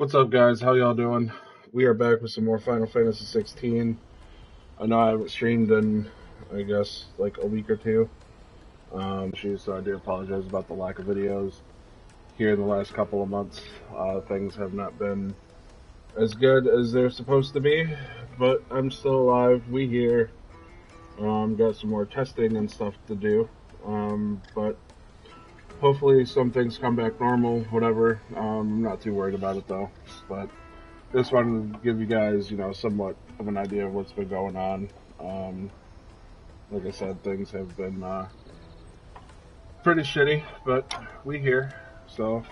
What's up, guys? How y'all doing? We are back with some more Final Fantasy 16. I know I haven't streamed in, I guess, like a week or two. So I do apologize about the lack of videos here in the last couple of months. Things have not been as good as they're supposed to be, but I'm still alive. We here. Got some more testing and stuff to do. But hopefully some things come back normal, whatever. I'm not too worried about it though. But just wanted to give you guys, somewhat of an idea of what's been going on. Um, like I said, things have been pretty shitty, but we here. So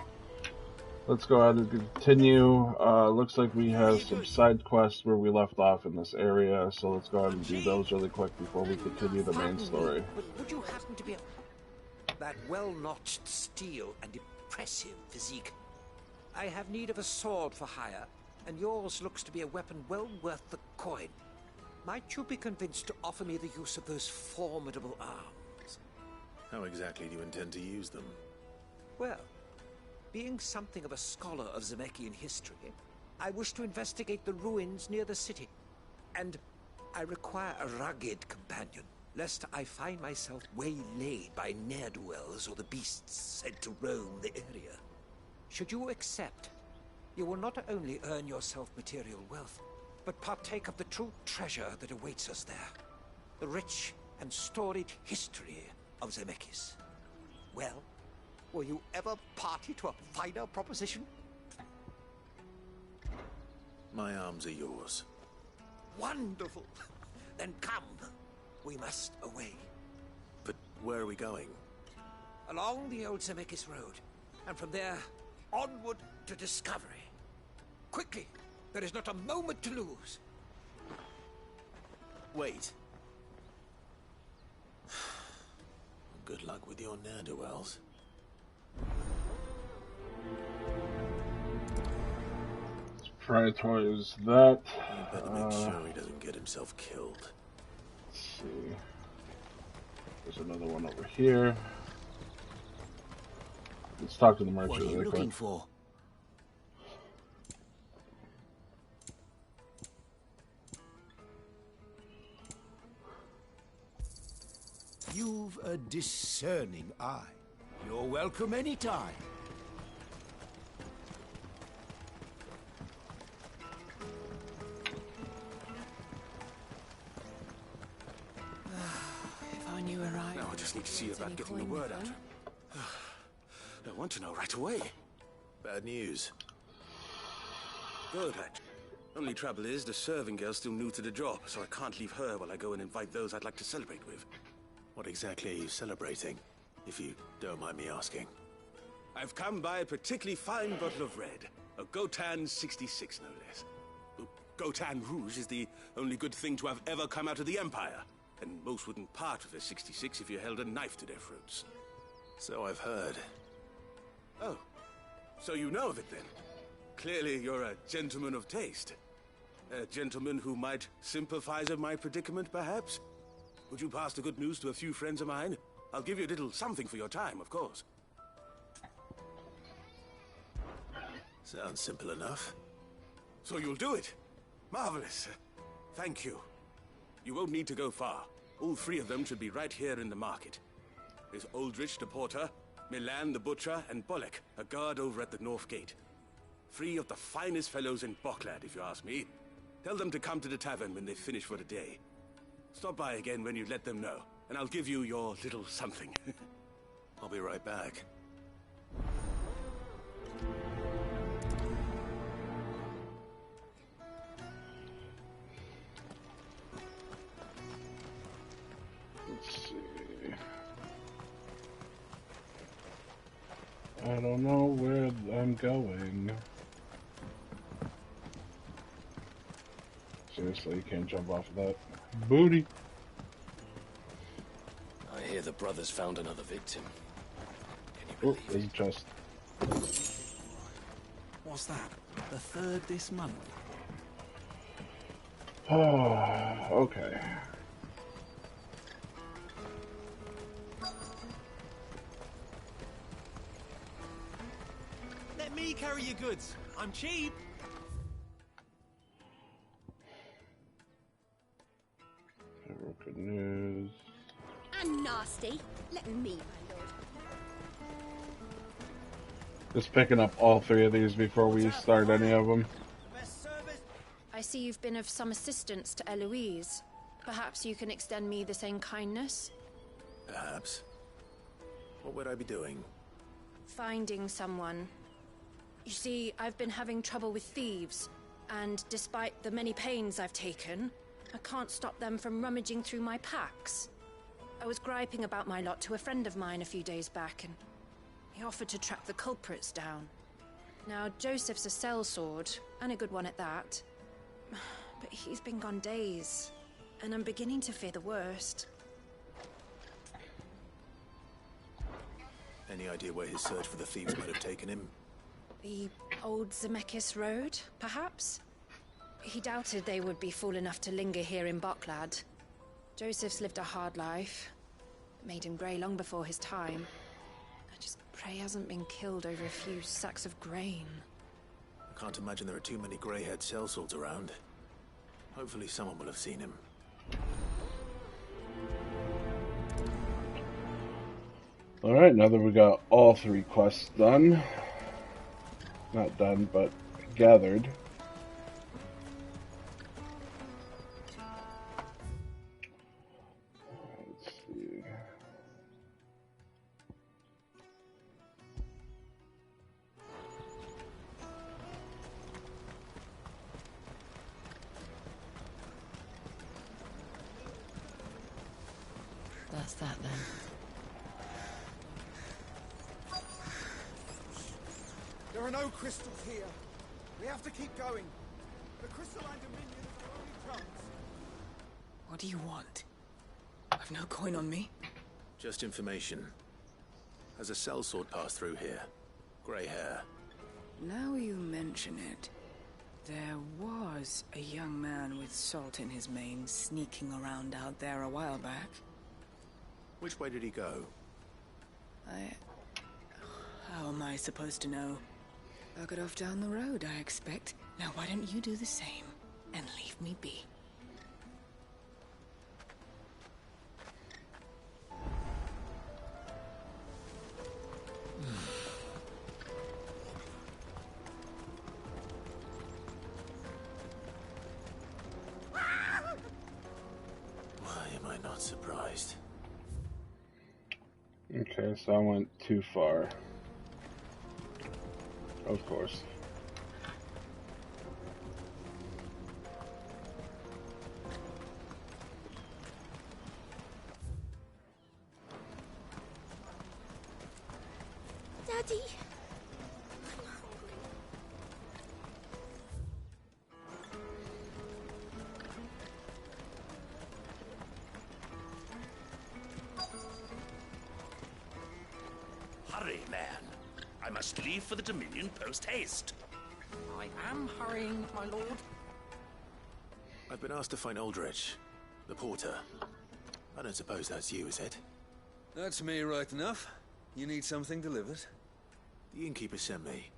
let's go ahead and continue. Looks like we have some side quests where we left off in this area, so let's go ahead and do those really quick before we continue the main story. But would you happen to be that well-notched steel and impressive physique? I have need of a sword for hire, and yours looks to be a weapon well worth the coin. Might you be convinced to offer me the use of those formidable arms? How exactly do you intend to use them? Well, being something of a scholar of Zemeckis history, I wish to investigate the ruins near the city. And I require a rugged companion, lest I find myself waylaid by ne'er-do-wells or the beasts sent to roam the area. Should you accept, you will not only earn yourself material wealth, but partake of the true treasure that awaits us there. The rich and storied history of Zemeckis. Well, were you ever party to a finer proposition? My arms are yours. Wonderful! Then come. We must away. But where are we going? Along the old Zemeckis Road, and from there, onward to discovery. Quickly! There is not a moment to lose. Wait. Good luck with your ne'er-do-wells. Predatory is that. You better make sure he doesn't get himself killed. Let's see. There's another one over here. Let's talk to the merchant. What are you looking for? You've a discerning eye. You're welcome anytime. If I knew where I... Now I just need to see about getting the word out. I want to know right away. Bad news. Good. Only trouble is, the serving girl's still new to the job, so I can't leave her while I go and invite those I'd like to celebrate with. What exactly are you celebrating, if you don't mind me asking? I've come by a particularly fine bottle of red. A Gotan 66, no less. Gotan Rouge is the only good thing to have ever come out of the Empire. And most wouldn't part with a 66 if you held a knife to their throats. So I've heard. Oh, so you know of it then? Clearly you're a gentleman of taste. A gentleman who might sympathize with my predicament, perhaps? Would you pass the good news to a few friends of mine? I'll give you a little something for your time, of course. Sounds simple enough. So you'll do it? Marvelous. Thank you. You won't need to go far. All three of them should be right here in the market. There's Aldrich the porter, Milan the butcher, and Bolek, a guard over at the north gate. Three of the finest fellows in Boklad, if you ask me. Tell them to come to the tavern when they finish for the day. Stop by again when you let them know, and I'll give you your little something. I'll be right back. Let's see. I don't know where I'm going. Seriously, you can't jump off of that. Booty! I hear the brothers found another victim. Can Oh, you there's believe a chest. What's that? The third this month? Oh, okay. Let me carry your goods. I'm cheap. Good news. And nasty. Let me, my lord. Just picking up all three of these before we start any of them. I see you've been of some assistance to Eloise. Perhaps you can extend me the same kindness? Perhaps. What would I be doing? Finding someone. You see, I've been having trouble with thieves, and despite the many pains I've taken, I can't stop them from rummaging through my packs. I was griping about my lot to a friend of mine a few days back, and he offered to track the culprits down. Now, Joseph's a sellsword, and a good one at that. But he's been gone days, and I'm beginning to fear the worst. Any idea where his search for the thieves might have taken him? The old Zemeckis Road, perhaps? He doubted they would be fool enough to linger here in Boklad. Joseph's lived a hard life. It made him grey long before his time. I just pray he hasn't been killed over a few sacks of grain. I can't imagine there are too many grey-haired sellswords around. Hopefully someone will have seen him. Alright, now that we got all three quests done. Not done, but gathered. Let's see. That's that then. There are no crystals here. We have to keep going. The crystalline dominion is our only chance. What do you want? I've no coin on me. Just information. Has a sellsword passed through here? Grey hair. Now you mention it, there was a young man with salt in his mane sneaking around out there a while back. Which way did he go? How am I supposed to know? Buggered off down the road, I expect. Now why don't you do the same and leave me be? Why am I not surprised? Okay, so I went too far. Of course. Daddy! Hurry, man. I must leave for the Dominion post-haste. I am hurrying, my lord. I've been asked to find Aldrich, the porter. I don't suppose that's you, is it? That's me right enough. You need something delivered? The innkeeper sent me.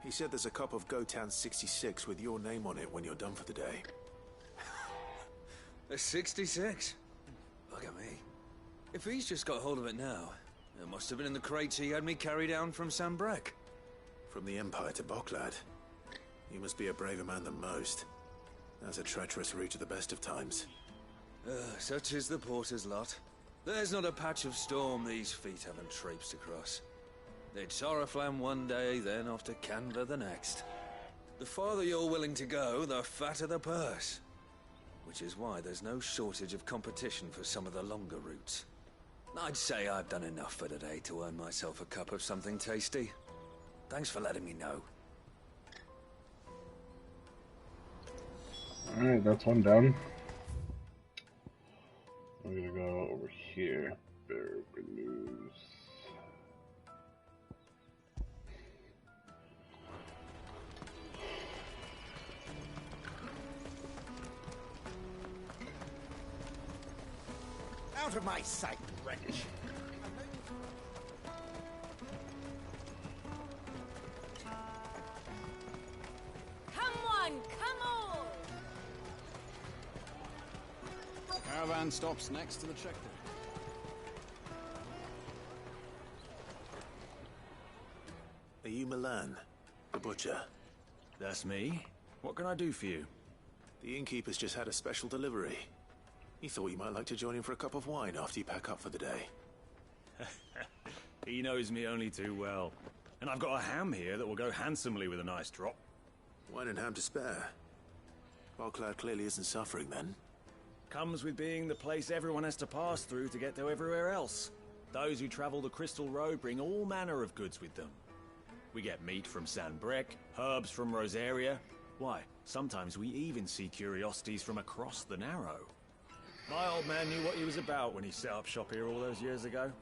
He said there's a cup of Gotown 66 with your name on it when you're done for the day. A 66? Look at me. If he's just got hold of it now, it must have been in the crates he had me carry down from Sanbreque. From the Empire to Boklad. You must be a braver man than most. That's a treacherous route at the best of times. Such is the porter's lot. There's not a patch of storm these feet haven't traipsed across. It's Oriflamme one day, then off to Canva the next. The farther you're willing to go, the fatter the purse. Which is why there's no shortage of competition for some of the longer routes. I'd say I've done enough for today to earn myself a cup of something tasty. Thanks for letting me know. Alright, that's one down. We're gonna go over here. Very good news. Out of my sight, wretch! Caravan stops next to the checkpoint. Are you Milan, the butcher? That's me. What can I do for you? The innkeeper's just had a special delivery. He thought you might like to join him for a cup of wine after you pack up for the day. He knows me only too well. And I've got a ham here that will go handsomely with a nice drop. Wine and ham to spare. Boklad clearly isn't suffering then. Comes with being the place everyone has to pass through to get to everywhere else. Those who travel the Crystal Road bring all manner of goods with them. We get meat from San Brek, herbs from Rosaria. Why, sometimes we even see curiosities from across the Narrow. My old man knew what he was about when he set up shop here all those years ago.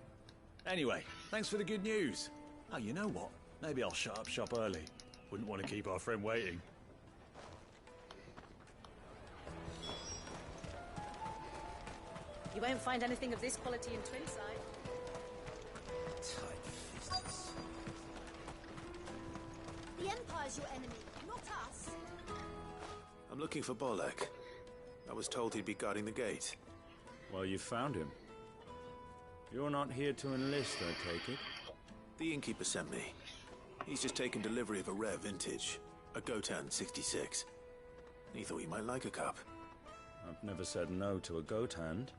Anyway, thanks for the good news. Oh, you know what? Maybe I'll shut up shop early. Wouldn't want to keep our friend waiting. You won't find anything of this quality in Twinside. The Empire's your enemy, not us. I'm looking for Bolek. I was told he'd be guarding the gate. Well, you found him. You're not here to enlist, I take it? The innkeeper sent me. He's just taken delivery of a rare vintage, a Gotan 66. He thought you might like a cup. I've never said no to a goat hand.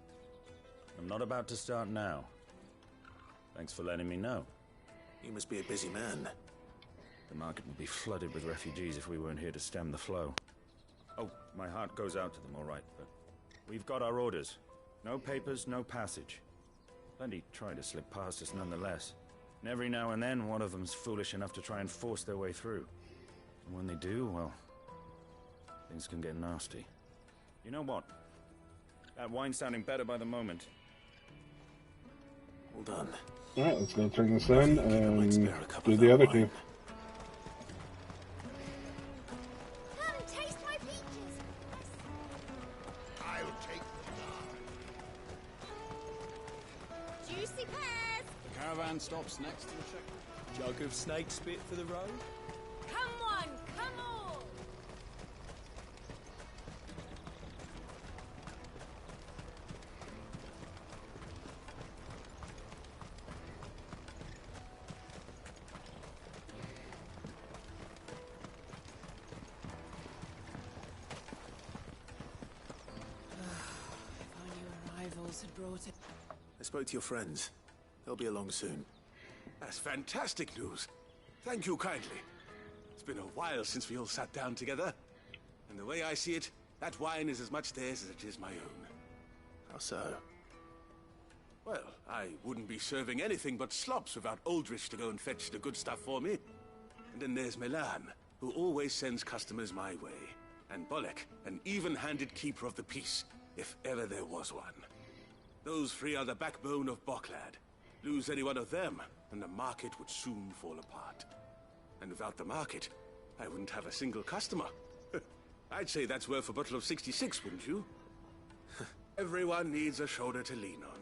I'm not about to start now. Thanks for letting me know. You must be a busy man. The market would be flooded with refugees if we weren't here to stem the flow. Oh, my heart goes out to them, all right, but we've got our orders. No papers, no passage. Plenty try to slip past us nonetheless. And every now and then, one of them's foolish enough to try and force their way through. And when they do, well, things can get nasty. You know what? That wine's sounding better by the moment. Well done. Alright, let's go turn this in and do the other two. Come and taste my peaches. I'll take the Juicy pears. The caravan stops next to the checkpoint. Jug of snake spit for the road? Come one, come all. Had brought it. I spoke to your friends. They'll be along soon. That's fantastic news. Thank you kindly. It's been a while since we all sat down together. And the way I see it, that wine is as much theirs as it is my own. How so? Well, I wouldn't be serving anything but slops without Aldrich to go and fetch the good stuff for me. And then there's Milan, who always sends customers my way. And Bolek, an even-handed keeper of the peace, if ever there was one. Those three are the backbone of Boklad. Lose any one of them, and the market would soon fall apart. And without the market, I wouldn't have a single customer. I'd say that's worth a bottle of 66, wouldn't you? Everyone needs a shoulder to lean on.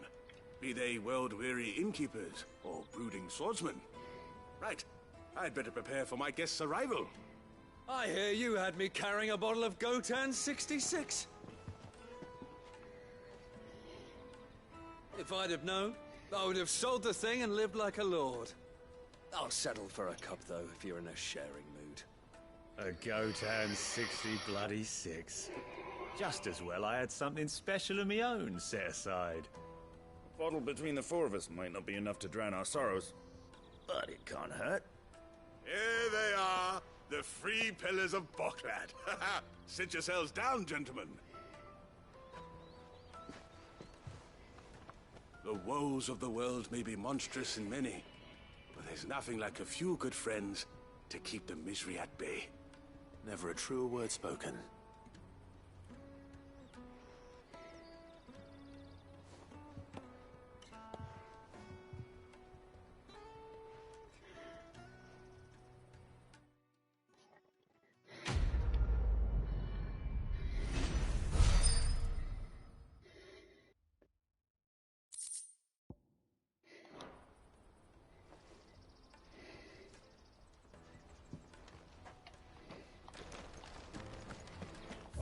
Be they world-weary innkeepers or brooding swordsmen. Right, I'd better prepare for my guest's arrival. I hear you had me carrying a bottle of Gotan 66. If I'd have known, I would have sold the thing and lived like a lord. I'll settle for a cup, though, if you're in a sharing mood. A Gotan 66. Just as well I had something special of my own set aside. A bottle between the four of us might not be enough to drown our sorrows, but it can't hurt. Here they are, the three pillars of Boklad. Sit yourselves down, gentlemen. The woes of the world may be monstrous in many, but there's nothing like a few good friends to keep the misery at bay. Never a truer word spoken.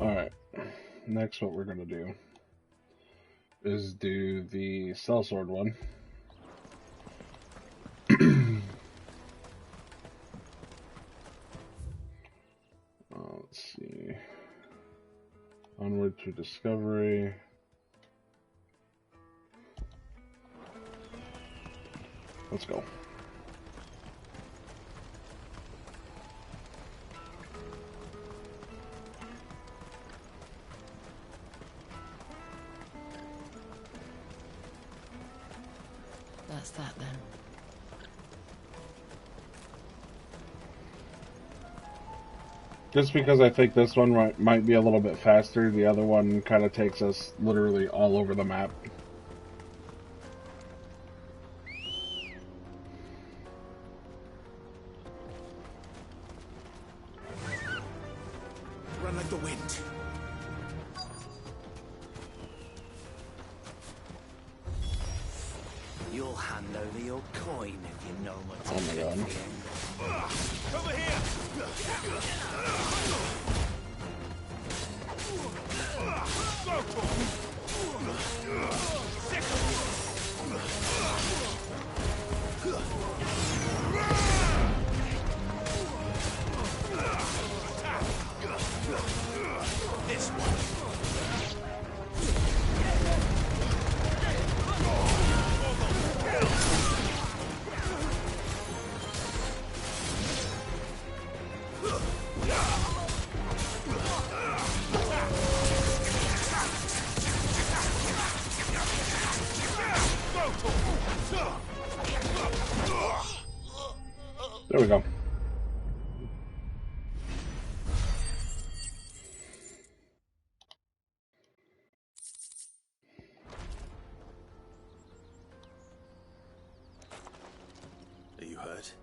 Alright, next what we're going to do is do the sellsword one. Let's see. Onward to Discovery. Let's go. That's that then. Just because I think this one might be a little bit faster, the other one kind of takes us literally all over the map. Run like the wind. You'll hand over your coin if you know what's Oh my god. Over here! This one. There we go. Are you hurt?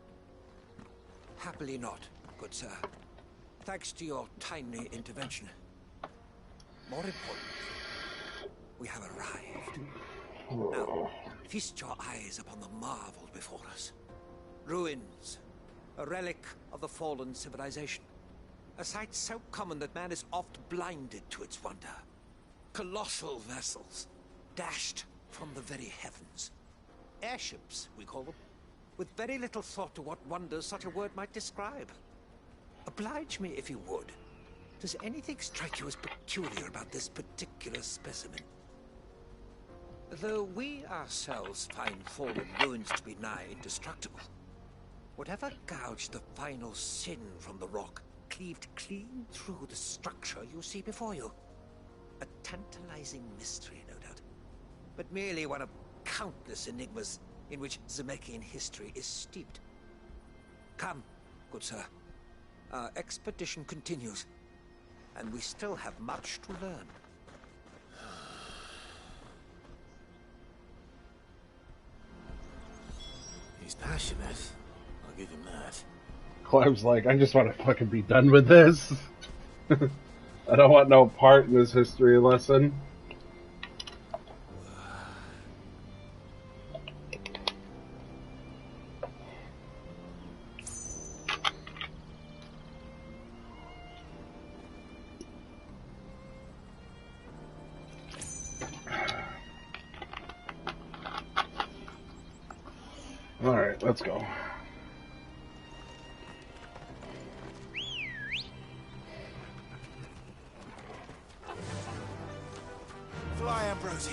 Happily not, good sir. Thanks to your timely intervention. More importantly, we have arrived. Now, feast your eyes upon the marvel before us. Ruins, a relic of the fallen civilization. A sight so common that man is oft blinded to its wonder. Colossal vessels, dashed from the very heavens. Airships, we call them, with very little thought to what wonders such a word might describe. Oblige me if you would. Does anything strike you as peculiar about this particular specimen? Though we ourselves find fallen ruins to be nigh indestructible, whatever gouged the final sin from the rock cleaved clean through the structure you see before you. A tantalizing mystery, no doubt, but merely one of countless enigmas in which Zemeckis history is steeped. Come, good sir. Our expedition continues, and we still have much to learn. He's passionate. I'll give him that. Clem's like, I just want to fucking be done with this. I don't want no part in this history lesson. Alright, let's go. Fly, Ambrosia.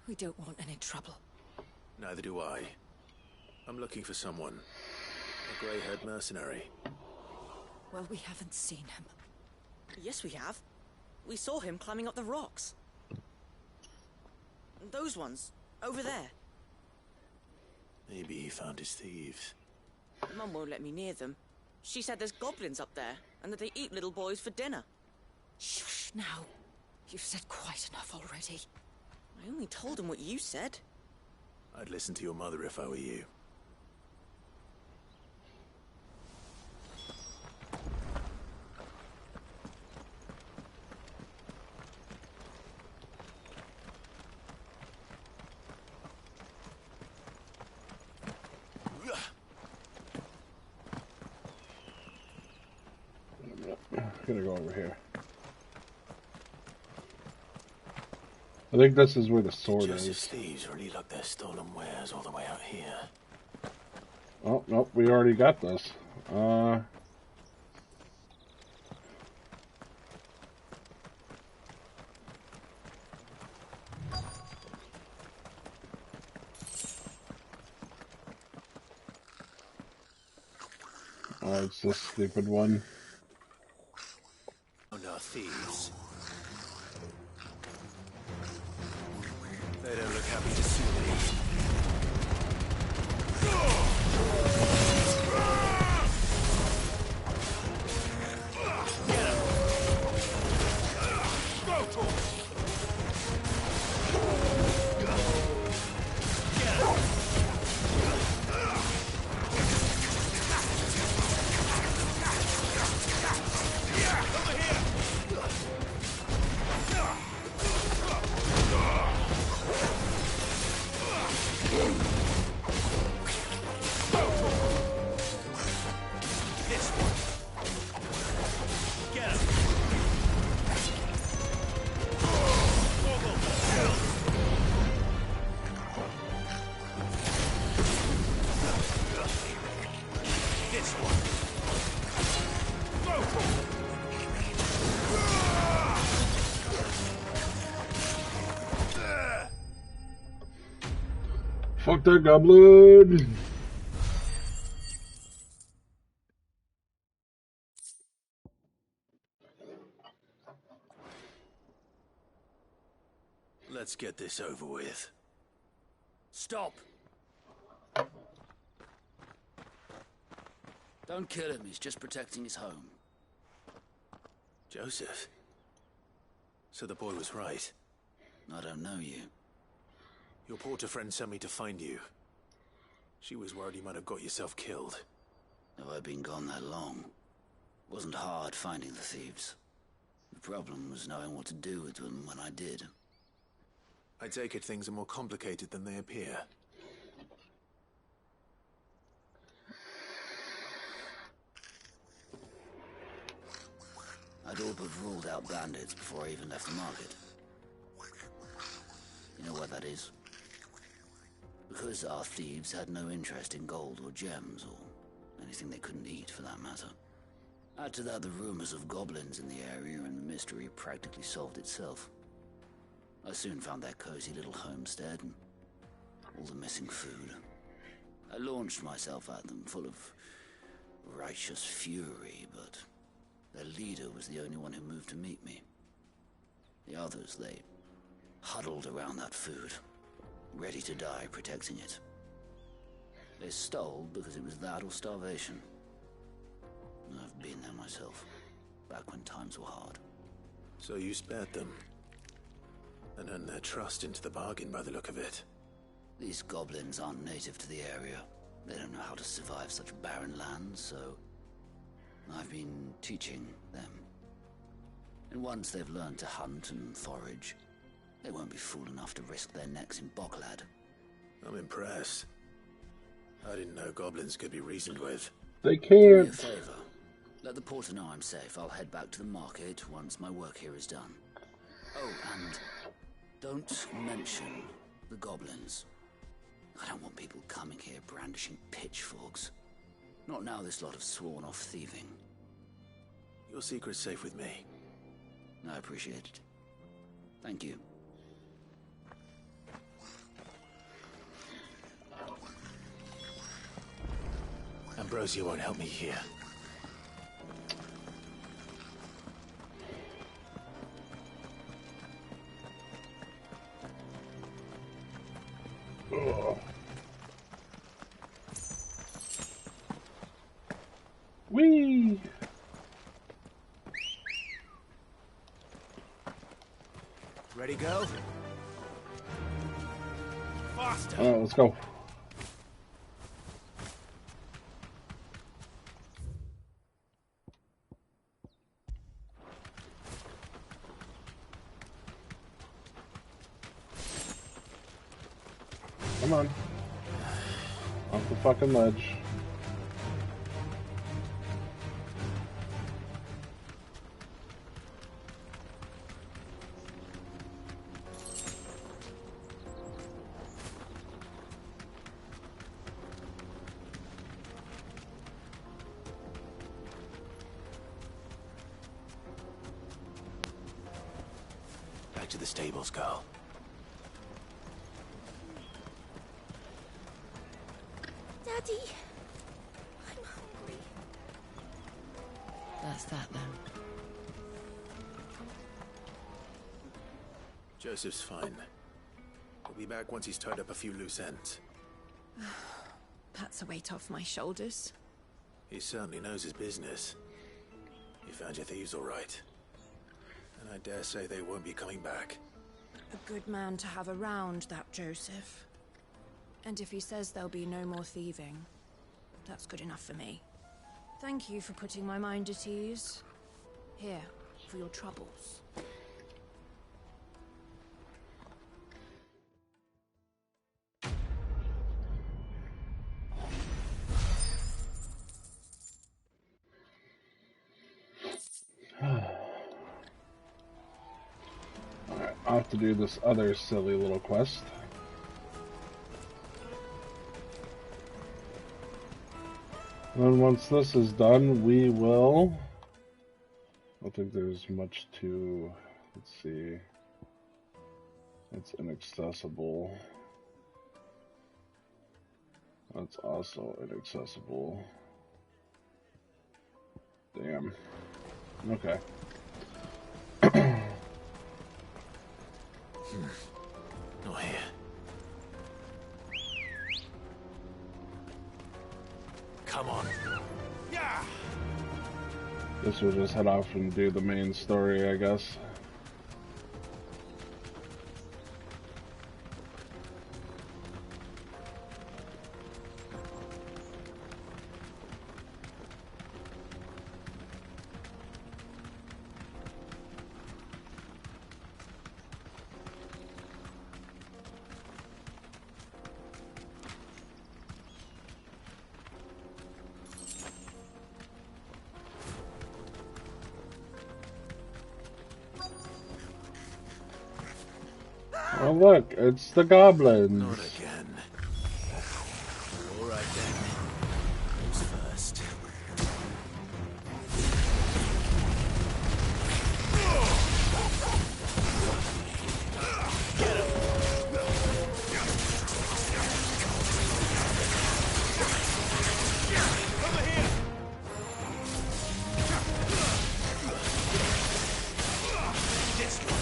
We don't want any trouble. Neither do I. I'm looking for someone. A grey-haired mercenary. Well, we haven't seen him. Yes, we have. We saw him climbing up the rocks. Those ones, over there. Maybe he found his thieves. Mum won't let me near them. She said there's goblins up there, and that they eat little boys for dinner. Shush now. You've said quite enough already. I only told him what you said. I'd listen to your mother if I were you. gonna go over here. I think this is where the sword Joseph's is. thieves really lug their stolen wares all the way out here. Oh, nope, we already got this. Oh, it's this stupid one. Oh no, thieves. They don't look happy to see me. Get him! Go to him! Get him! Over here! This one. Get him. This one. Fuck that goblin! Let's get this over with. Stop! Don't kill him, he's just protecting his home. Joseph? So the boy was right. I don't know you. Your porter friend sent me to find you. She was worried you might have got yourself killed. Have I been gone that long? Wasn't hard finding the thieves. The problem was knowing what to do with them when I did. I take it things are more complicated than they appear. I'd all but ruled out bandits before I even left the market. You know what that is? Because our thieves had no interest in gold or gems, or anything they couldn't eat for that matter. Add to that the rumors of goblins in the area, and the mystery practically solved itself. I soon found their cozy little homestead, and all the missing food. I launched myself at them, full of righteous fury, but their leader was the only one who moved to meet me. The others, they huddled around that food, ready to die protecting it. They stole because it was that or starvation. I've been there myself, back when times were hard. So you spared them, and earned their trust into the bargain by the look of it. These goblins aren't native to the area. They don't know how to survive such barren lands, so I've been teaching them. And once they've learned to hunt and forage, they won't be fool enough to risk their necks in Boklad. I'm impressed. I didn't know goblins could be reasoned with. They Do me a can't. favor. Let the porter know I'm safe. I'll head back to the market once my work here is done. Oh, and don't mention the goblins. I don't want people coming here brandishing pitchforks. Not now this lot have sworn off thieving. Your secret's safe with me. I appreciate it. Thank you. Ambrosia won't help me here. Ugh. Whee! Ready, go? Faster! Alright, let's go. Come on. Off the fucking ledge. to the stables, girl. Daddy, I'm hungry. That's that then. Joseph's fine. He'll be back once he's tied up a few loose ends. That's a weight off my shoulders. He certainly knows his business. You found your thieves all right. And I dare say they won't be coming back. A good man to have around, that Joseph. And if he says there'll be no more thieving, that's good enough for me. Thank you for putting my mind at ease. Here, for your troubles. Alright, I'll have to do this other silly little quest. And then once this is done, we will... I don't think there's much to... Let's see... It's inaccessible. That's also inaccessible. Damn. Okay. Not here. Come on. Yeah. Guess we'll just head off and do the main story, I guess. Oh look, it's the goblins. Not again. All right then. Who's first? Get him. Over here. This one.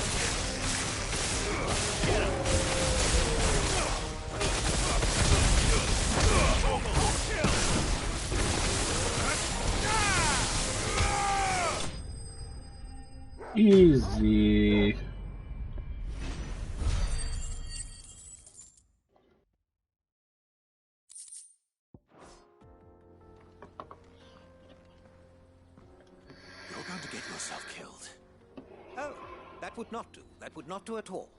Easy. You're going to get yourself killed. Oh, that would not do. That would not do at all.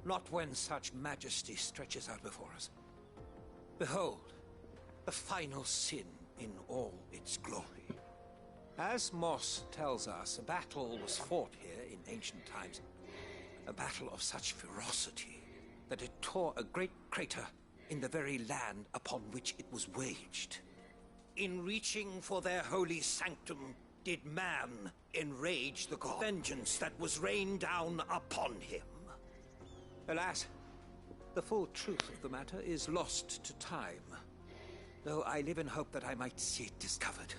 Not when such majesty stretches out before us. Behold, the final sin in all its glory. As Moss tells us, a battle was fought here in ancient times. A battle of such ferocity that it tore a great crater in the very land upon which it was waged. In reaching for their holy sanctum, did man enrage the god? Vengeance that was rained down upon him. Alas, the full truth of the matter is lost to time, though I live in hope that I might see it discovered.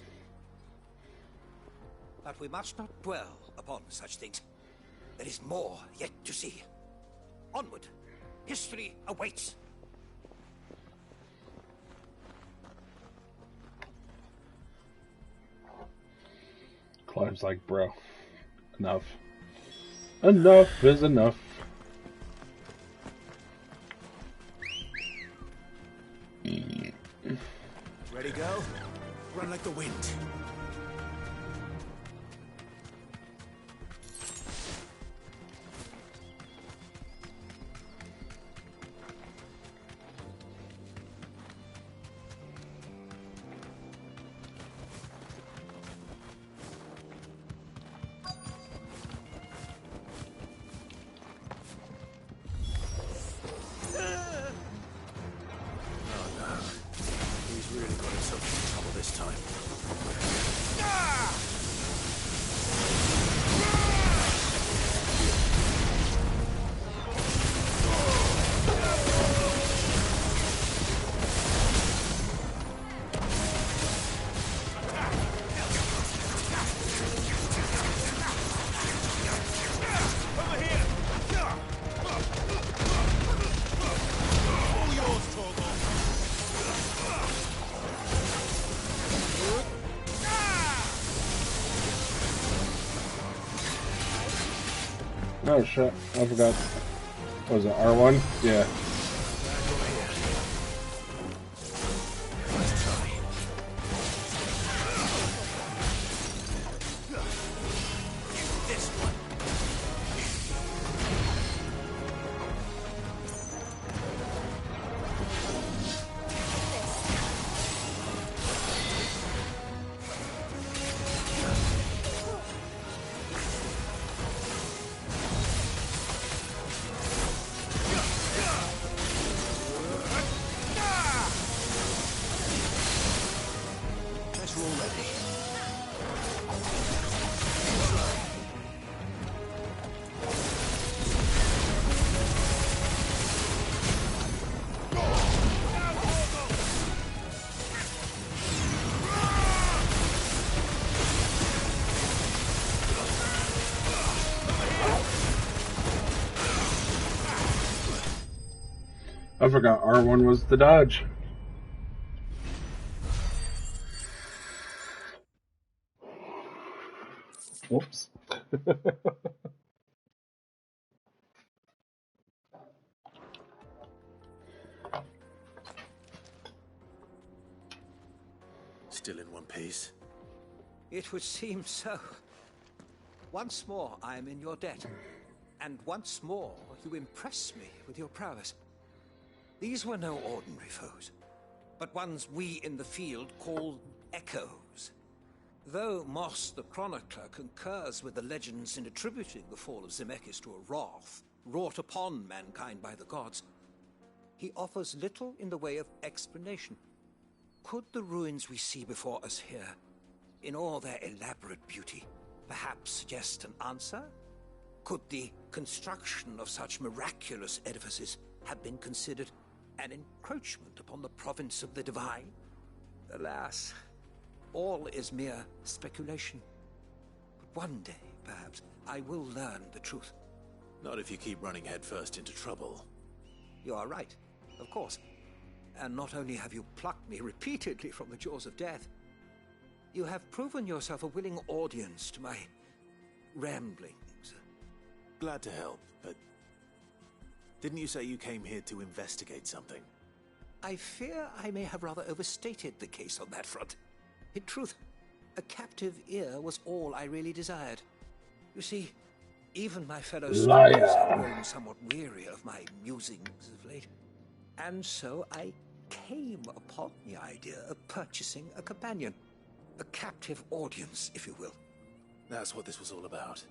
But we must not dwell upon such things. There is more yet to see. Onward. History awaits. Clive's like, bro, enough. Enough is enough. Ready, go? Run like the wind. He's really got himself in trouble this time. Oh shit, I forgot. What was it, R1? Yeah. I forgot R1 was the dodge. Whoops. Still in one piece? It would seem so. Once more I am in your debt. And once more you impress me with your prowess. These were no ordinary foes, but ones we in the field call echoes. Though Moss the Chronicler concurs with the legends in attributing the fall of Zemeckis to a wrath wrought upon mankind by the gods, he offers little in the way of explanation. Could the ruins we see before us here, in all their elaborate beauty, perhaps suggest an answer? Could the construction of such miraculous edifices have been considered an encroachment upon the province of the divine? Alas, all is mere speculation. But one day, perhaps, I will learn the truth. Not if you keep running headfirst into trouble. You are right, of course. And not only have you plucked me repeatedly from the jaws of death, you have proven yourself a willing audience to my ramblings. Glad to help, but didn't you say you came here to investigate something? I fear I may have rather overstated the case on that front. In truth, a captive ear was all I really desired. You see, even my fellow scholars have grown somewhat weary of my musings of late. And so I came upon the idea of purchasing a companion. A captive audience, if you will. That's what this was all about.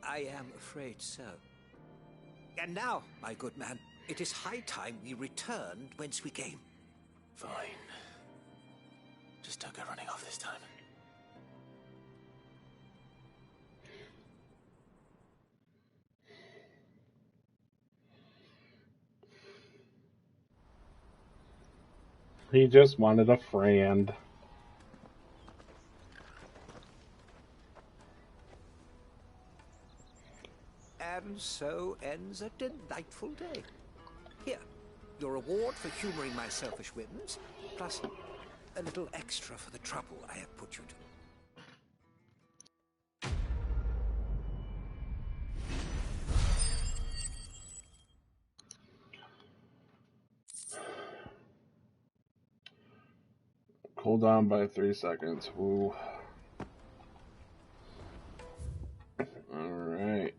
I am afraid so. And now, my good man, it is high time we returned whence we came. Fine. Just don't go running off this time. He just wanted a friend. And so ends a delightful day. Here, your reward for humoring my selfish whims, plus a little extra for the trouble I have put you to. Cool down by 3 seconds. Woo. Alright.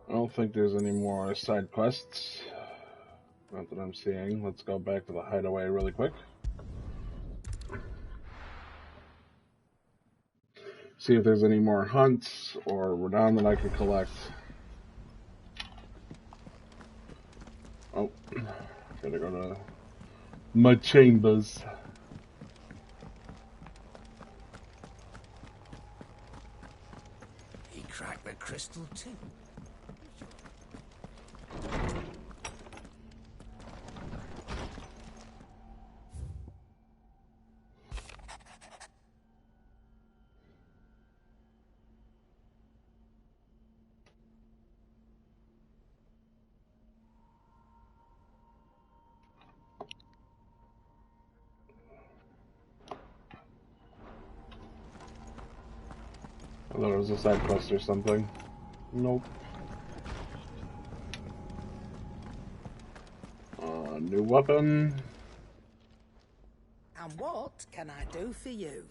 I don't think there's any more side quests. Not that I'm seeing. Let's go back to the hideaway really quick. See if there's any more hunts or renown that I could collect. Oh, gotta go to my chambers. He cracked the crystal too. I thought it was a side quest or something. Nope. New weapon. And what can I do for you?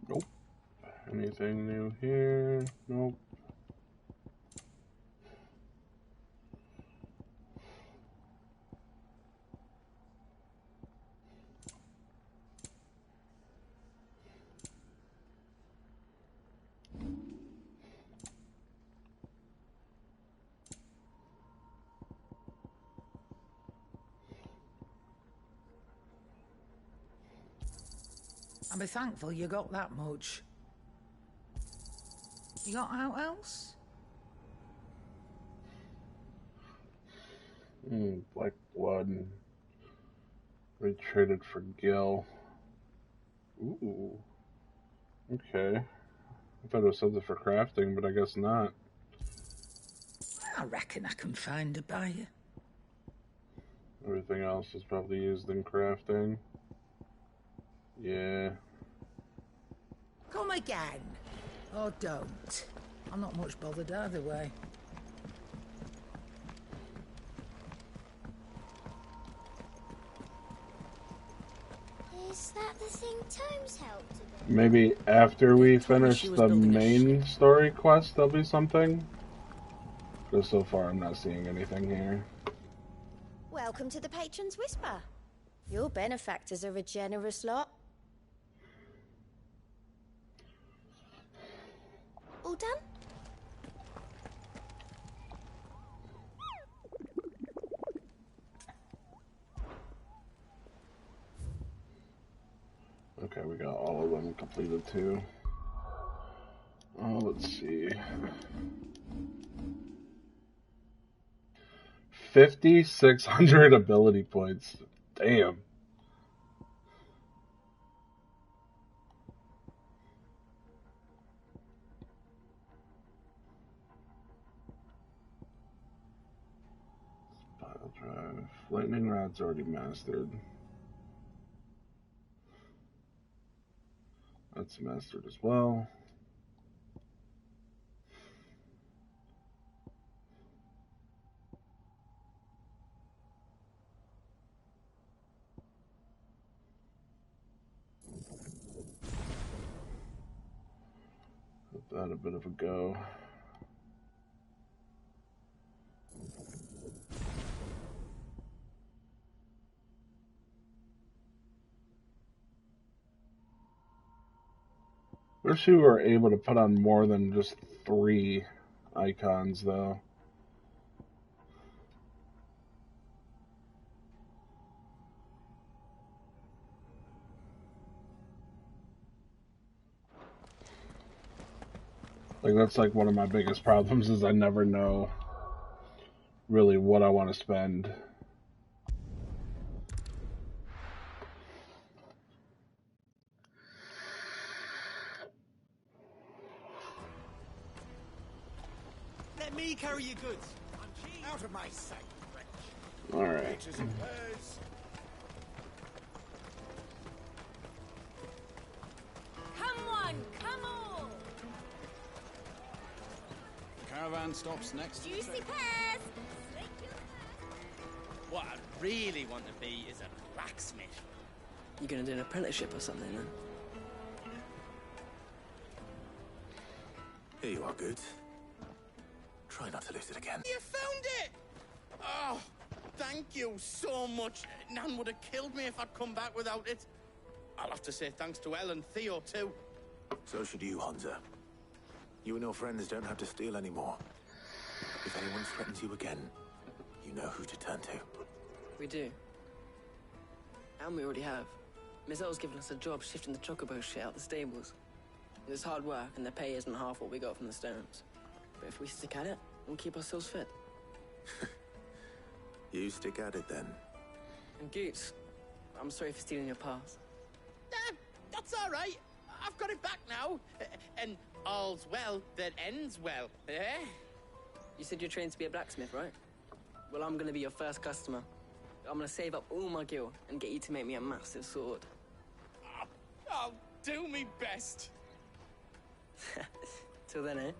Nope. Anything new here? Nope. I'll be thankful you got that much. You got out else? Black blood. We traded for Gil. Ooh. Okay. I thought it was something for crafting, but I guess not. I reckon I can find a buyer. Everything else is probably used in crafting. Yeah. Come again. Or don't. I'm not much bothered either way. Is that the thing Tomes helped with? Maybe after we finish the main story quest, there'll be something. Because so far I'm not seeing anything here. Welcome to the Patron's Whisper. Your benefactors are a generous lot. All done? Okay, we got all of them completed too. Oh, let's see. 5,600 ability points. Damn. Pile drive. Lightning rod's already mastered. That's mastered as well. Give that a bit of a go. Wish you were able to put on more than just 3 icons, though. Like, that's like one of my biggest problems is I never know really what I want to spend. Let me carry your goods. I'm cheap. Out of my sight, wretch. All right. Pictures and birds. Come on, come on! Caravan stops next. Juicy pears! What I really want to be is a blacksmith. You gonna do an apprenticeship or something then? Here you are, Goods. Try not to lose it again. You found it! Oh, thank you so much. Nan would have killed me if I'd come back without it. I'll have to say thanks to Elle and Theo, too. So should you, Hansa. You and your friends don't have to steal anymore. If anyone threatens you again, you know who to turn to. We do. And we already have. Miss L's given us a job shifting the chocobo shit out the stables. It's hard work, and the pay isn't half what we got from the Stones. But if we stick at it, we'll keep ourselves fit. You stick at it, then. And Goots, I'm sorry for stealing your pass. That's all right. I've got it back now. And all's well that ends well, eh? You said you're trained to be a blacksmith, right? Well, I'm gonna be your first customer. I'm gonna save up all my gil and get you to make me a massive sword. I'll do me best. Till then, eh?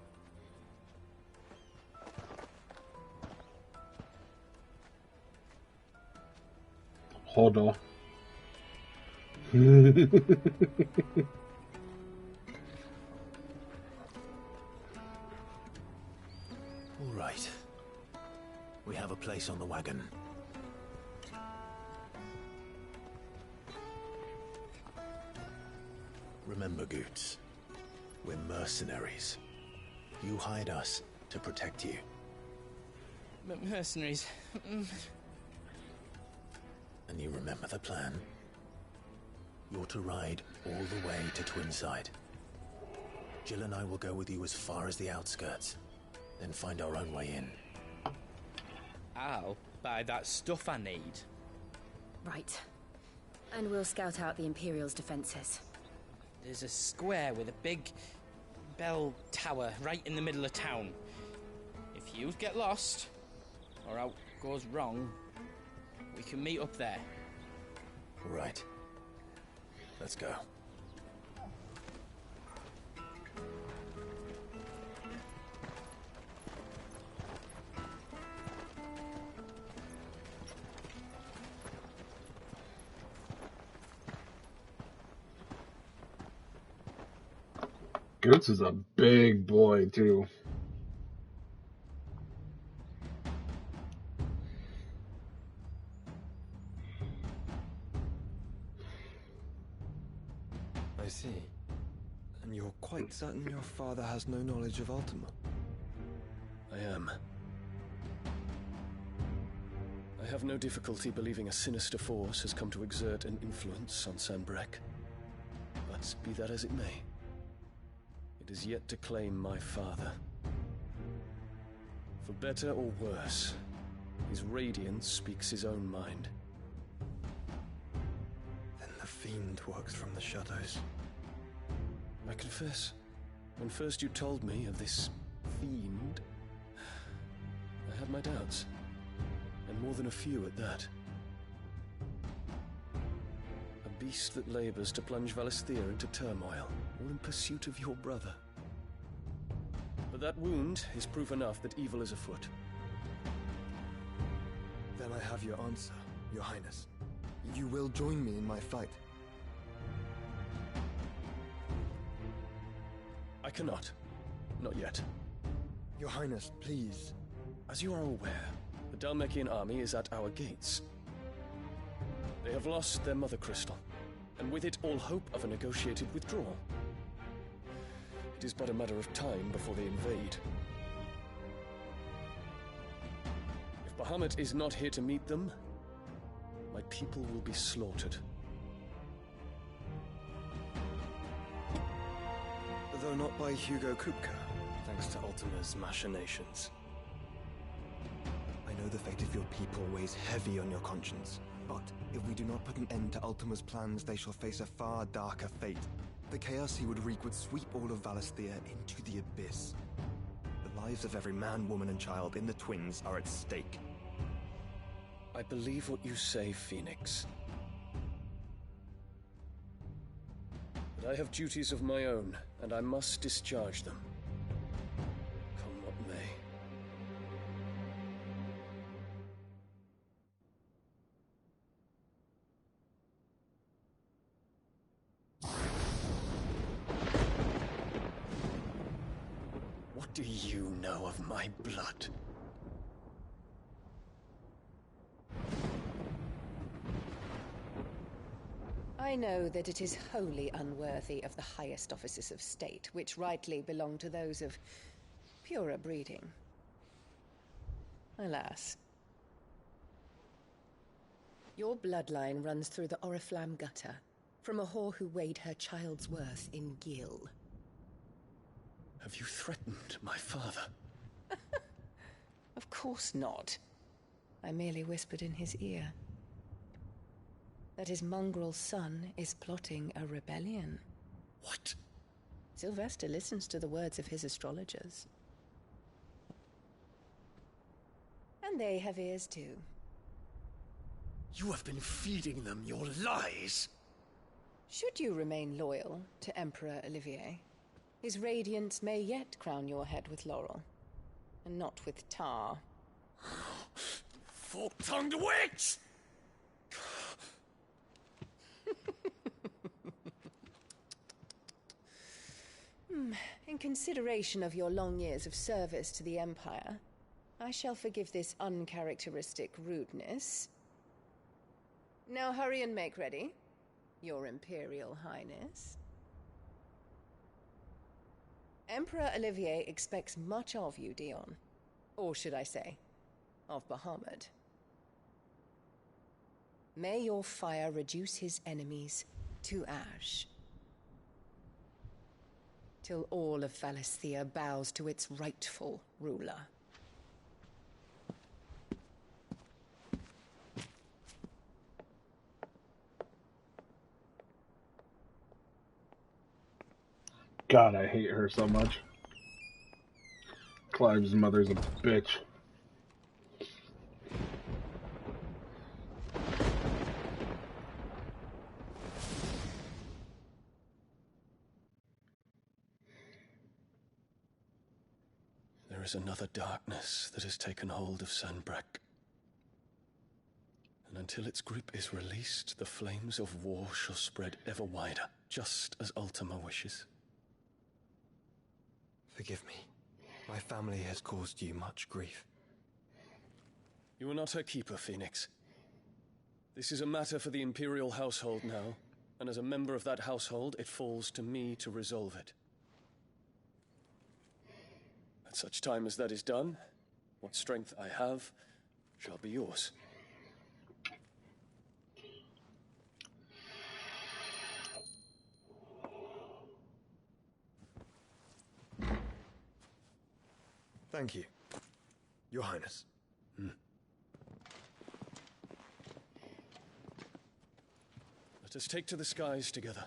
Hold on. All right. We have a place on the wagon. Remember, Goots, we're mercenaries. You hired us to protect you. Mercenaries. And you remember the plan? You're to ride all the way to Twinside. Jill and I will go with you as far as the outskirts, then find our own way in. I'll buy that stuff I need. Right. And we'll scout out the Imperial's defenses. There's a square with a big bell tower right in the middle of town. If you get lost, or out goes wrong, we can meet up there. Right. Let's go. Goots is a big boy, too. I see. And you're quite certain your father has no knowledge of Ultima? I am. I have no difficulty believing a sinister force has come to exert an influence on Sanbreque. But be that as it may, it is yet to claim my father. For better or worse, his radiance speaks his own mind. Then the fiend works from the shadows. I confess, when first you told me of this fiend, I had my doubts, and more than a few at that. A beast that labors to plunge Valisthea into turmoil, all in pursuit of your brother. But that wound is proof enough that evil is afoot. Then I have your answer, Your Highness. You will join me in my fight. I cannot. Not yet. Your Highness, please. As you are aware, the Dhalmekian army is at our gates. They have lost their mother crystal, and with it all hope of a negotiated withdrawal. It is but a matter of time before they invade. If Bahamut is not here to meet them, my people will be slaughtered. Though not by Hugo Kupka, thanks to Ultima's machinations. I know the fate of your people weighs heavy on your conscience, but if we do not put an end to Ultima's plans, they shall face a far darker fate. The chaos he would wreak would sweep all of Valisthea into the abyss. The lives of every man, woman, and child in the Twins are at stake. I believe what you say, Phoenix. But I have duties of my own, and I must discharge them. Come what may. What do you know of my blood? I know that it is wholly unworthy of the highest offices of state, which rightly belong to those of purer breeding. Alas. Your bloodline runs through the Oriflamme gutter, from a whore who weighed her child's worth in Gil. Have you threatened my father? Of course not. I merely whispered in his ear that his mongrel son is plotting a rebellion. What? Sylvester listens to the words of his astrologers. And they have ears too. You have been feeding them your lies! Should you remain loyal to Emperor Olivier, his radiance may yet crown your head with laurel, and not with tar. Fork-tongued witch! In consideration of your long years of service to the Empire, I shall forgive this uncharacteristic rudeness. Now hurry and make ready, Your Imperial Highness. Emperor Olivier expects much of you, Dion. Or should I say, of Bahamut. May your fire reduce his enemies to ash, till all of Valisthea bows to its rightful ruler. God, I hate her so much. Clive's mother's a bitch. There is another darkness that has taken hold of Sanbreque. And until its grip is released, the flames of war shall spread ever wider, just as Ultima wishes. Forgive me. My family has caused you much grief. You are not her keeper, Phoenix. This is a matter for the Imperial household now, and as a member of that household, it falls to me to resolve it. At such time as that is done, what strength I have shall be yours. Thank you, Your Highness. Let us take to the skies together,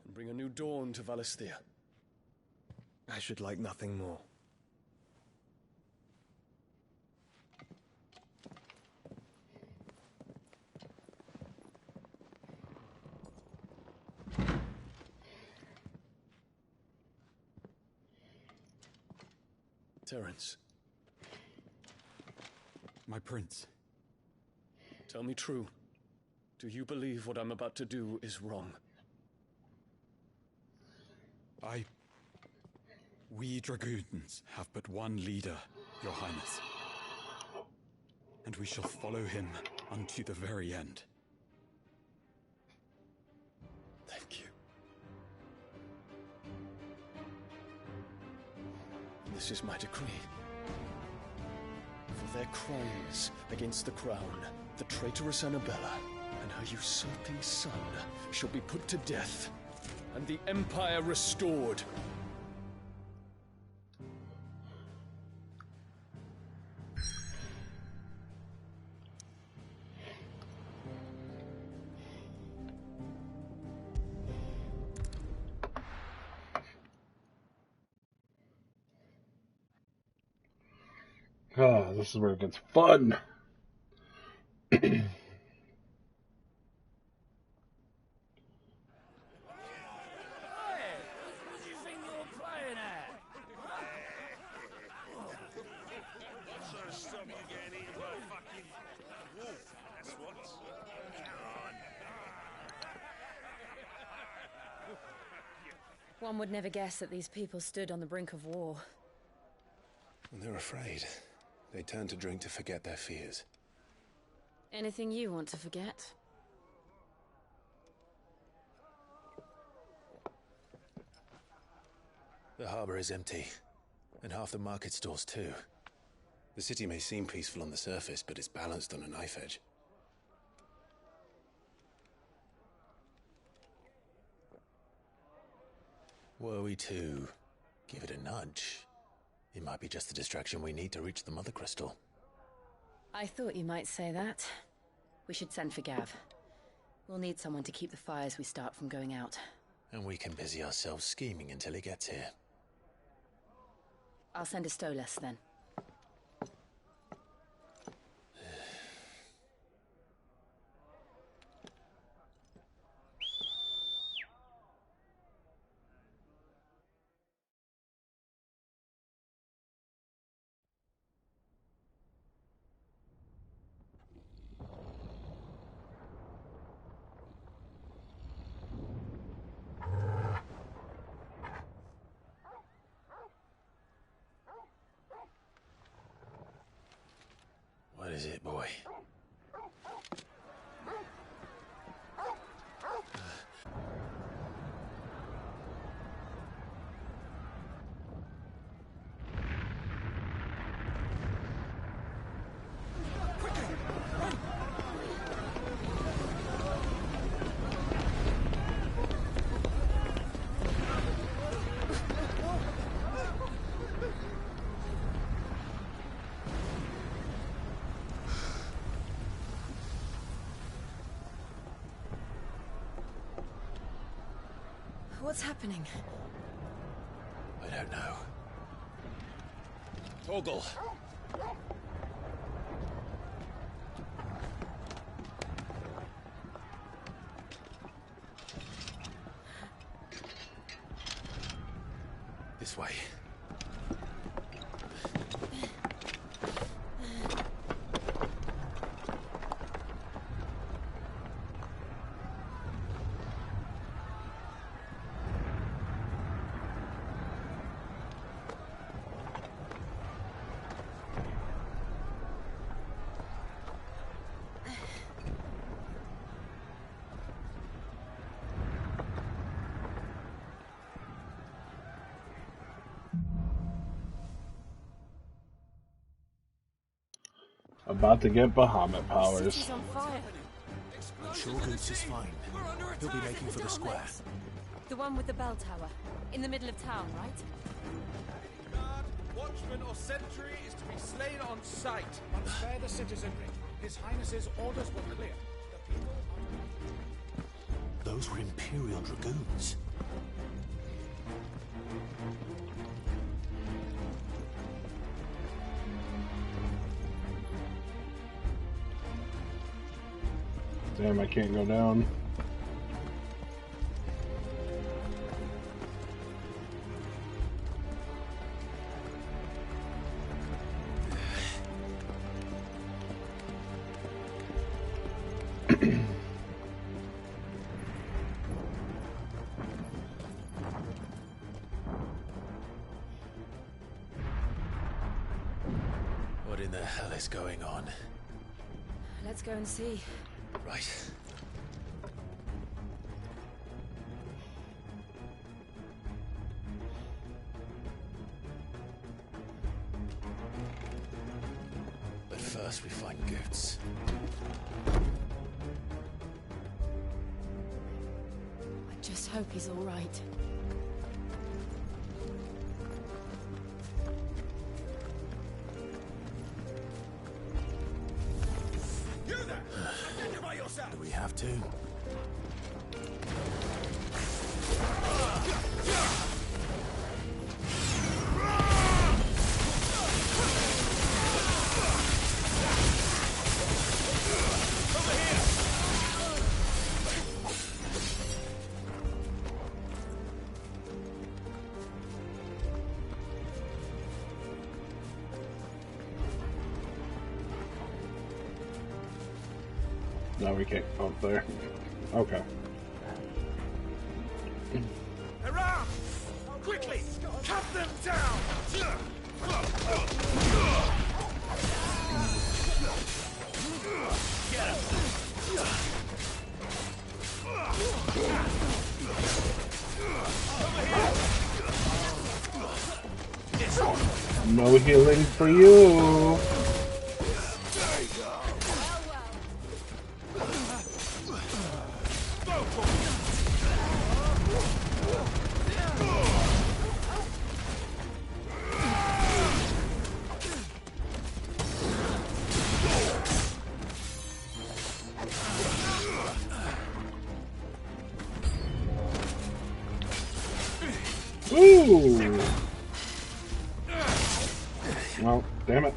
and bring a new dawn to Valisthea. I should like nothing more. Terence. My prince. Tell me true. Do you believe what I'm about to do is wrong? We dragoons have but one leader, Your Highness. And we shall follow him unto the very end. Thank you. This is my decree. For their crimes against the crown, the traitorous Annabella and her usurping son shall be put to death, and the Empire restored. Oh, this is where it gets fun. One would never guess that these people stood on the brink of war. And they're afraid. They turn to drink to forget their fears. Anything you want to forget? The harbor is empty, and half the market stalls too. The city may seem peaceful on the surface, but it's balanced on a knife edge. Were we to give it a nudge, it might be just the distraction we need to reach the Mother Crystal. I thought you might say that. We should send for Gav. We'll need someone to keep the fires we start from going out. And we can busy ourselves scheming until he gets here. I'll send a Stolas then. What's happening? I don't know. Torgal. This way. About to get Bahamut powers. City's on fire. I'm sure Goots is fine. He'll be making for the square. The one with the bell tower. In the middle of town, right? Guard, watchman or sentry is to be slain on sight. But spare the citizenry. His Highness's orders were clear. The people are... Those were Imperial Dragoons. Damn, I can't go down. What in the hell is going on? Let's go and see. Right. But first we find Goots. I just hope he's all right. Do we have to? No, we can't go up there. Okay. Around! Quickly! Cut them down! No healing for you. Ooh. Well, damn it.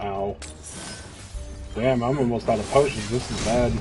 Ow. Damn, I'm almost out of potions. This is bad.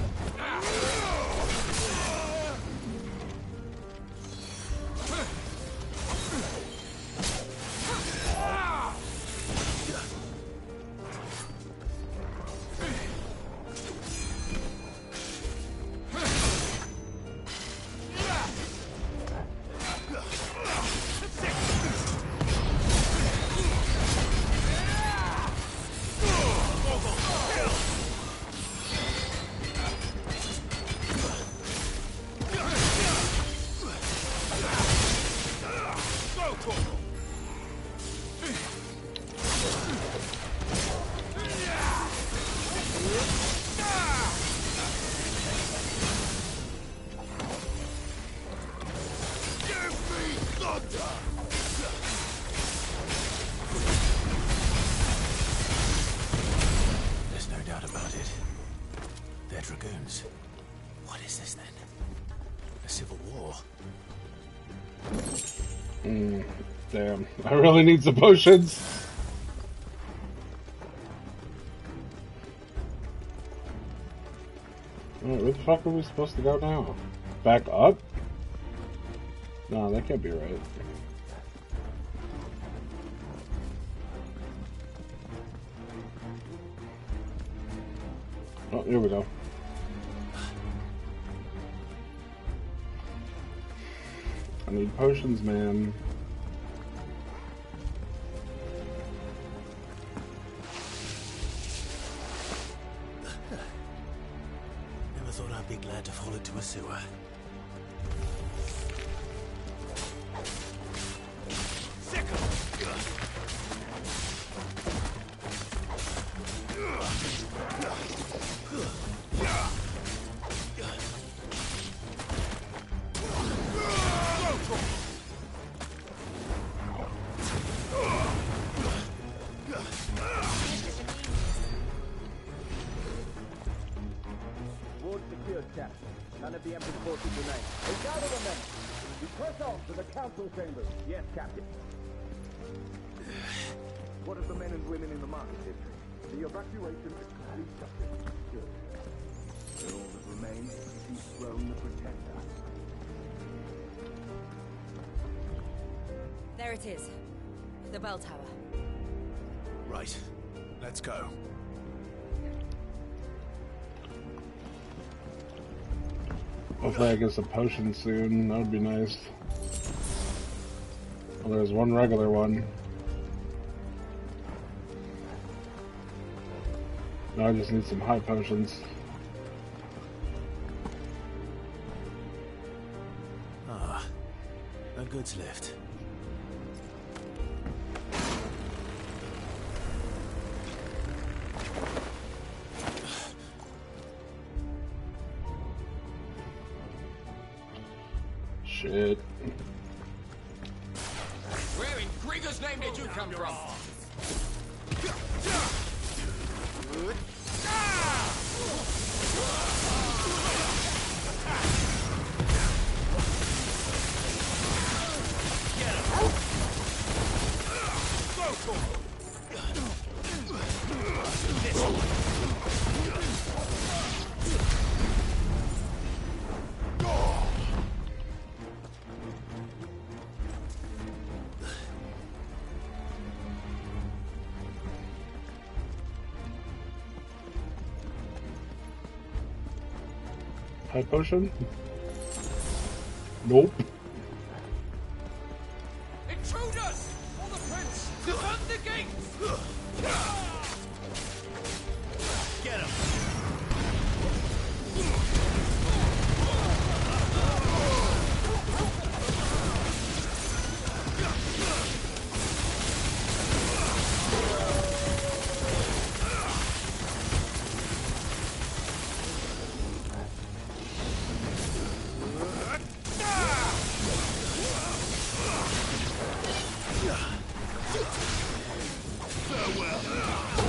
There's no doubt about it. They're dragoons. What is this then? A civil war? Damn. I really need some potions. Alright, where the fuck are we supposed to go now? Back up? No, that can't be right. Oh, here we go. I need potions, man. Never thought I'd be glad to fall into a sewer. Ward secured, Captain. None of the Emperor's forces remain. They gather the men. We press on to the council chambers. Yes, Captain. What of the men and women in the market district? The evacuation is complete. Good. They're all that remains to dethrone the Pretender. There it is. The bell tower. Right. Let's go. Hopefully I get some potions soon. That would be nice. Well, there's one regular one. Now I just need some high potions. Ah, a goods lift. Shit. Where in Grieger's name did you come from? High potion? Nope. Intruders! For the prince! Defend the gates! Get him! Farewell.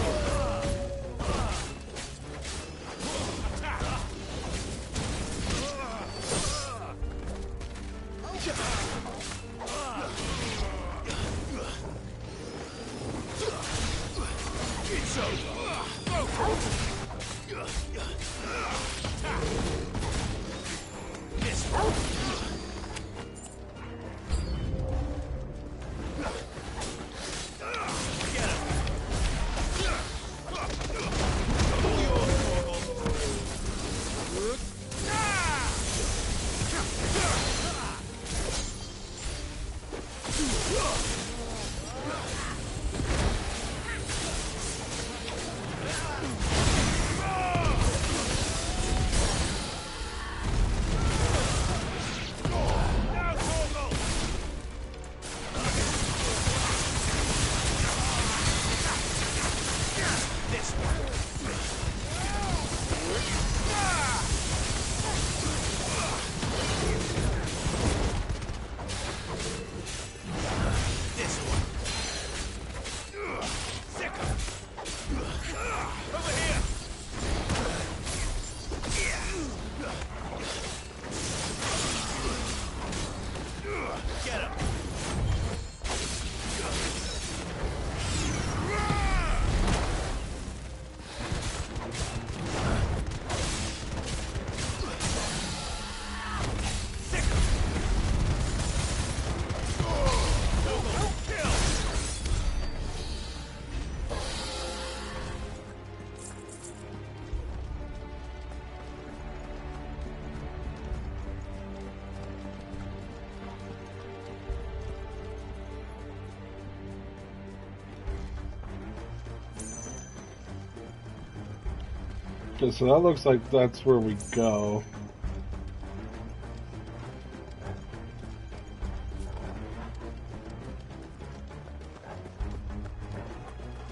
Okay, so that looks like that's where we go.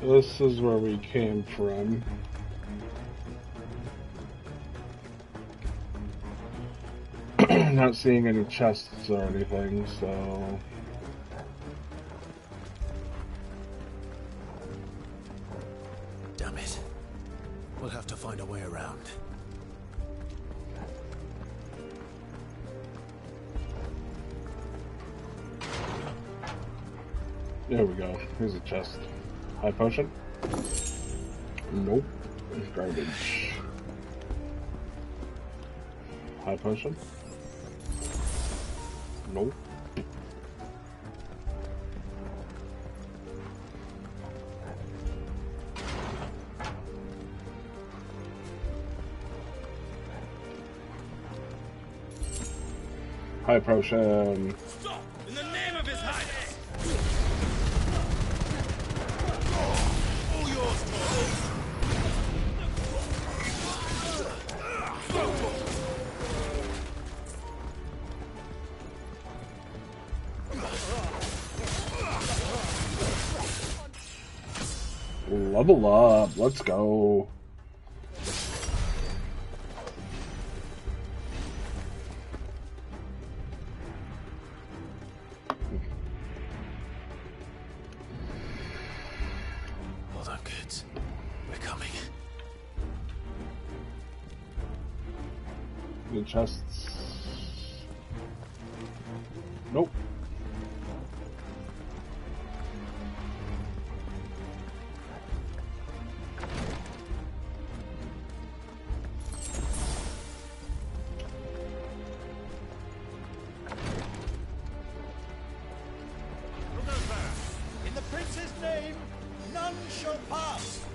This is where we came from. Not seeing any chests or anything, so... Damn it. We'll have to find a way around. There we go. Here's a chest. High potion? Nope. It's garbage. High potion? Nope. High potion. Stop! In the name of His Highness! All yours, Level up. Let's go. Hold on, kids. We're coming. The chests. Nope. In the prince's name, none shall pass!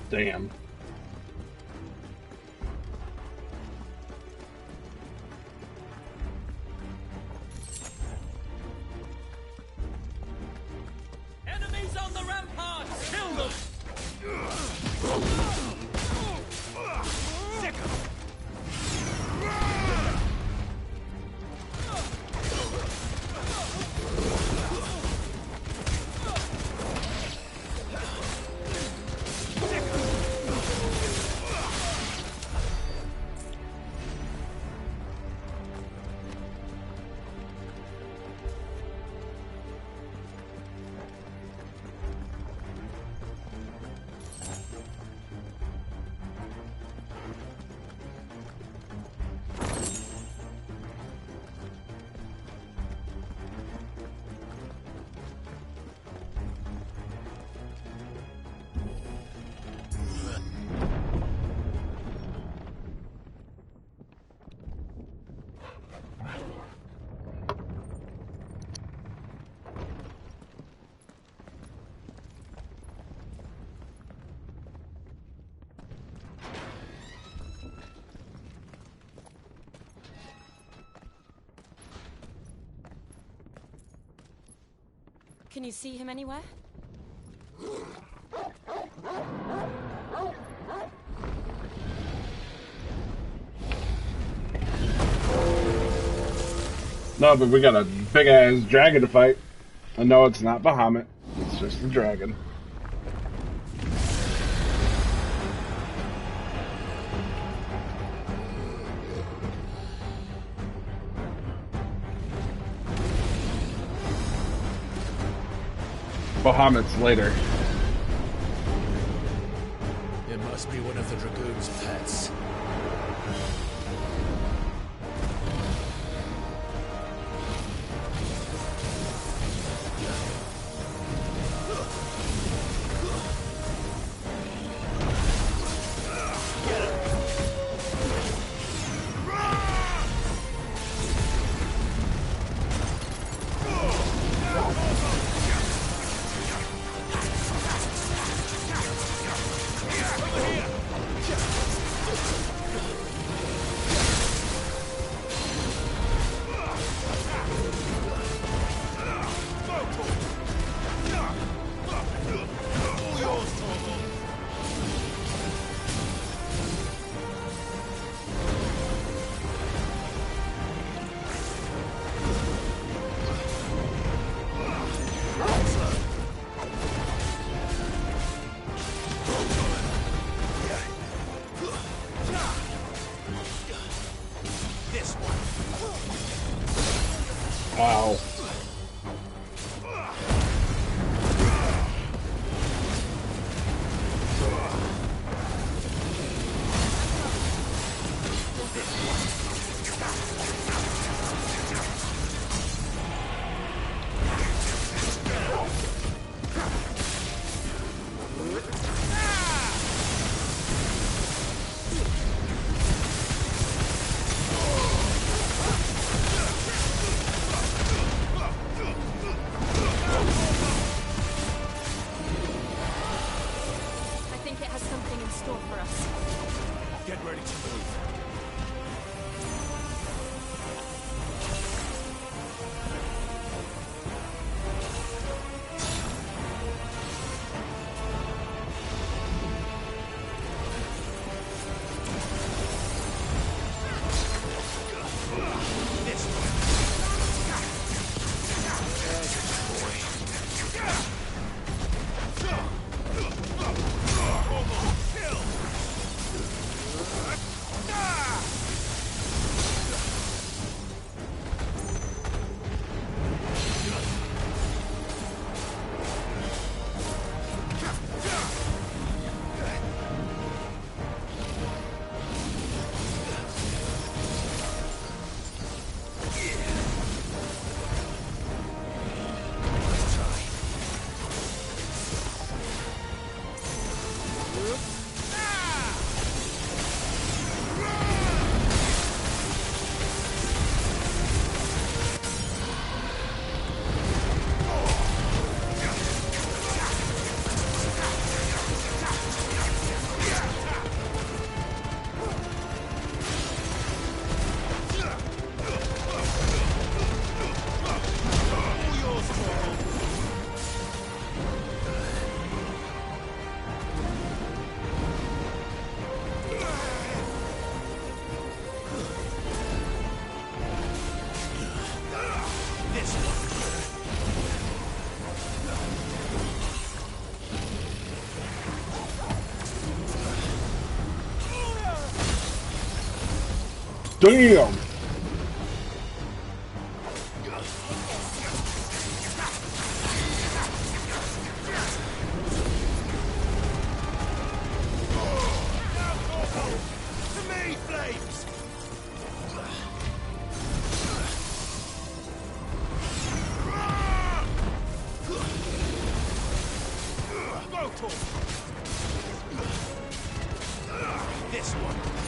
Damn. Enemies on the ramparts! Kill them! Sick 'em! Can you see him anywhere? No, but we got a big ass dragon to fight. And no, it's not Bahamut. It's just a dragon. Bahamut's later. It must be one of the Dragoon's pets. Wow. Damn! This one.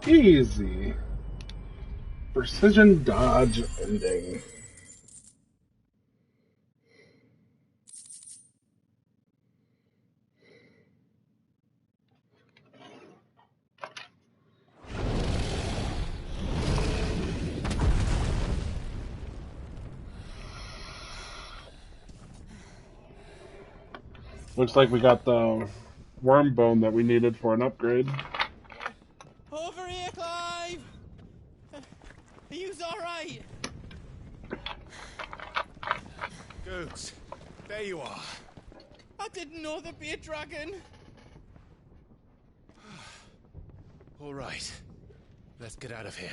Easy. Precision dodge ending. Looks like we got the worm bone that we needed for an upgrade. Over here, Clive! Are you alright? Goats, there you are. I didn't know there'd be a dragon. All right, let's get out of here.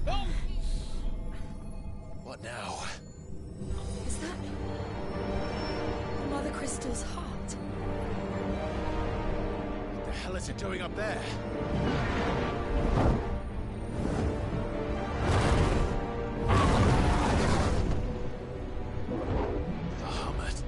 Oh! What now? Is that Mother Crystal's heart? What the hell is it doing up there? Bahamut.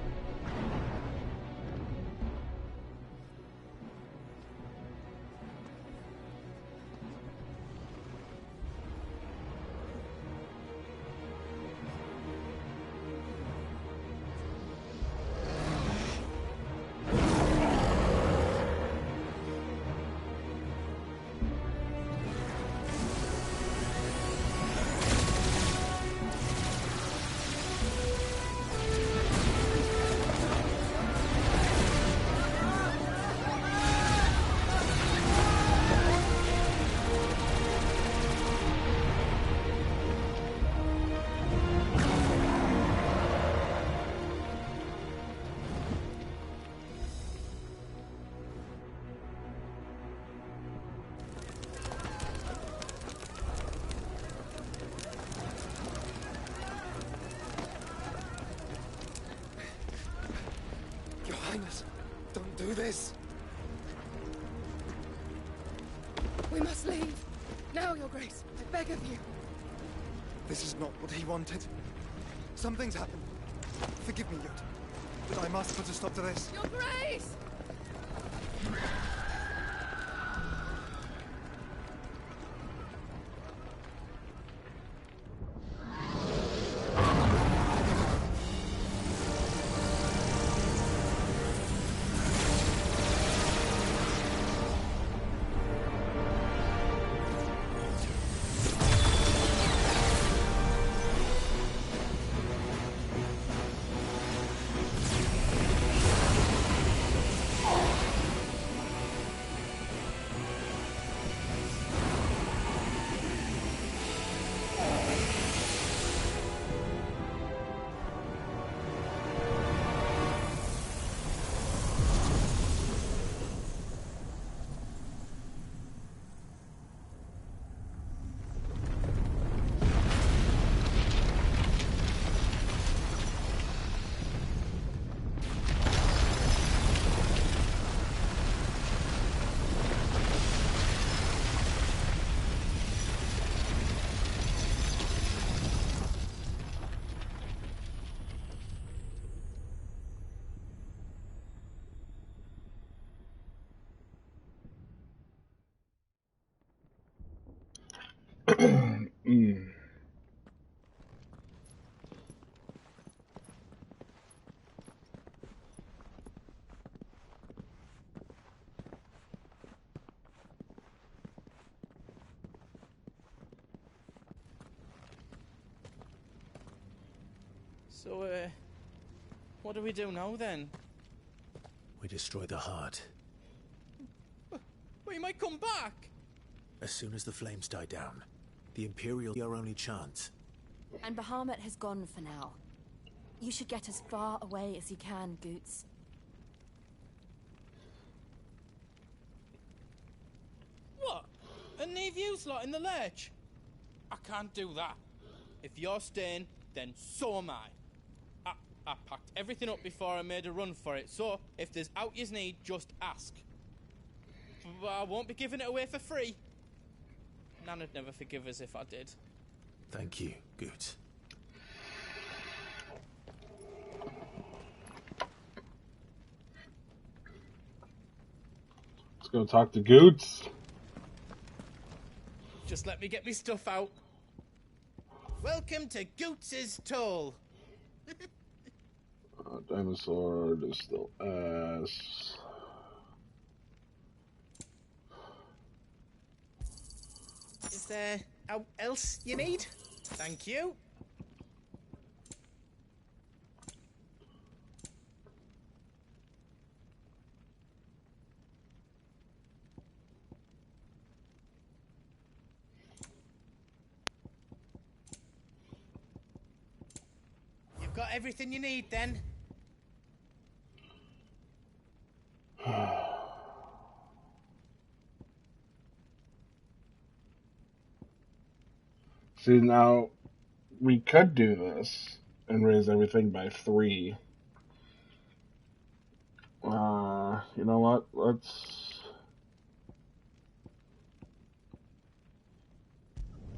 Your Highness, don't do this. We must leave. Now, Your Grace. I beg of you. This is not what he wanted. Something's happened. Forgive me, Yod, but I must put a stop to this. Your Grace! So, what do we do now then? We destroy the heart. Well, you might come back. As soon as the flames die down, the Imperial are our only chance. And Bahamut has gone for now. You should get as far away as you can, Goots. What? And leave you lot in the lurch? I can't do that. If you're staying, then so am I. I packed everything up before I made a run for it, so if there's out you need, just ask. But I won't be giving it away for free. Nana'd never forgive us if I did. Thank you, Goots. go talk to Goots. Just let me get me stuff out. Welcome to Goots's Toll. Dinosaur is still ass. Is there else you need? Thank you. You've got everything you need then? See, now, we could do this and raise everything by 3. You know what?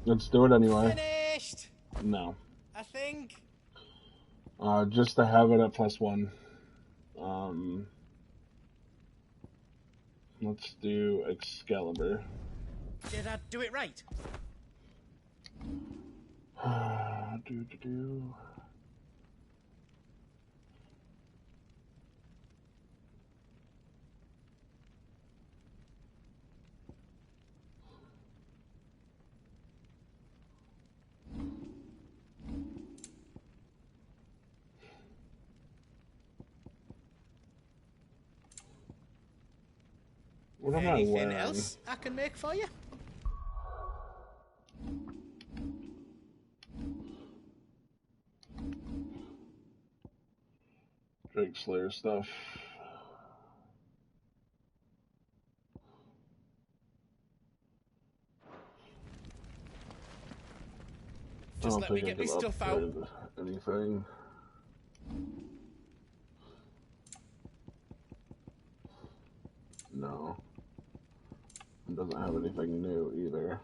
Let's do it anyway. Finished! No. I think. Just to have it at +1. Let's do Excalibur. Did I do it right? What am I Anything wearing? else I can make for you? Drake Slayer stuff. Just let me get me stuff out. Anything. No. It doesn't have anything new either.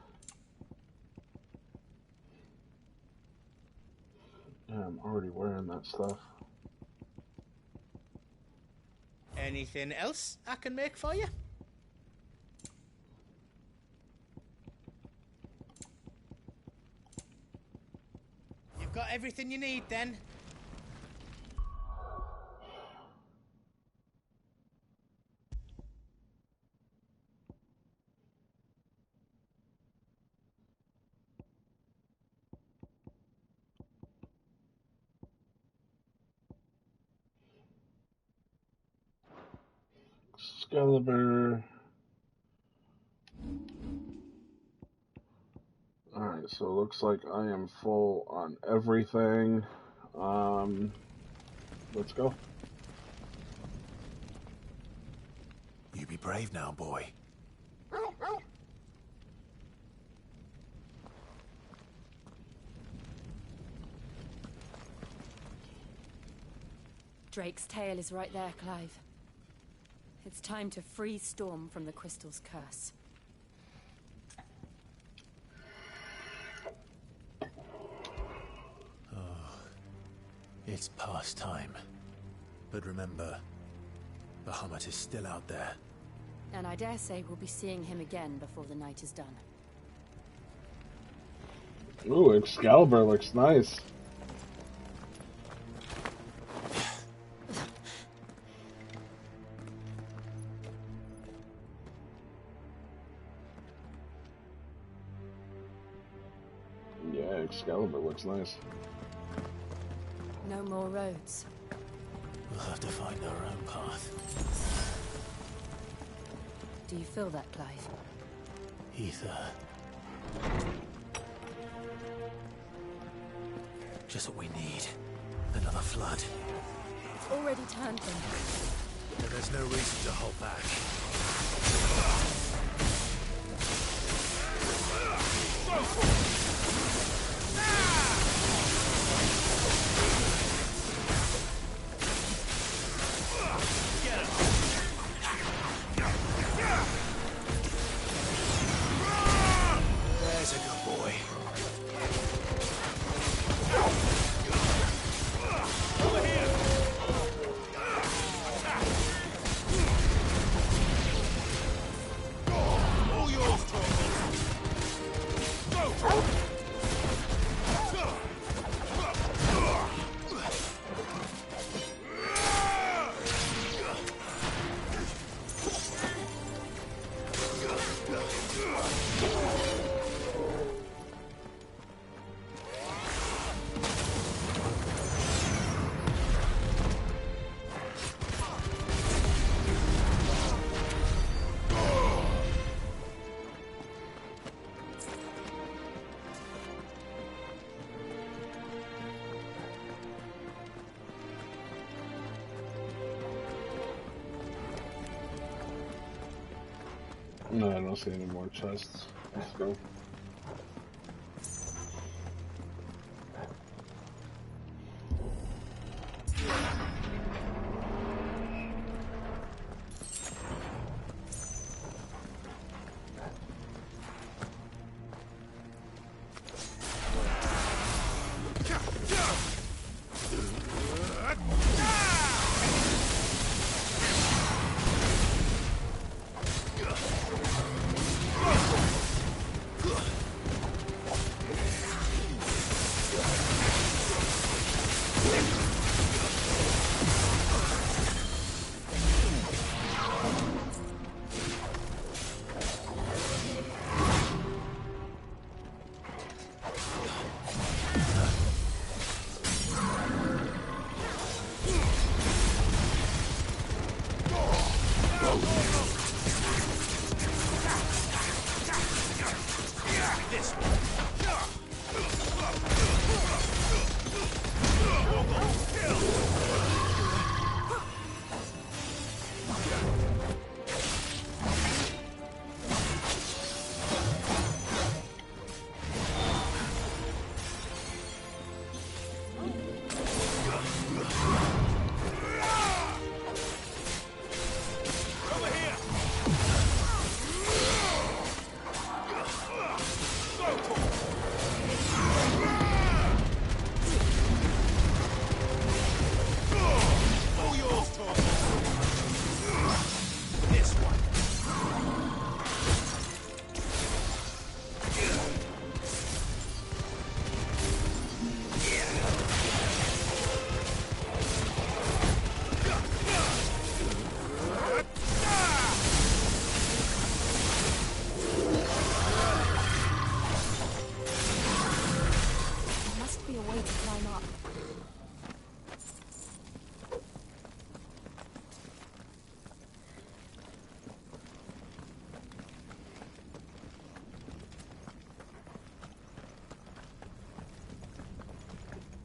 Yeah, I'm already wearing that stuff. Anything else I can make for you? You've got everything you need then? Excalibur. Alright, so it looks like I am full on everything. Let's go. You be brave now, boy. Drake's tail is right there, Clive. It's time to free Storm from the crystal's curse. It's past time. But remember, Bahamut is still out there. And I dare say we'll be seeing him again before the night is done. Ooh, Excalibur looks nice. Yeah, Excalibur looks nice. No more roads. We'll have to find our own path. Do you feel that, Clive? Ether. Just what we need. Another flood. It's already turned them. And there's no reason to hold back. There's a good boy. Over here. No, I don't see any more chests. Let's go.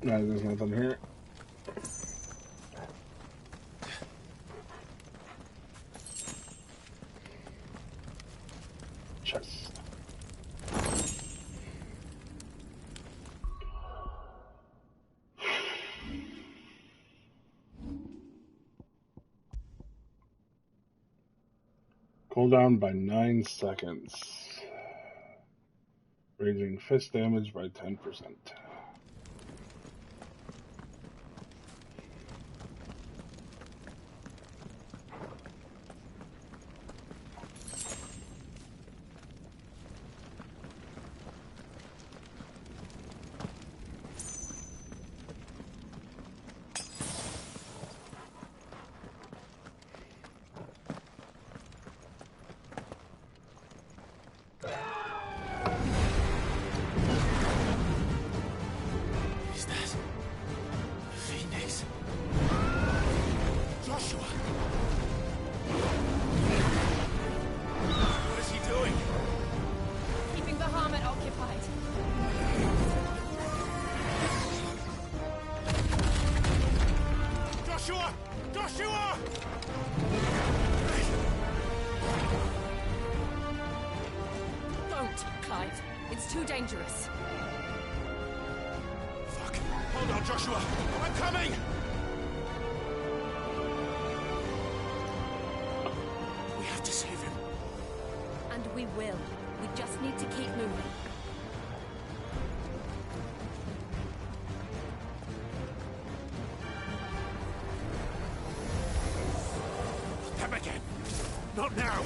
No, there's nothing here. Chest. Cooldown by 9 seconds. Raising fist damage by 10%. Dangerous. Fuck. Hold on, Joshua. I'm coming! We have to save him. And we will. We just need to keep moving. Them again. Not now.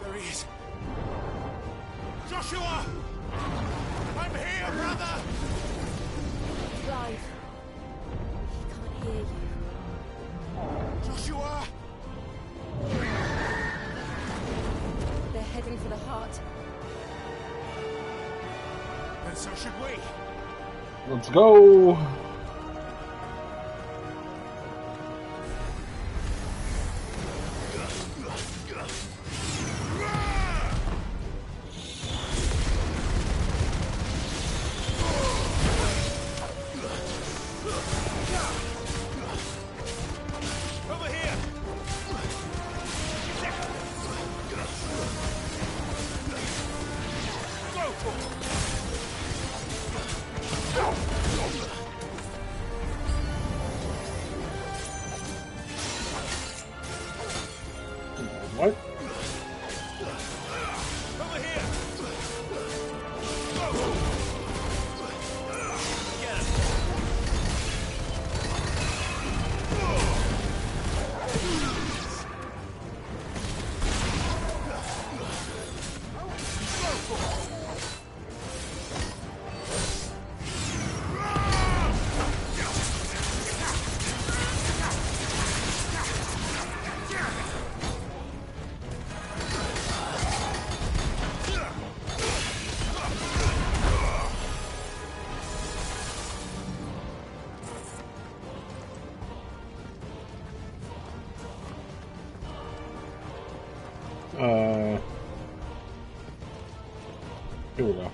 There he is. Joshua! I'm here, brother! Clive. He can't hear you. Joshua! They're heading for the heart. And so should we. Let's go. Over here! Go for it! What? Over here! Go! Get him! Here we go.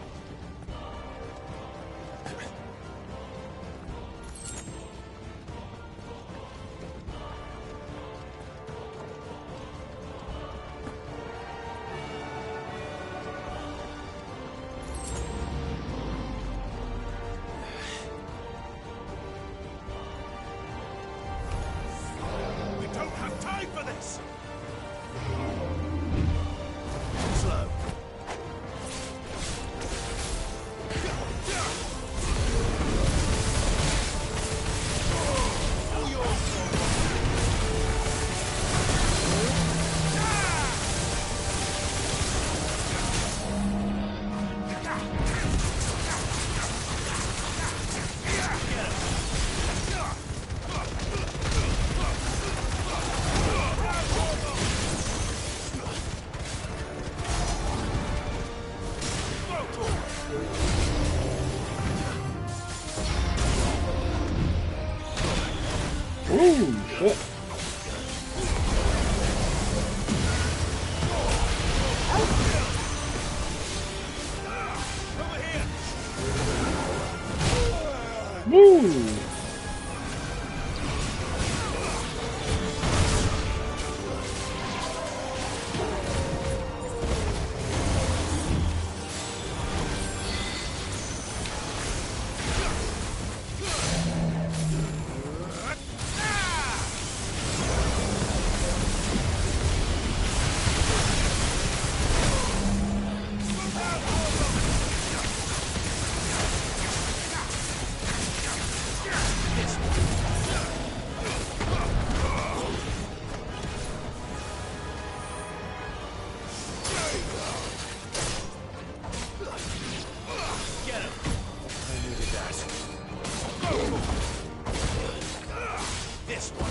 We don't have time for this! Slow. Ooh, shit. Woo! Get him! I needed that. This one.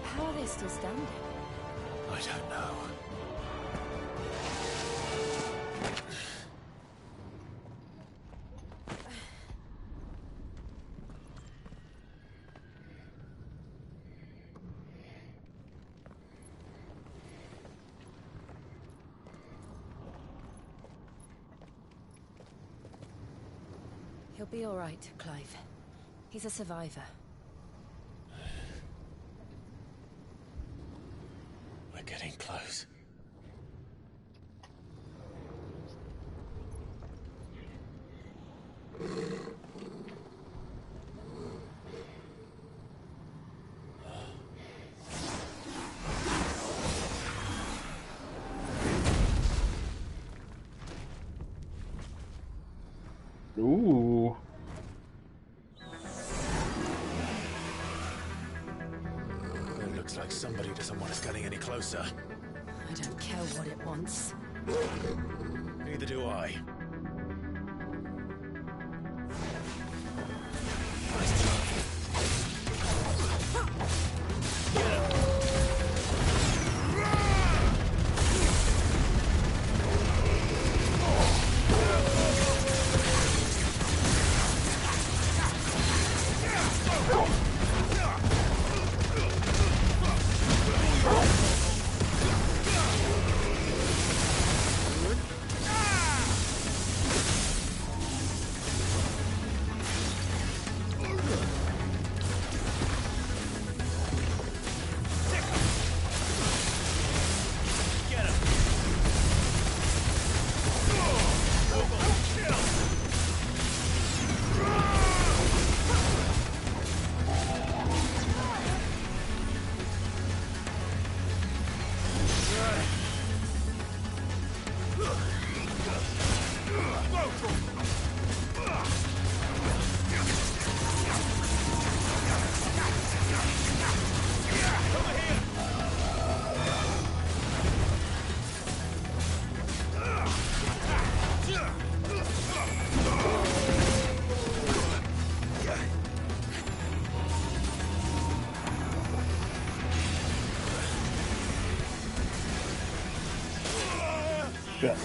How are they still standing? I don't know. He'll be all right, Clive. He's a survivor. We're getting close. Ooh. It looks like somebody doesn't want us getting any closer. I don't care what it wants. Neither do I. Shit.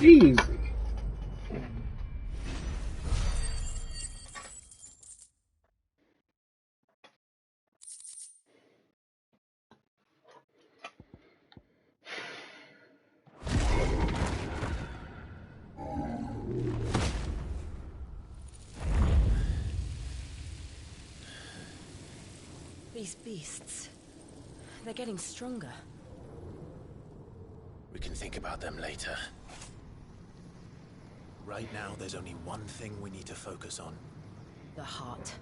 Easy. These beasts, they're getting stronger. We can think about them later. Right now, there's only one thing we need to focus on. The heart.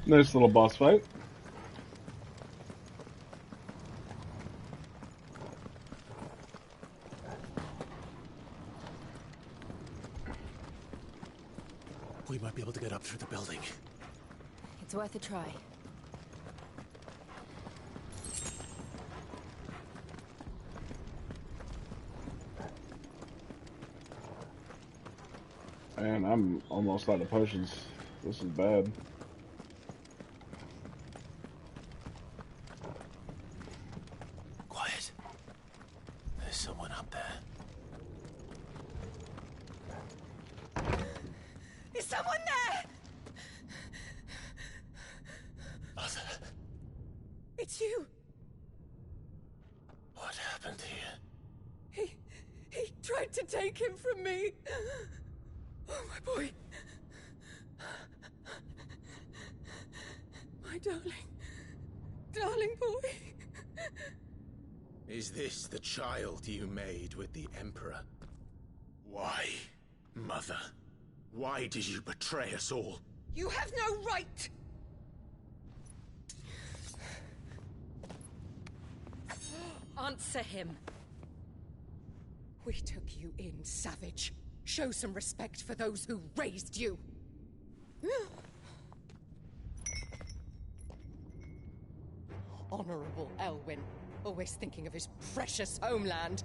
Nice little boss fight. We might be able to get up through the building. It's worth a try. Man, I'm almost out of potions. This is bad. Quiet. There's someone up there. Is someone there? Mother. It's you. What happened here? He tried to take him from me. Oh, my boy. My darling boy. Is this the child you made with the Emperor? Why, Mother? Why did you betray us all? You have no right! Answer him. We took you in, savage. Show some respect for those who raised you. Honorable Elwyn, always thinking of his precious homeland.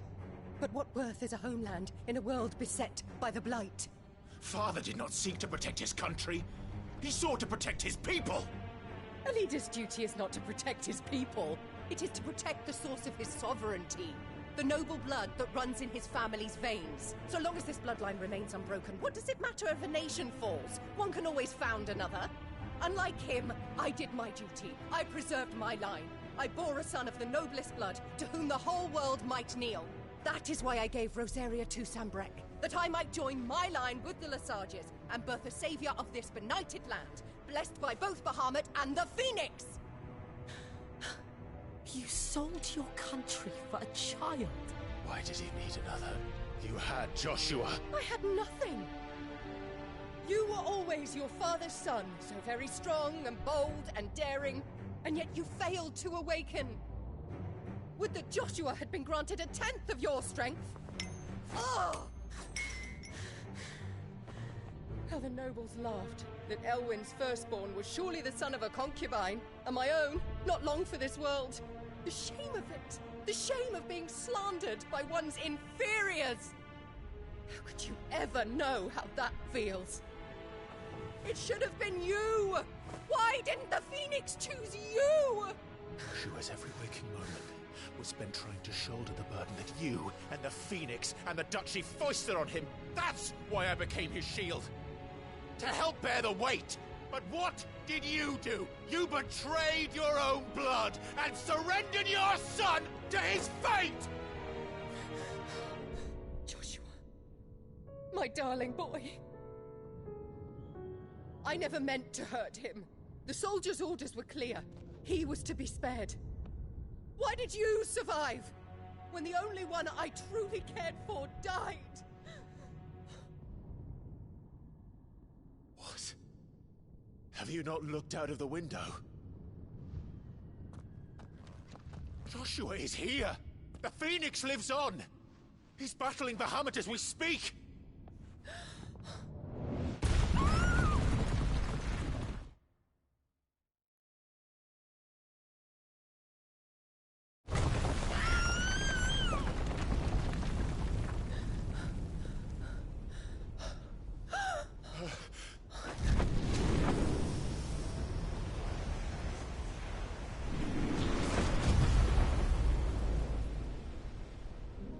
But what worth is a homeland in a world beset by the Blight? Father did not seek to protect his country. He sought to protect his people. A leader's duty is not to protect his people. It is to protect the source of his sovereignty. The noble blood that runs in his family's veins. So long as this bloodline remains unbroken, what does it matter if a nation falls? One can always found another. Unlike him, I did my duty. I preserved my line. I bore a son of the noblest blood, to whom the whole world might kneel. That is why I gave Rosaria to Sambrek, that I might join my line with the Lesages and birth a savior of this benighted land, blessed by both Bahamut and the Phoenix! You sold your country for a child. Why did he need another? You had Joshua. I had nothing. You were always your father's son, so very strong and bold and daring, and yet you failed to awaken. Would that Joshua had been granted 1/10 of your strength? Oh! How the nobles laughed that Elwyn's firstborn was surely the son of a concubine, and my own, not long for this world. The shame of it! The shame of being slandered by one's inferiors! How could you ever know how that feels? It should have been you! Why didn't the Phoenix choose you? Joshua's every waking moment was spent trying to shoulder the burden that you And the Phoenix and the Duchy foisted on him. That's why I became his shield. To help bear the weight. But what did you do? You betrayed your own blood and surrendered your son to his fate! Joshua, my darling boy. I never meant to hurt him. The soldiers' orders were clear. He was to be spared. Why did you survive? When the only one I truly cared for died? What? Have you not looked out of the window? Joshua is here! The Phoenix lives on! He's battling Bahamut as we speak!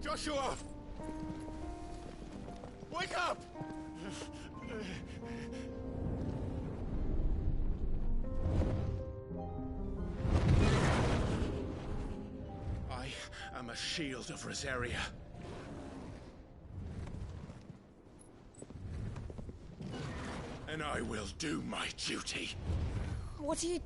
Joshua! Wake up! I am a shield of Rosaria. And I will do my duty. What are you...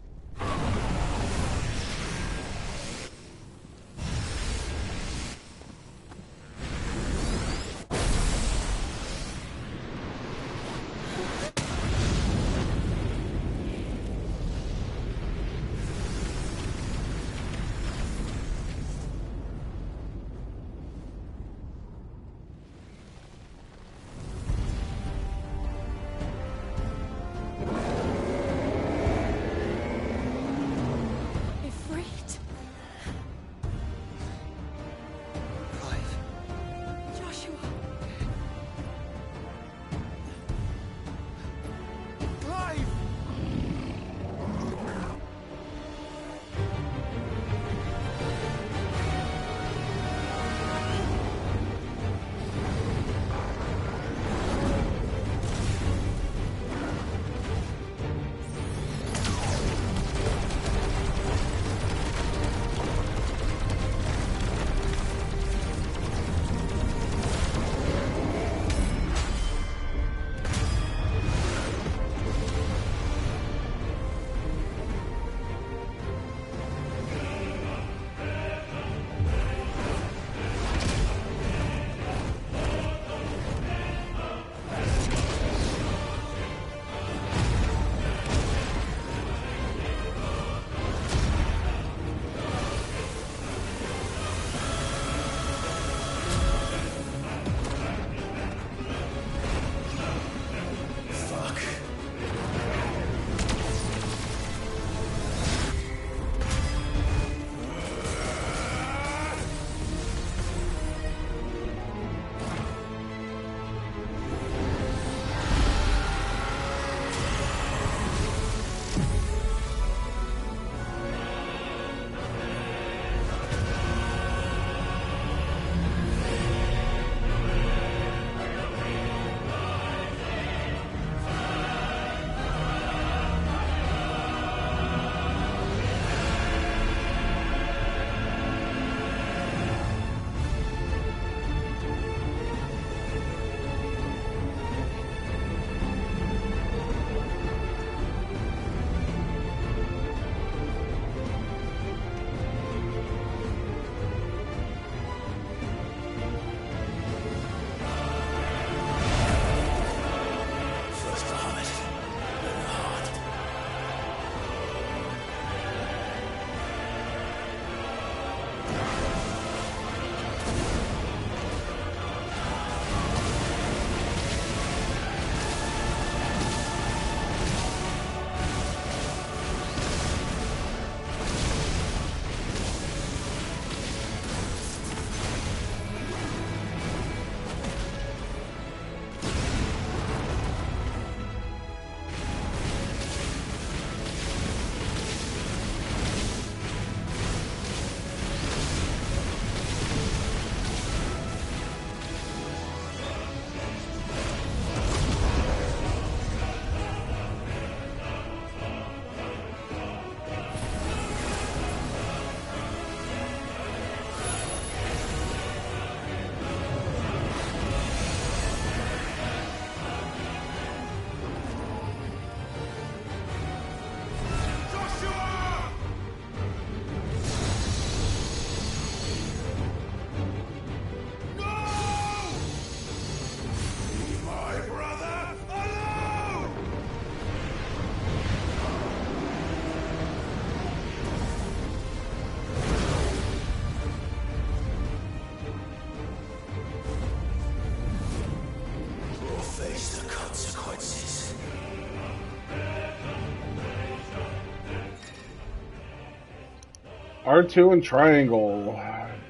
R2 and Triangle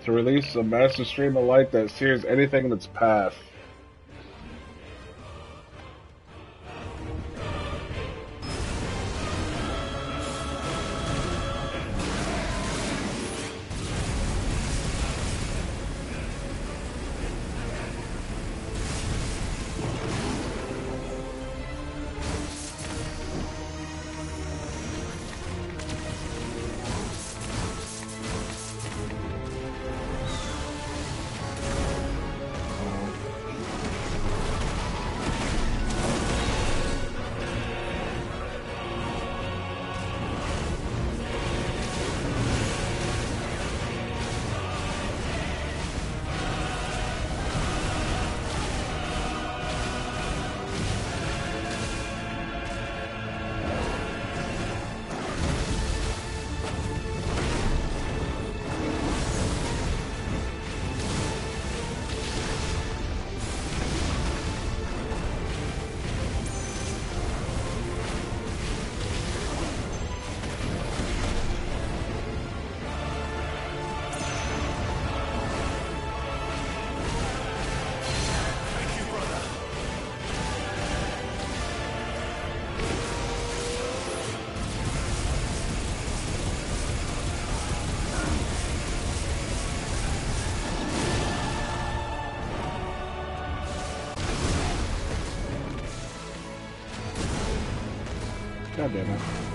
to release a massive stream of light that sears anything in its path. God damn it.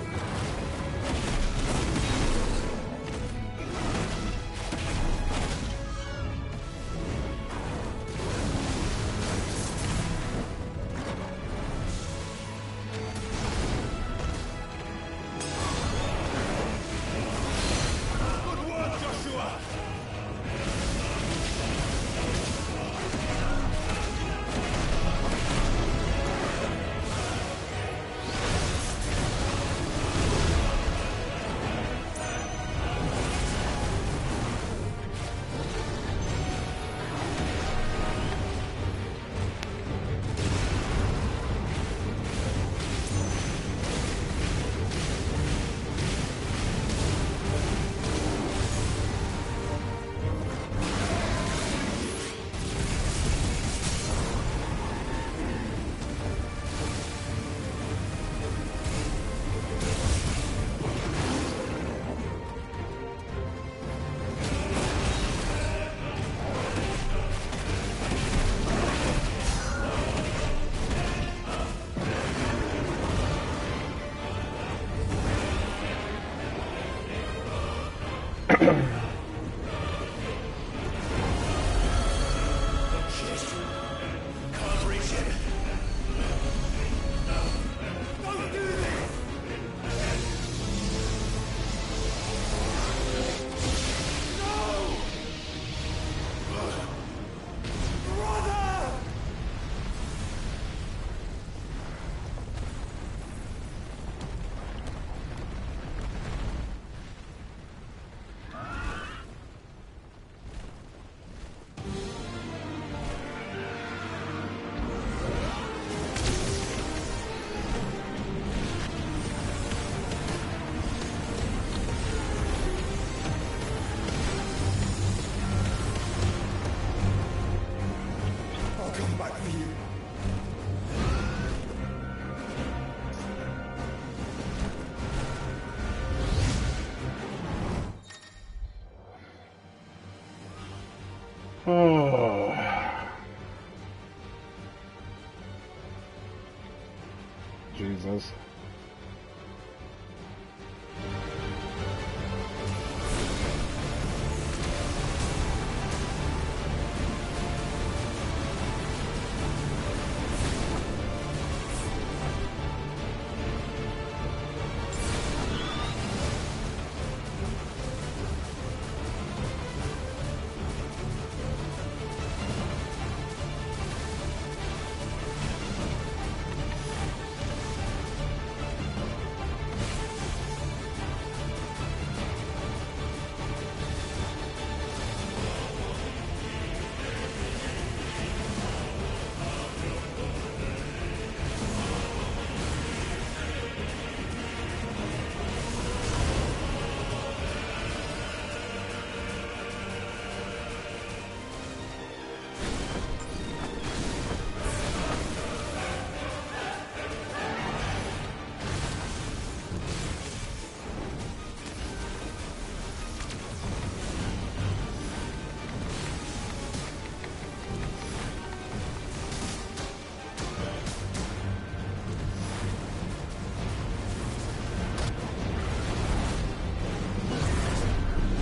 Oh. Jesus.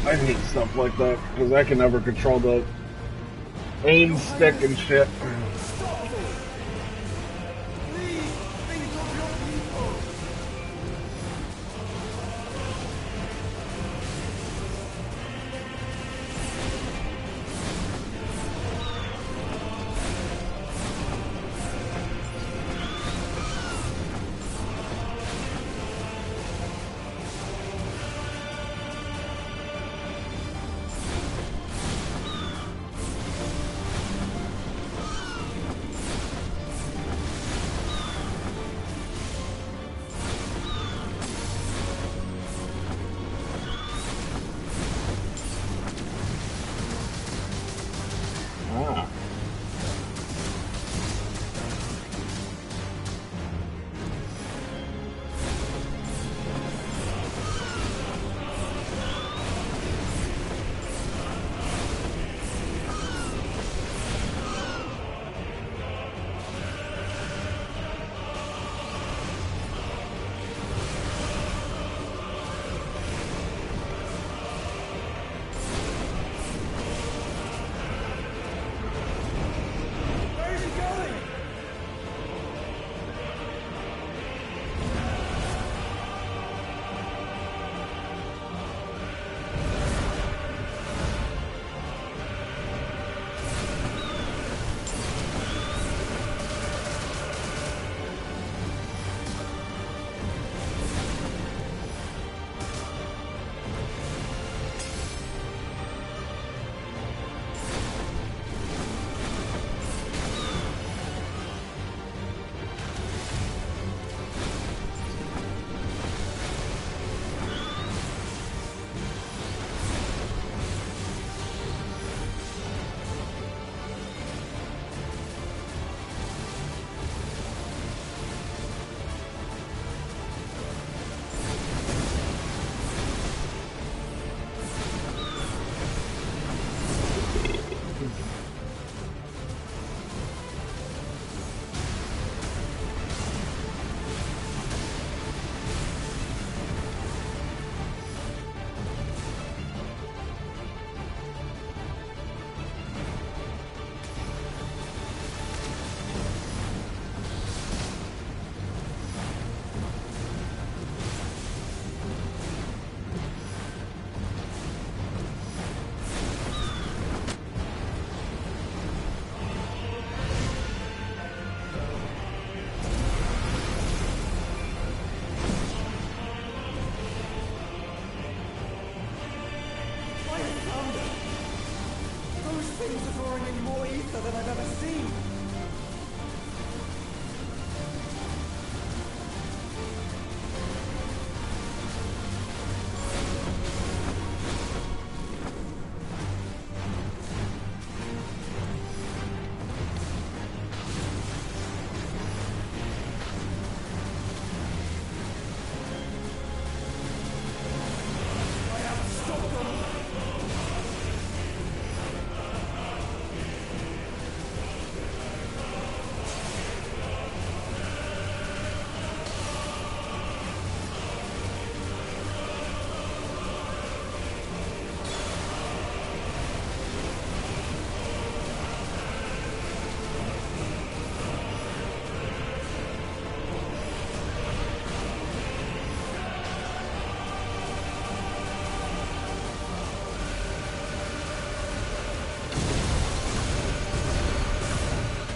I hate stuff like that, because I can never control the aim stick and shit.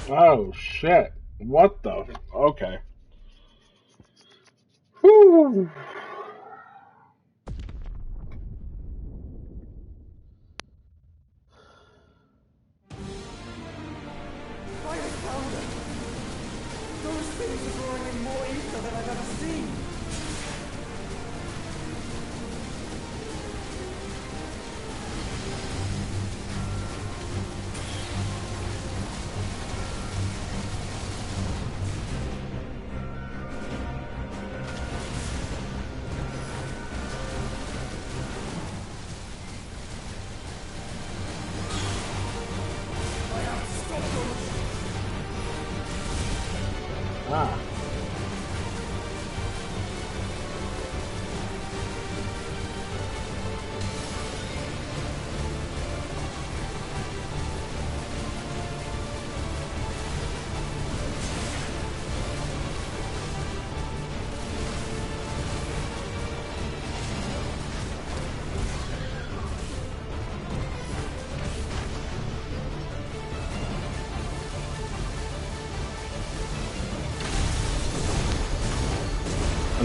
Oh shit! What the? Okay. Whew. By the founder! Those things are drawing in more ether than I've ever seen!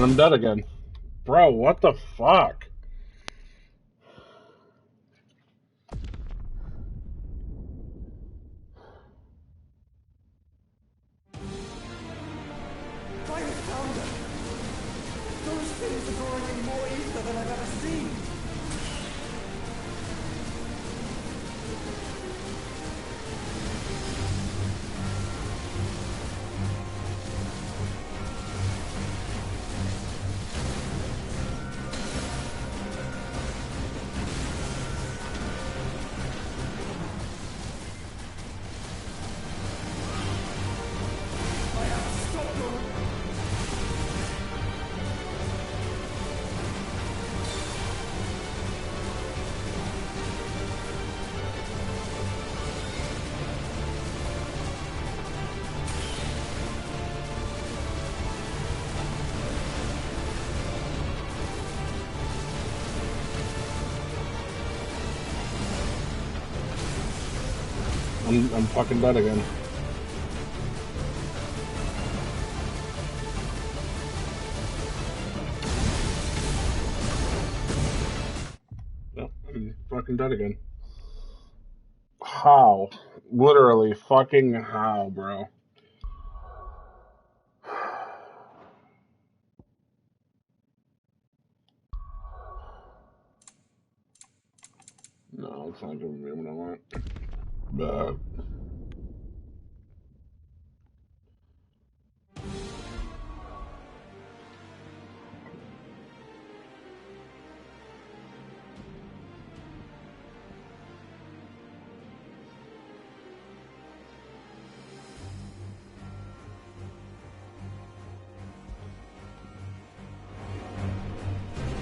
And I'm dead again. Bro, what the fuck? By the founder! Those things are drawing in more ether than I've ever seen! I'm fucking dead again. Yep, I'm fucking dead again. How? Literally, fucking how, bro? No, it's not giving me what I want. But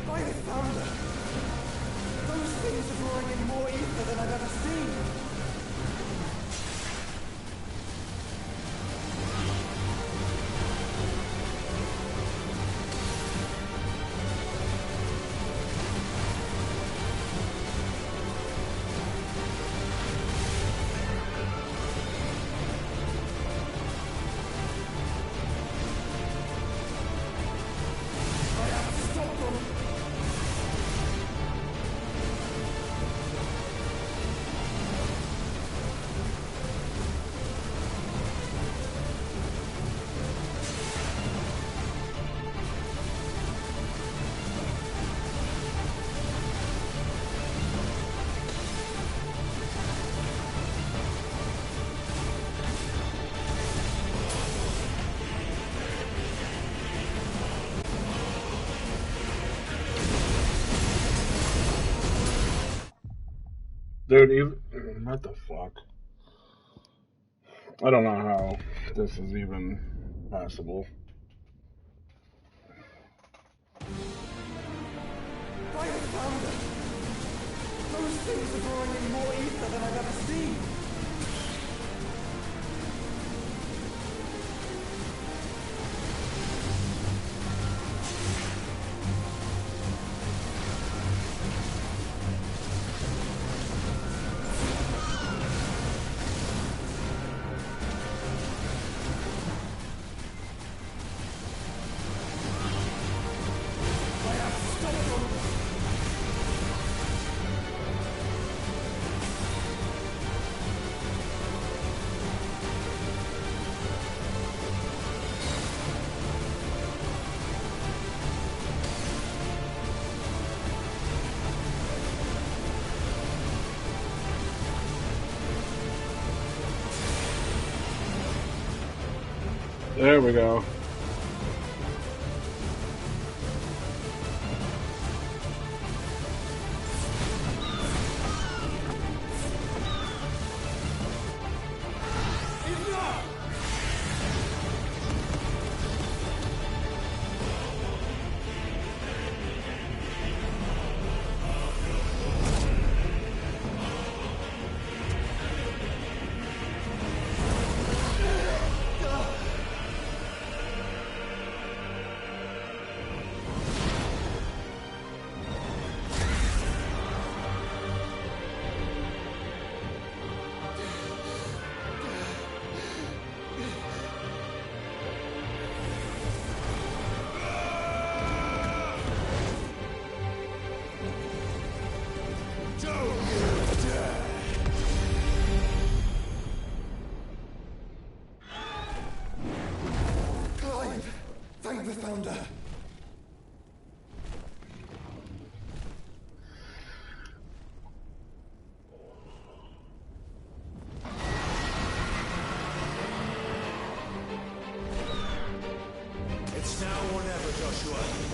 By the founder! Those things are drawing in more ether than I've ever seen! dude, even what the fuck? I don't know how this is even possible. By the founder! Those things are drawing in more ether than I've ever seen! There we go. of the Founder. It's now or never, Joshua.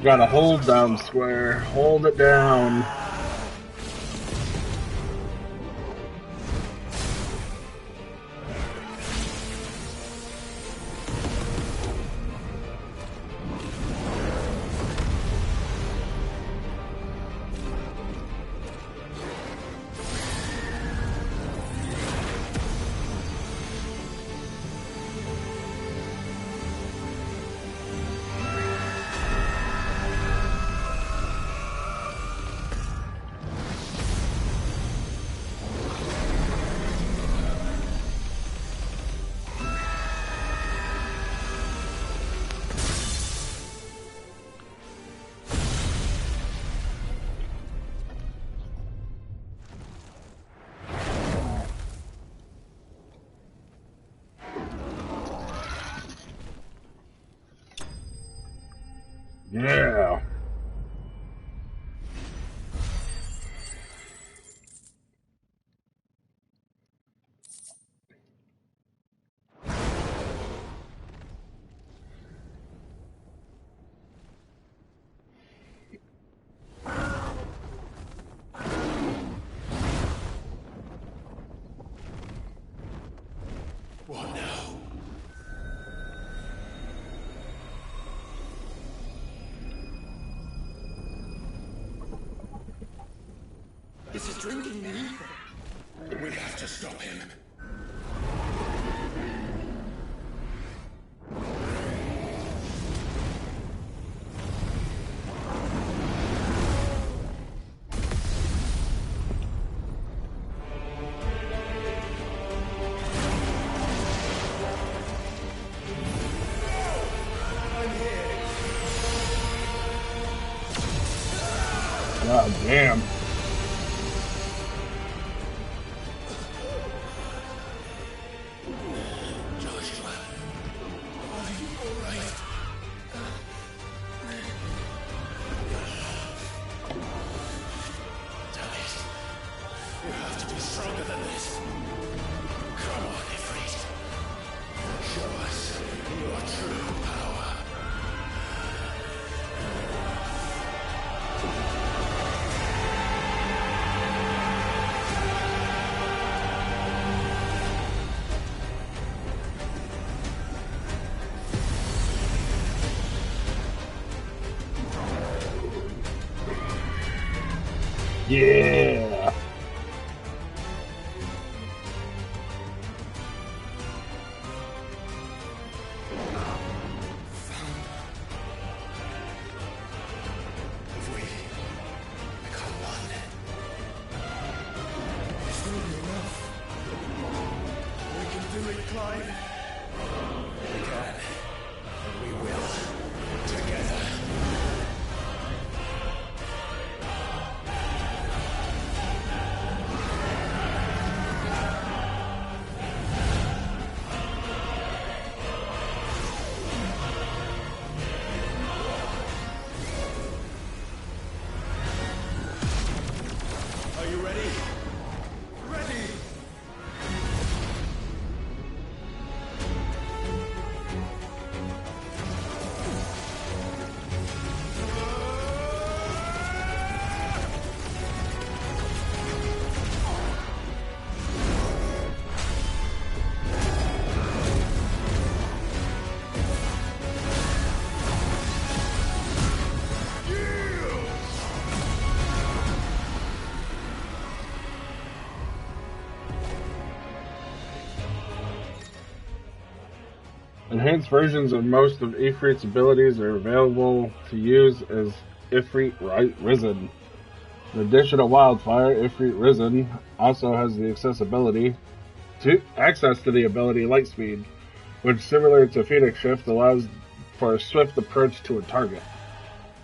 Gotta hold down square. Hold it down. Yeah. What now? This is drinking me. We have to stop him. God damn. Joshua, are you all right? Damn it. You have to be stronger than this. Come on, Ifrit. Show us your true power. Yeah. Have we become one? This will be enough. We can do it, Clive. We can. And we will. Together. Are you ready? Ready! Enhanced versions of most of Ifrit's abilities are available to use as Ifrit Risen. In addition to Wildfire, Ifrit Risen also has the access to the ability Lightspeed, which, similar to Phoenix Shift, allows for a swift approach to a target.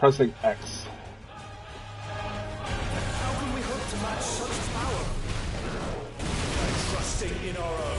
Pressing X. How can we hope to match such power? By trusting in our own.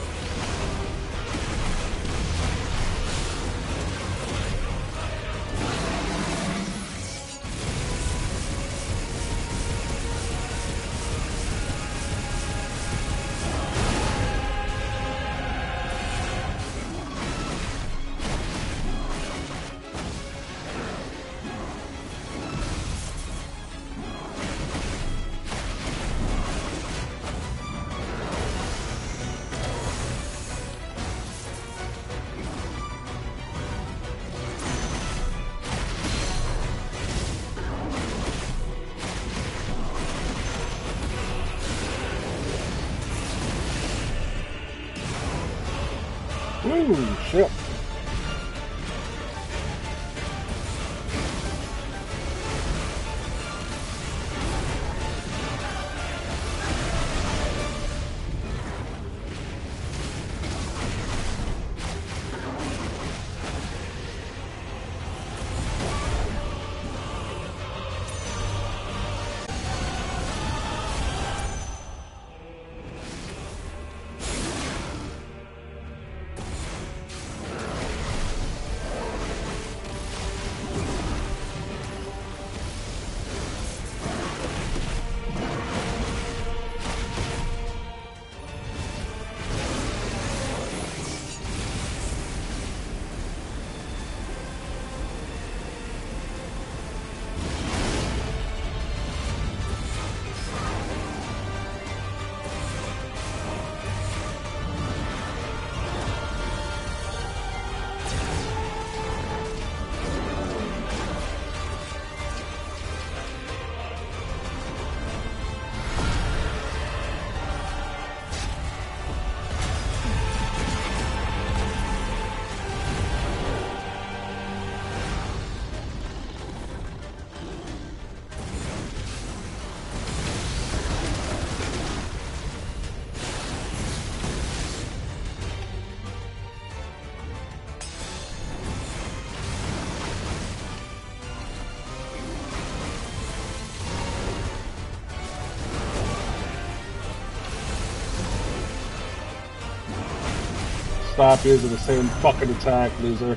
Ooh, shit. stop using the same fucking attack, loser.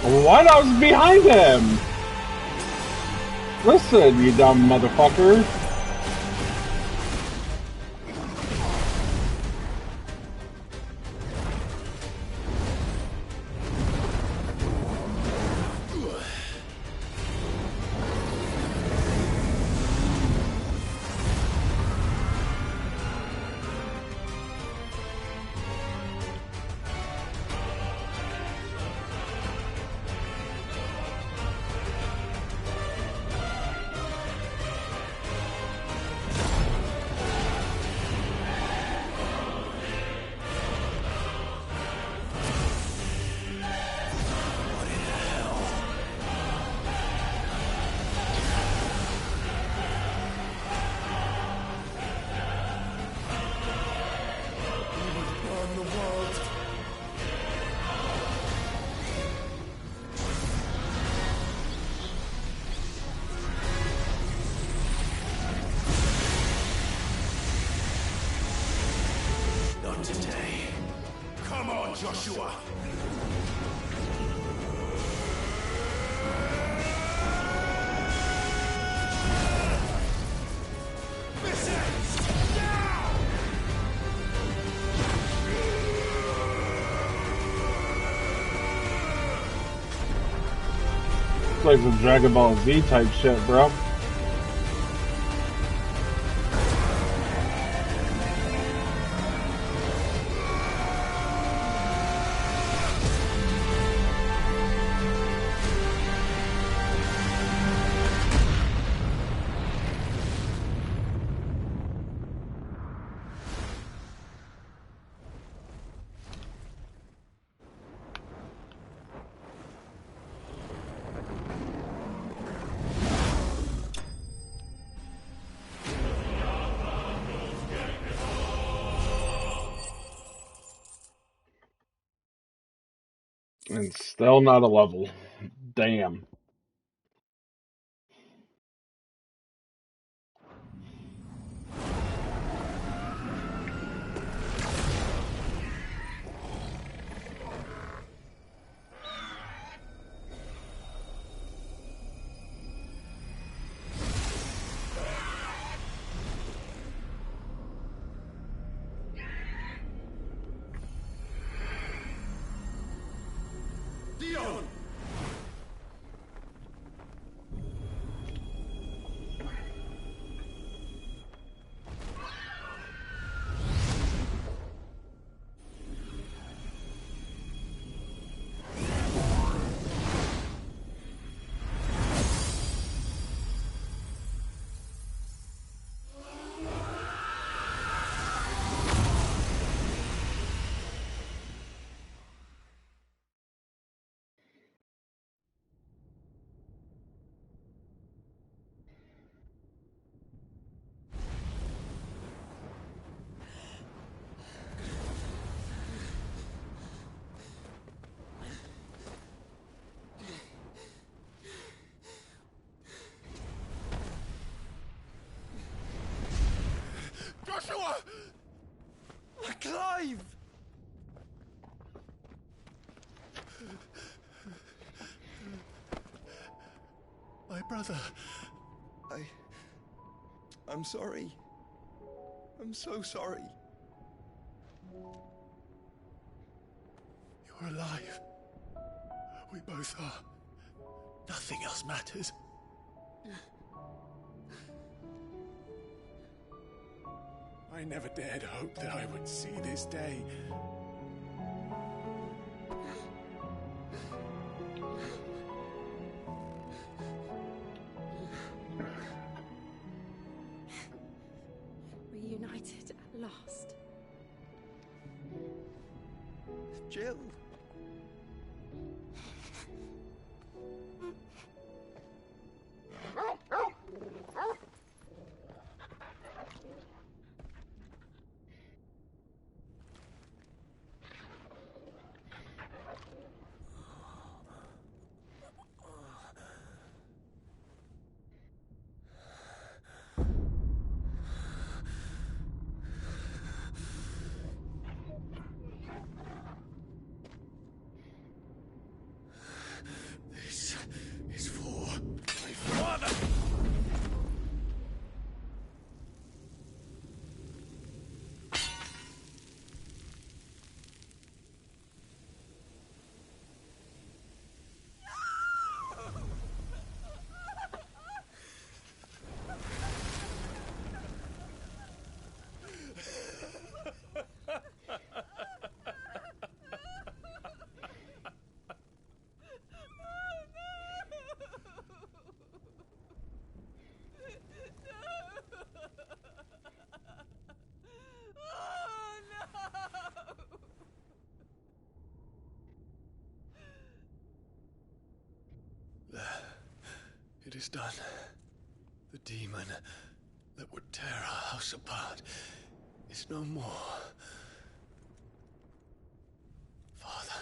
What? I was behind him! Listen, you dumb motherfucker. Today. Come on, Joshua! This ends now! looks like some Dragon Ball Z type shit, bro. And still not a level. Damn. Dion! Joshua! Clive! My brother. I'm sorry. I'm so sorry. You're alive. We both are. Nothing else matters. I never dared hope that I would see this day. Reunited at last. Jill. This is for my father. It is done. The demon that would tear our house apart is no more. Father.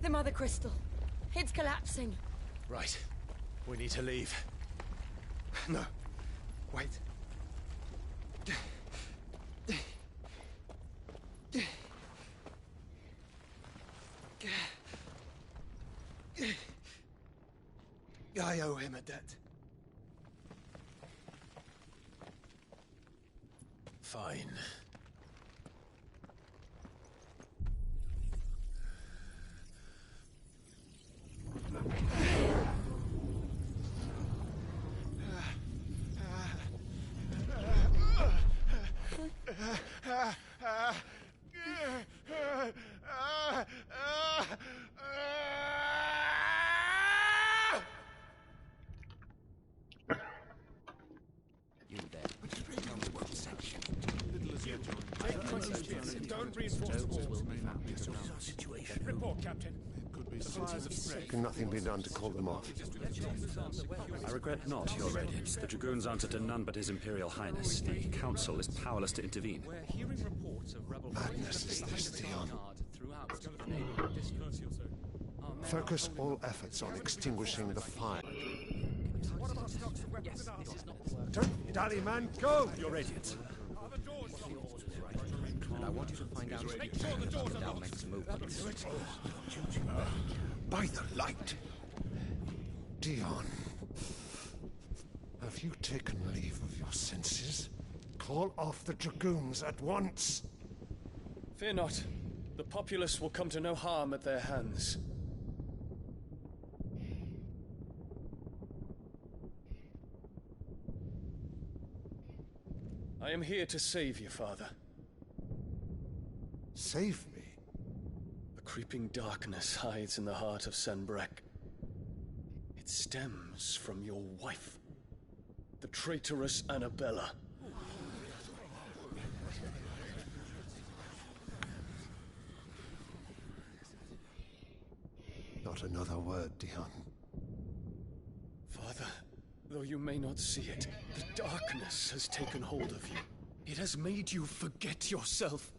The Mother Crystal. It's collapsing. Right. We need to leave. No. Wait. I owe him a debt. Fine. You there. Tell me what section. Don't reinforce the walls. This is our situation. Report, Captain. Can nothing be done to call them off? I regret not, Your Radiance. The Dragoons answer to none but His Imperial Highness. The Council is powerless to intervene. We're hearing reports of rebel Madness is this, Dion. throughout Focus all efforts on extinguishing the fire. Don't dally, man, go! Your Radiance. And I want you to find out if you can about the Dalmek's movements. By the light! Dion, have you taken leave of your senses? Call off the Dragoons at once! Fear not. The populace will come to no harm at their hands. I am here to save you, Father. Save me? The creeping darkness hides in the heart of Sanbreque. It stems from your wife, the traitorous Annabella. Not another word, Dion. Father, though you may not see it, the darkness has taken hold of you. It has made you forget yourself.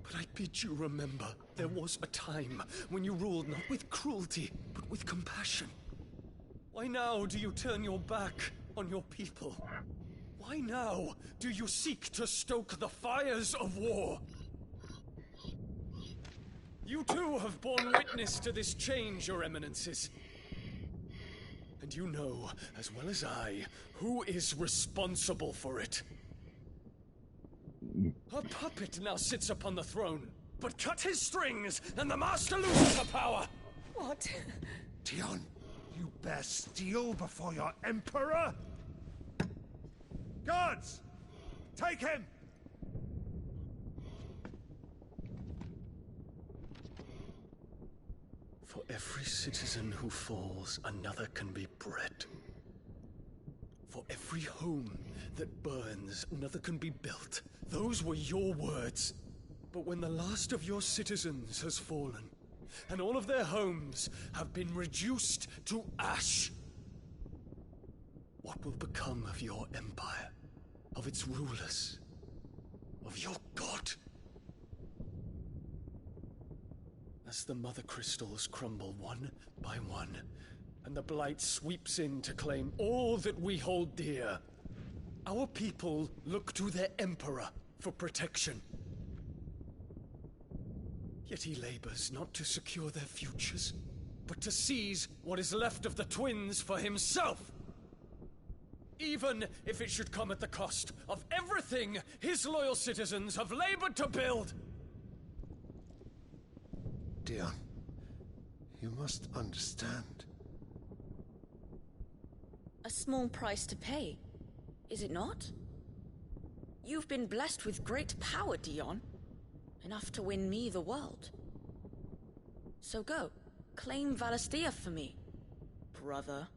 But I bid you remember, there was a time when you ruled not with cruelty, but with compassion. Why now do you turn your back on your people? Why now do you seek to stoke the fires of war? You too have borne witness to this change, Your Eminences. And you know, as well as I, who is responsible for it. A puppet now sits upon the throne, but cut his strings, and the Master loses the power! What? Dion, you bear steel before your Emperor? Guards! Take him! For every citizen who falls, another can be bred. For every home that burns, another can be built. Those were your words. But when the last of your citizens has fallen, and all of their homes have been reduced to ash, what will become of your empire, of its rulers, of your god? As the Mother Crystals crumble one by one, and the Blight sweeps in to claim all that we hold dear, our people look to their Emperor for protection. Yet he labors not to secure their futures, but to seize what is left of the twins for himself. Even if it should come at the cost of everything his loyal citizens have labored to build. Dion, you must understand. A small price to pay, is it not? You've been blessed with great power, Dion. Enough to win me the world. So go, claim Valisthea for me, brother.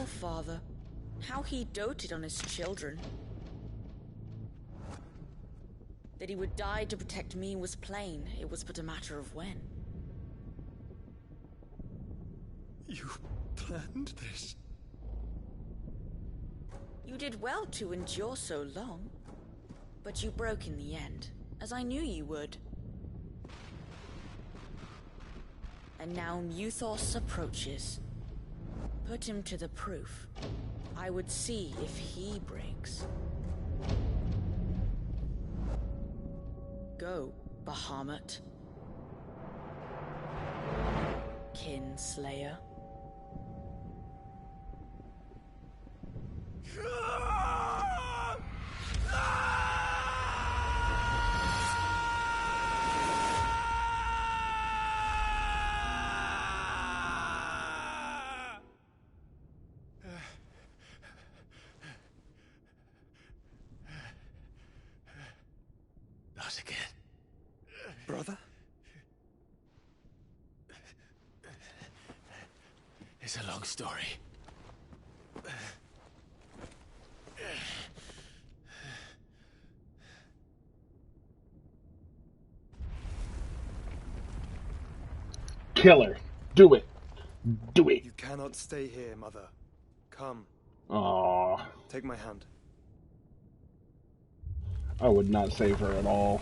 Poor father. How he doted on his children. That he would die to protect me was plain. It was but a matter of when. You planned this? You did well to endure so long. But you broke in the end, as I knew you would. And now Muthos approaches. Put him to the proof. I would see if he breaks. Go, Bahamut. Kinslayer. Not again. Brother? It's a long story. Kill her. Do it. Do it. You cannot stay here, Mother. Come. Aww. Take my hand. I would not save her at all.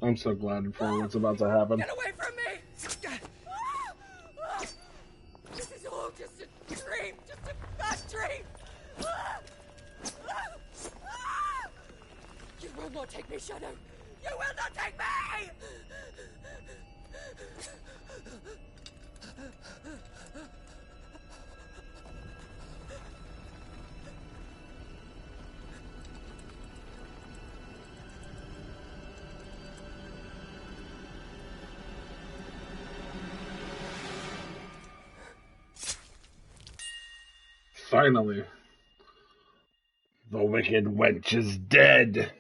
I'm so glad for what's about to happen. Get away from me! This is all just a dream, just a bad dream! You will not take me, Shadow! You will not take me! Finally. The wicked wench is dead.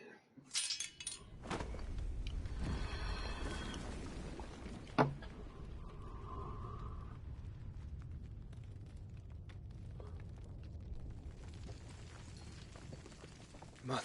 Mother.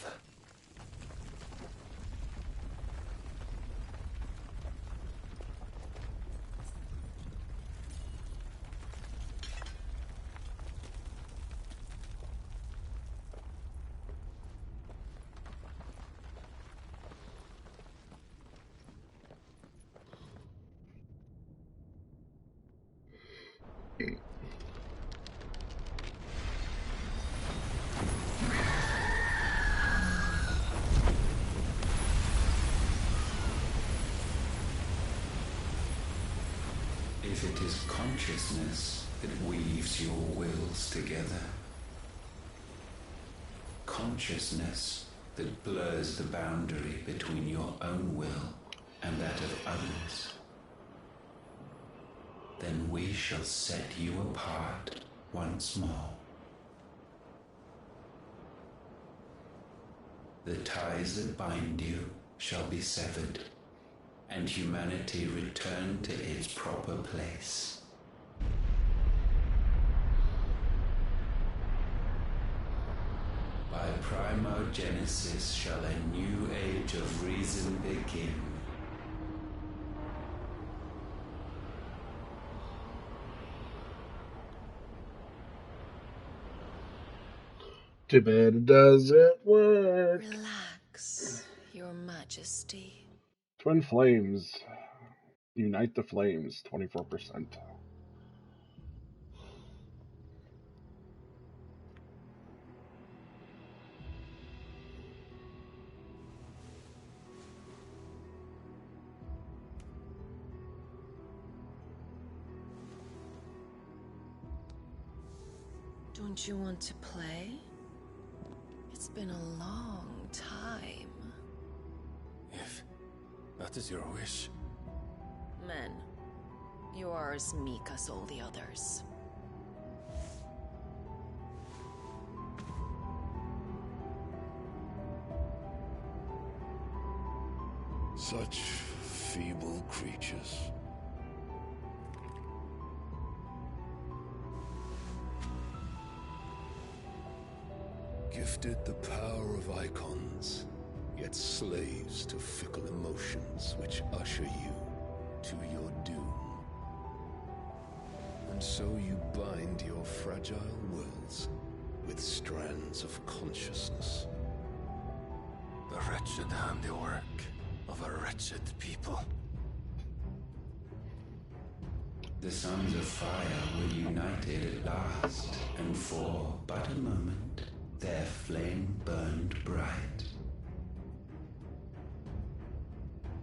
If it is consciousness that weaves your wills together, consciousness that blurs the boundary between your own will and that of others, then we shall set you apart once more. The ties that bind you shall be severed, and humanity return to its proper place. By primogenesis shall a new age of reason begin. Too bad it doesn't work. Relax, Your Majesty. Twin Flames. Unite the Flames, 24%. Don't you want to play? It's been a long time. If that is your wish. Men, you are as meek as all the others. Such feeble creatures. Gifted the power of icons, yet slaves to fickle emotions which usher you to your doom. And so you bind your fragile wills with strands of consciousness. The wretched handiwork of a wretched people. The Sons of Fire were united at last, and for but a moment their flame burned bright.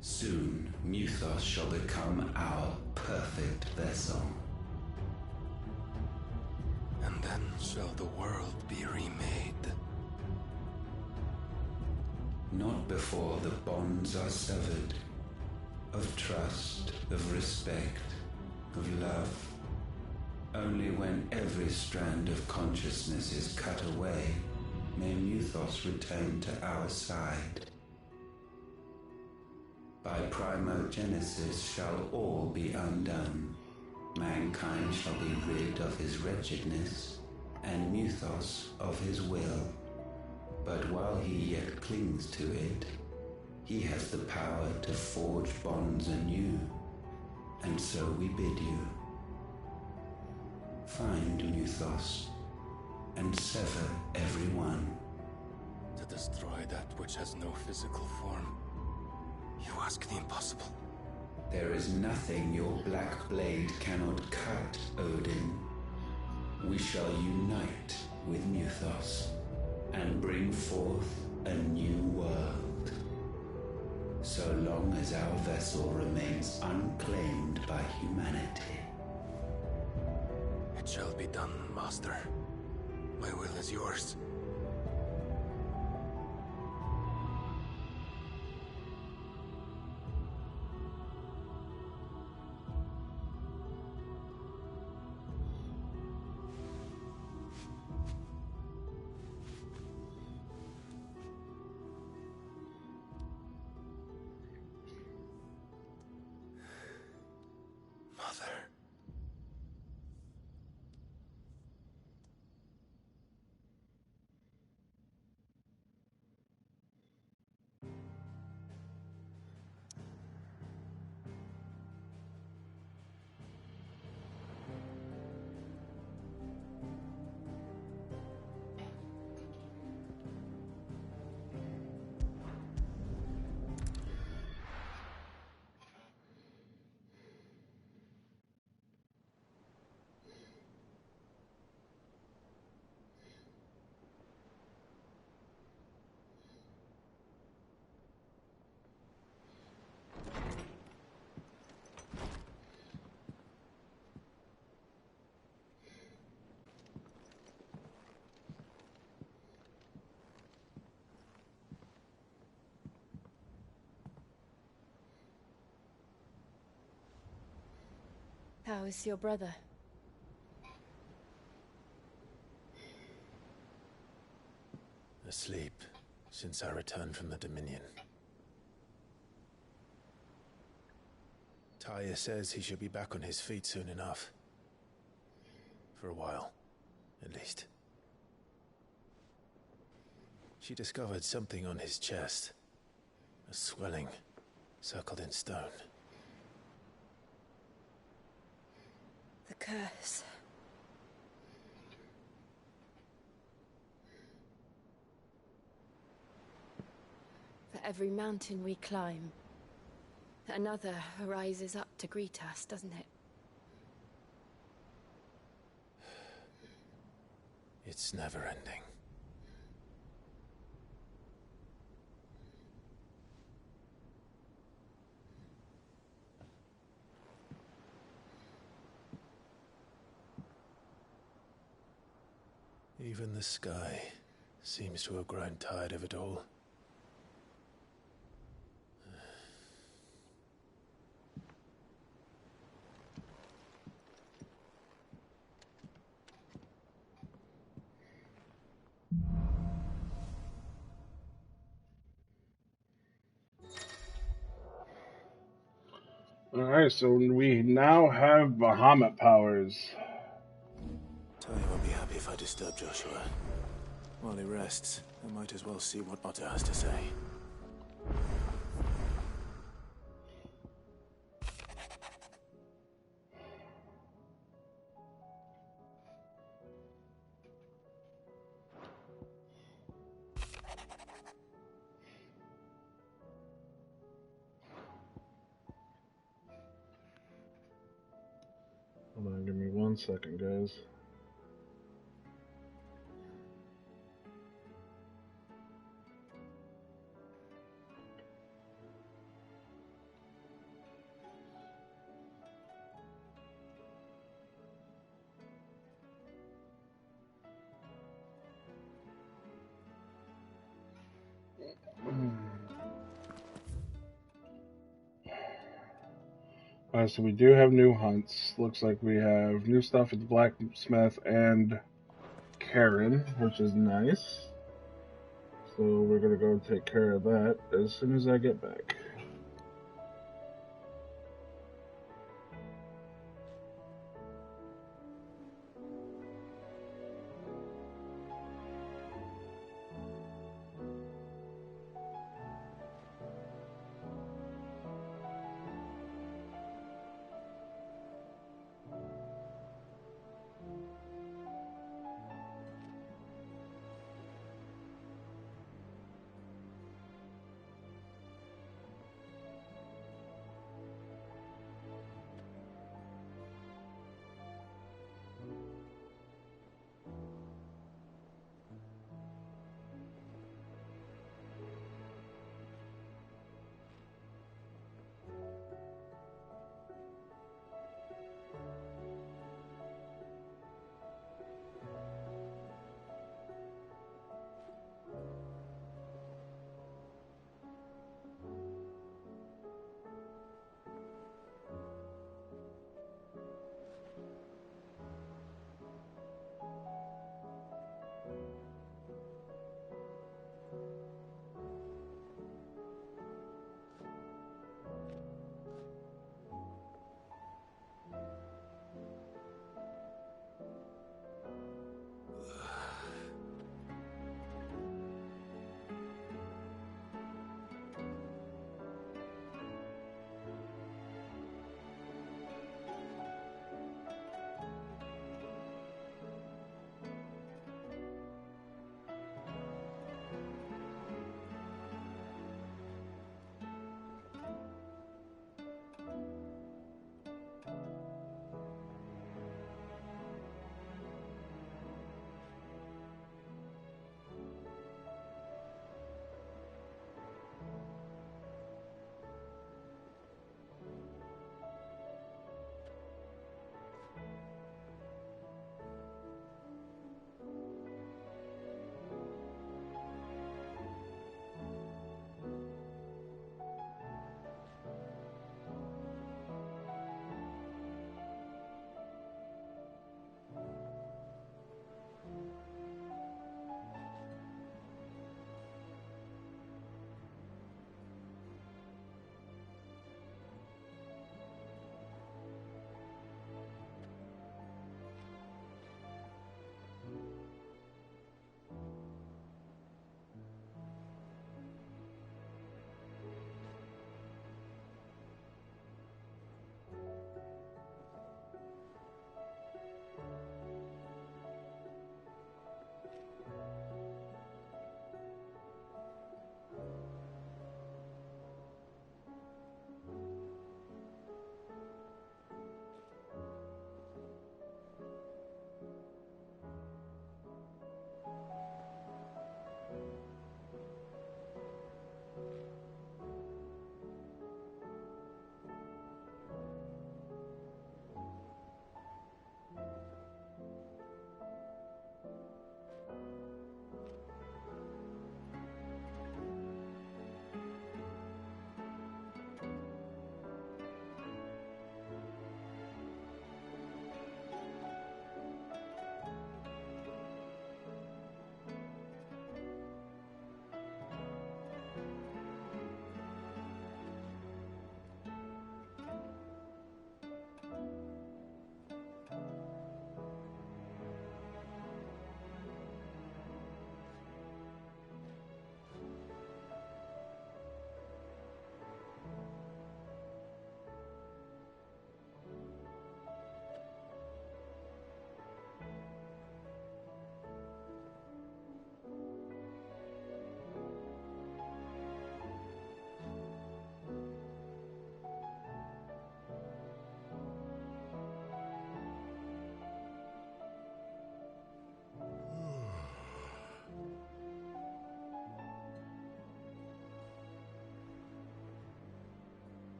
Soon Mythos shall become our perfect vessel. And then shall the world be remade. Not before the bonds are severed, of trust, of respect, of love. Only when every strand of consciousness is cut away, may Mythos return to our side. By primogenesis shall all be undone. Mankind shall be rid of his wretchedness, and Mythos of his will. But while he yet clings to it, he has the power to forge bonds anew, and so we bid you. Find Mythos, and sever every one. To destroy that which has no physical form, you ask the impossible. There is nothing your black blade cannot cut, Odin. We shall unite with Mythos, and bring forth a new world. So long as our vessel remains unclaimed by humanity. It shall be done, Master. My will is yours. How is your brother? Asleep since I returned from the Dominion. Taya says he should be back on his feet soon enough. For a while, at least. She discovered something on his chest. A swelling, circled in stone. The curse. For every mountain we climb, another rises up to greet us, doesn't it? It's never ending. Even the sky seems to have grown tired of it all. Alright, so we now have Bahamut powers. Taya won't be happy if I disturb Joshua. While he rests, I might as well see what Otter has to say. Hold on, give me 1 second, guys. Alright, so we do have new hunts. Looks like we have new stuff at the blacksmith and Karen, which is nice. So we're gonna go take care of that as soon as I get back.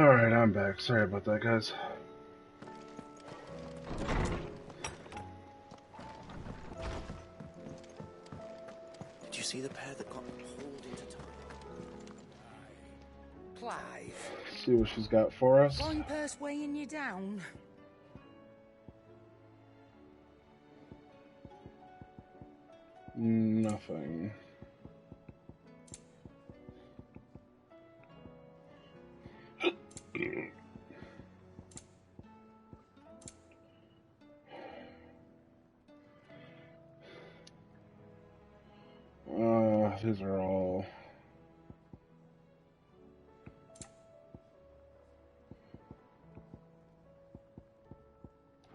Alright, I'm back. Sorry about that, guys. Did you see the pair that got pulled into time? Clive. See what she's got for us. Fine purse weighing you down. Nothing. These are all...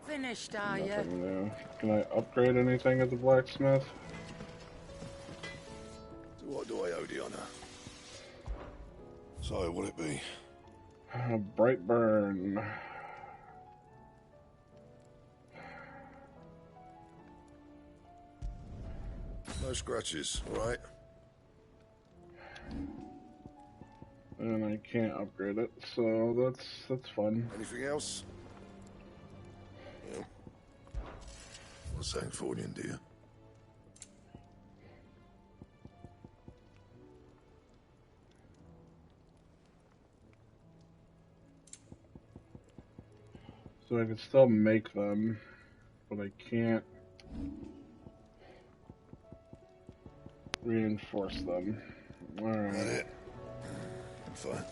Finished, are you? Nothing new. Can I upgrade anything at the blacksmith? To what do I owe the honor? So, what'll it be? Brightburn. No scratches, right? And I can't upgrade it, so that's fun. Anything else? Yeah. What's that for you, dear? So I can still make them, but I can't reinforce them. Alright. That it? Fine.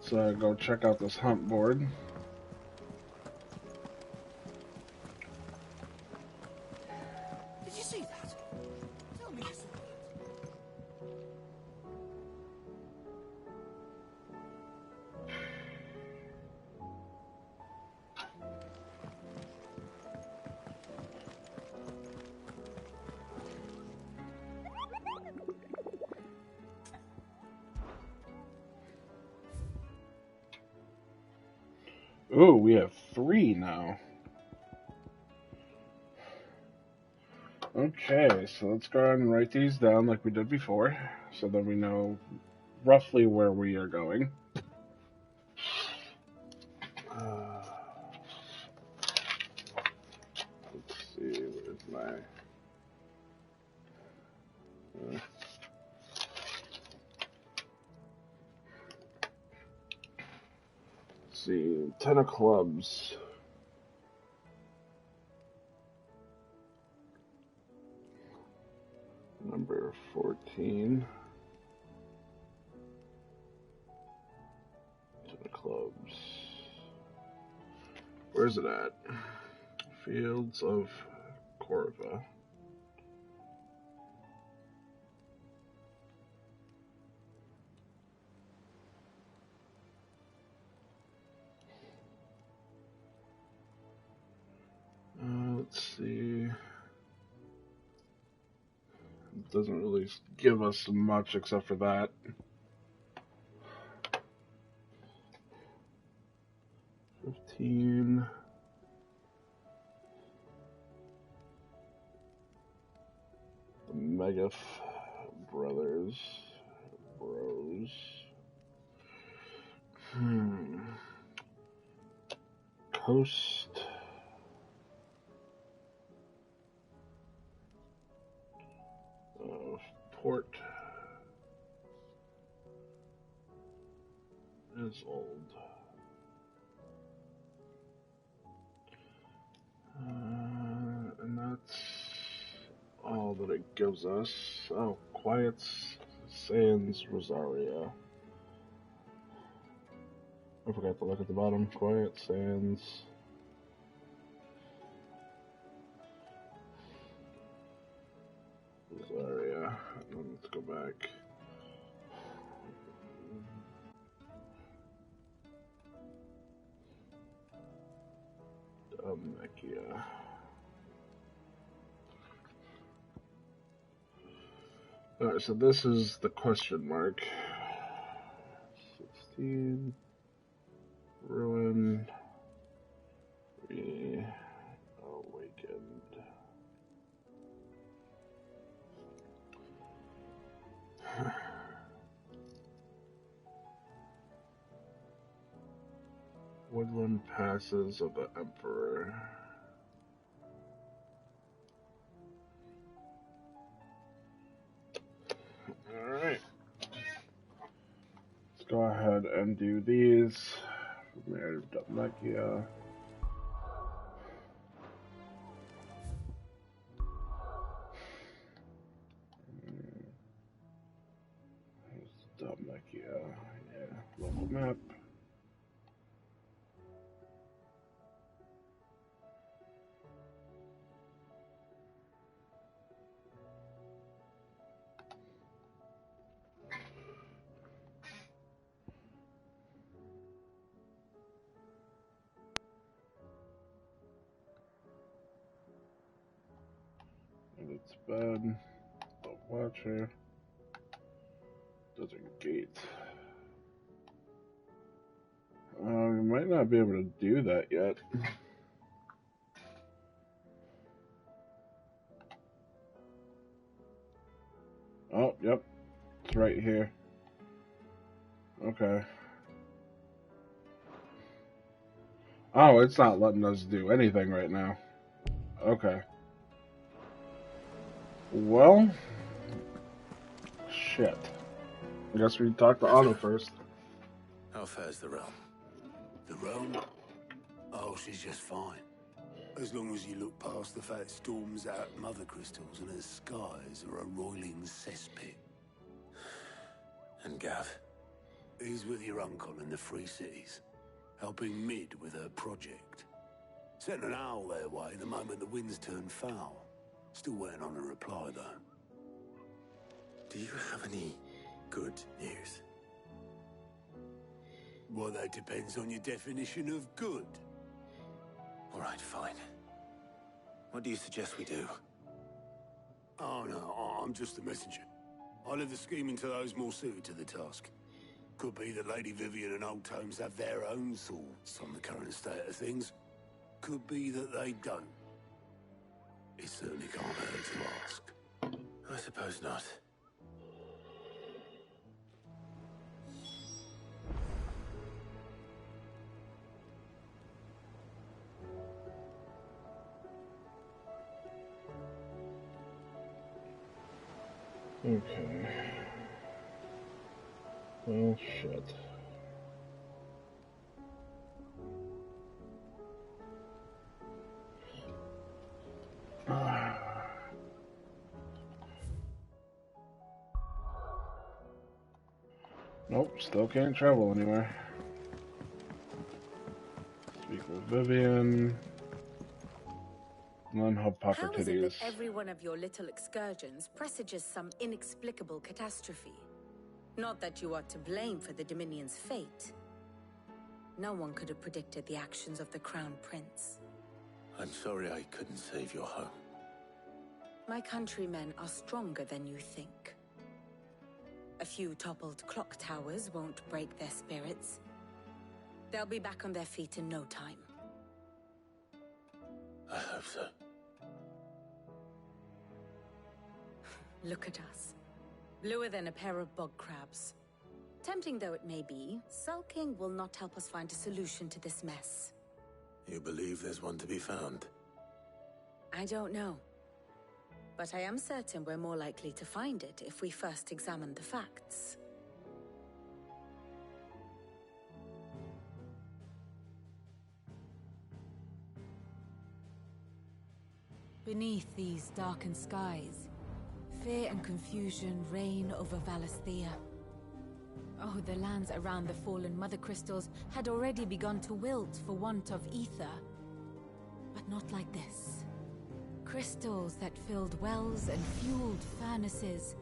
So I go check out this hunt board. Did you see that? Tell me you saw that. Ooh, we have 3 now. Okay, so let's go ahead and write these down like we did before, so that we know roughly where we are going. Let's see, where's my... let's see, 10 of clubs. Number 14. 10 of clubs. Where's it at? Fields of Corva. Let's see. It doesn't really give us much except for that. $15. Megath Brothers. Bros. Coast. Port is old. And that's all that it gives us. Oh, Quiet Sands Rosaria. I forgot to look at the bottom. Quiet Sands. Rosaria. Let's go back. Dhalmekia. Alright, so this is the question mark. 16. Ruin. Reawakened. Woodland Passes of the Emperor. Alright. Let's go ahead and do these. Mayor of Dubmechia. Dubmechia, yeah, local map. And it's bed, the Watcher. Desert Gate. We might not be able to do that yet. Oh, yep. It's right here. Okay. Oh, it's not letting us do anything right now. Okay. Well, shit. I guess we talk to Anna first. How fares the realm? The realm? Oh, she's just fine. As long as you look past the fat storms out mother crystals and her skies are a roiling cesspit. And Gav? He's with your uncle in the Free Cities, helping Mid with her project. Sent an owl their way the moment the winds turned foul. Still waiting on a reply, though. Do you have any good news? Well, that depends on your definition of good. All right, fine. What do you suggest we do? Oh, no, I'm just the messenger. I leave the scheming to those more suited to the task. Could be that Lady Vivian and Old Tomes have their own thoughts on the current state of things. Could be that they don't. It certainly can't hurt to ask. I suppose not. Okay. Well, shit. Nope, still can't travel anywhere. Speak with Vivian. Non-hub How is it Titties. that every one of your little excursions presages some inexplicable catastrophe? Not that you are to blame for the Dominion's fate. No one could have predicted the actions of the Crown Prince. I'm sorry I couldn't save your home. My countrymen are stronger than you think. A few toppled clock towers won't break their spirits. They'll be back on their feet in no time. I hope so. Look at us. Bluer than a pair of bog crabs. Tempting though it may be, sulking will not help us find a solution to this mess. You believe there's one to be found? I don't know. But I am certain we're more likely to find it if we first examine the facts. Beneath these darkened skies, fear and confusion reign over Valisthea. Oh, the lands around the fallen Mother Crystals had already begun to wilt for want of ether. But not like this. Crystals that filled wells and fueled furnaces,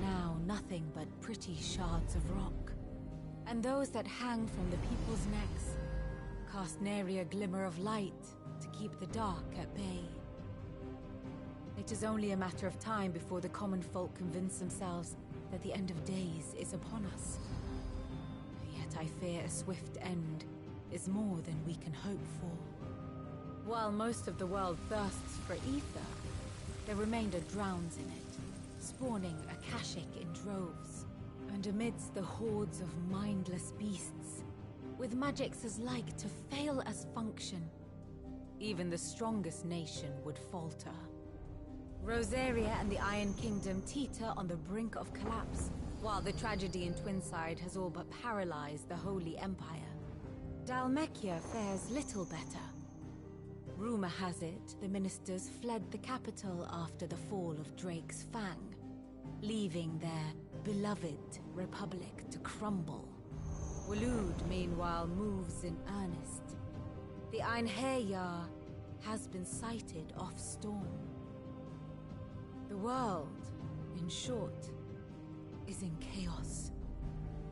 now nothing but pretty shards of rock. And those that hang from the people's necks cast nary a glimmer of light to keep the dark at bay. It is only a matter of time before the common folk convince themselves that the end of days is upon us. Yet I fear a swift end is more than we can hope for. While most of the world thirsts for ether, the remainder drowns in it, spawning Akashic in droves. And amidst the hordes of mindless beasts, with magics as like to fail as function, even the strongest nation would falter. Rosaria and the Iron Kingdom teeter on the brink of collapse, while the tragedy in Twinside has all but paralyzed the Holy Empire. Dhalmekia fares little better. Rumor has it the ministers fled the capital after the fall of Drake's Fang, leaving their beloved republic to crumble. Waloed, meanwhile, moves in earnest. The Einherjar has been sighted off Storm. The world, in short, is in chaos.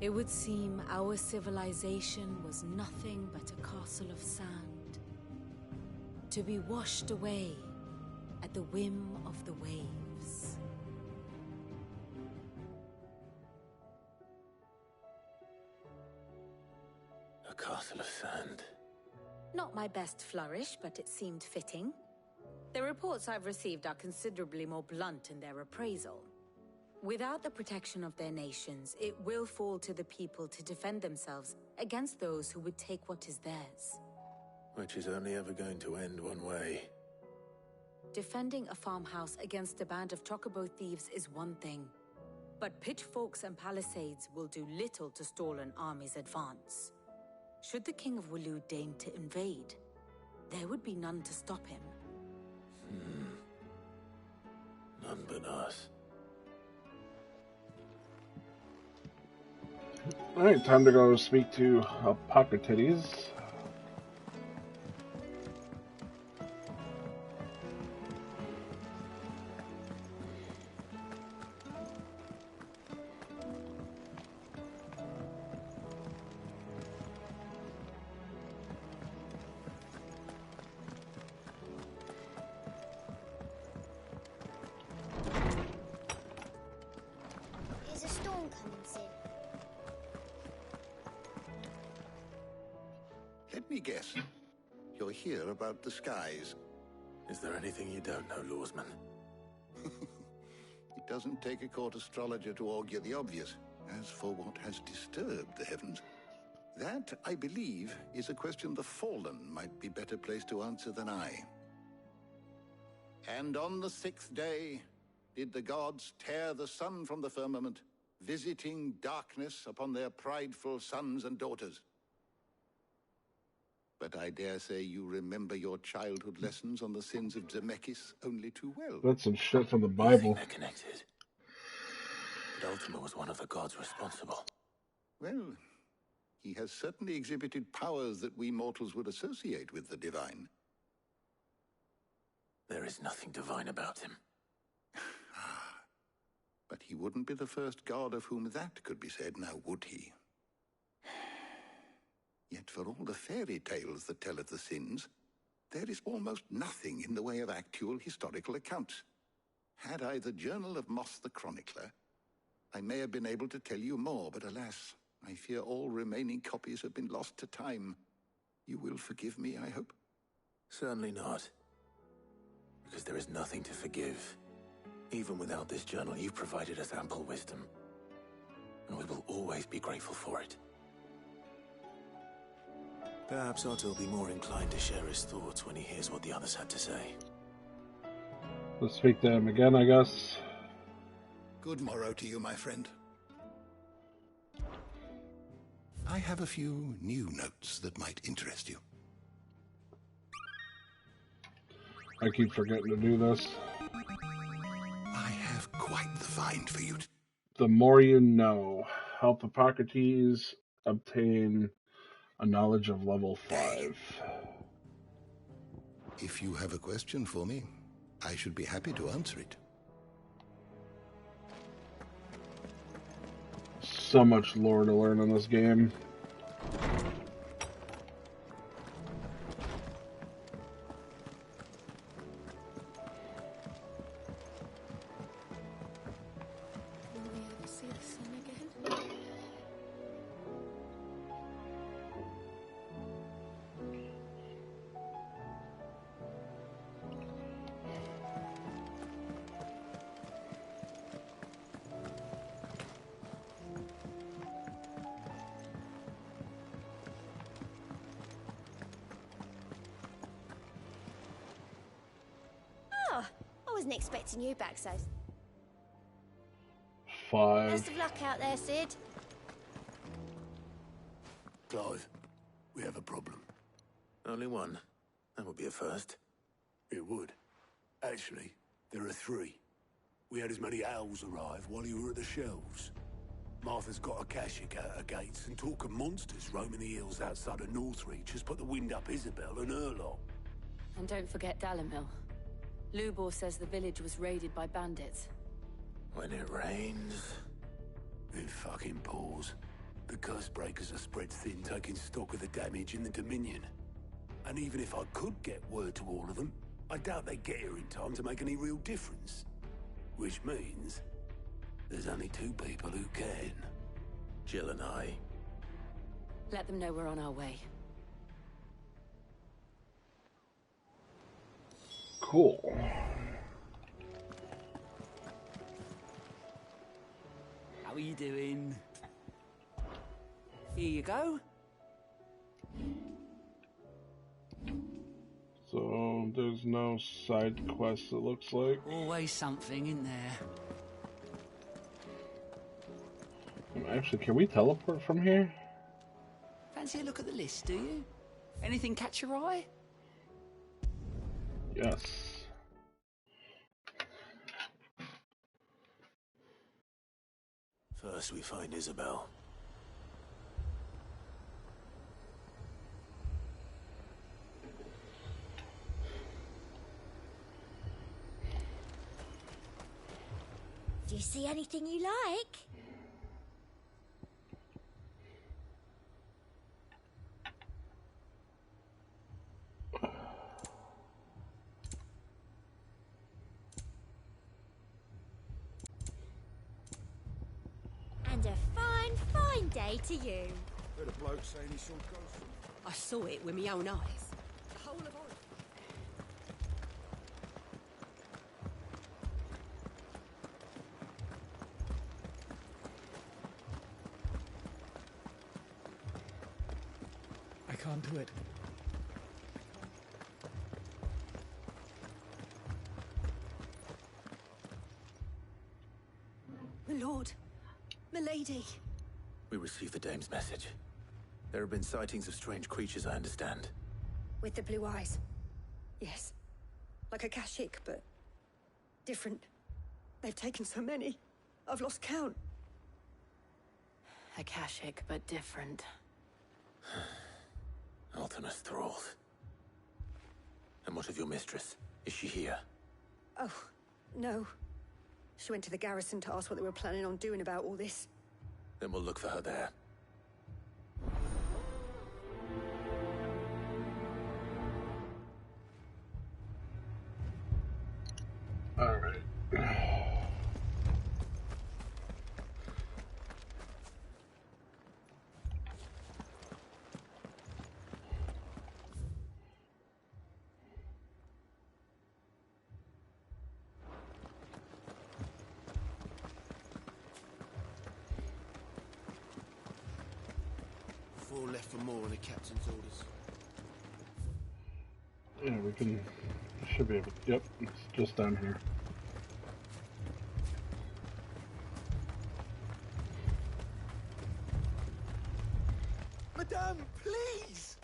It would seem our civilization was nothing but a castle of sand, to be washed away at the whim of the waves. A castle of sand. Not my best flourish, but it seemed fitting. The reports I've received are considerably more blunt in their appraisal. Without the protection of their nations, it will fall to the people to defend themselves against those who would take what is theirs. Which is only ever going to end one way. Defending a farmhouse against a band of chocobo thieves is one thing, but pitchforks and palisades will do little to stall an army's advance. Should the King of Waloed deign to invade, there would be none to stop him. None but us. Alright, time to go speak to Hippocrates. Is a storm coming soon? Let me guess. You're here about the skies. Is there anything you don't know, Lawsman? It doesn't take a court astrologer to augur the obvious. As for what has disturbed the heavens, that, I believe, is a question the Fallen might be better placed to answer than I. And on the 6th day did the gods tear the sun from the firmament, visiting darkness upon their prideful sons and daughters. But I dare say you remember your childhood lessons on the sins of Zemeckis only too well. That's some shit from the Bible. They're connected. But Ultima was one of the gods responsible. Well, he has certainly exhibited powers that we mortals would associate with the divine. There is nothing divine about him. But he wouldn't be the first god of whom that could be said, now would he? Yet for all the fairy tales that tell of the sins, there is almost nothing in the way of actual historical accounts. Had I the Journal of Moss the Chronicler, I may have been able to tell you more, but alas, I fear all remaining copies have been lost to time. You will forgive me, I hope? Certainly not. Because there is nothing to forgive. Even without this journal, you've provided us ample wisdom. And we will always be grateful for it. Perhaps Otto will be more inclined to share his thoughts when he hears what the others had to say. Let's speak to him again, I guess. Good morrow to you, my friend. I have a few new notes that might interest you. I keep forgetting to do this. I have quite the find for you. The more you know. Help Hippocrates obtain a knowledge of level 5. If you have a question for me, I should be happy to answer it. So much lore to learn in this game. Will we ever see the sun again? wasn't expecting you back so. 5. Best of luck out there, Sid. Clive, we have a problem. Only one. That would be a first. It would. Actually, there are 3. We had as many owls arrive while you were at the shelves. Martha's got a Akashic at her gates, and talk of monsters roaming the hills outside of Northreach has put the wind up Isabel and her lot. And don't forget Dalimil. Lubor says the village was raided by bandits. When it rains... It fucking pours. The curse breakers are spread thin, taking stock of the damage in the Dominion. And even if I could get word to all of them, I doubt they get here in time to make any real difference. Which means there's only 2 people who can. Jill and I. Let them know we're on our way. Cool. How are you doing? Here you go. So there's no side quests, it looks like. Always something in there. Actually, can we teleport from here? Fancy a look at the list, do you? Anything catch your eye? Yes. First we find Isabel. Do you see anything you like? And a fine, fine day to you. Heard a bloke saying he saw ghosts. I saw it with my own eyes. The whole of Oregon. I can't do it. My lord. Milady. We received the dame's message. There have been sightings of strange creatures, I understand. With the blue eyes. Yes. Like a Akashic, but different. They've taken so many. I've lost count. Akashic, but different. Ultimus thralls. And what of your mistress? Is she here? Oh, no. She went to the garrison to ask what they were planning on doing about all this. Then we'll look for her there. Alright. Four left for more on the captain's orders. Yeah, we can... Should be able... Yep, it's just down here. Madame, please!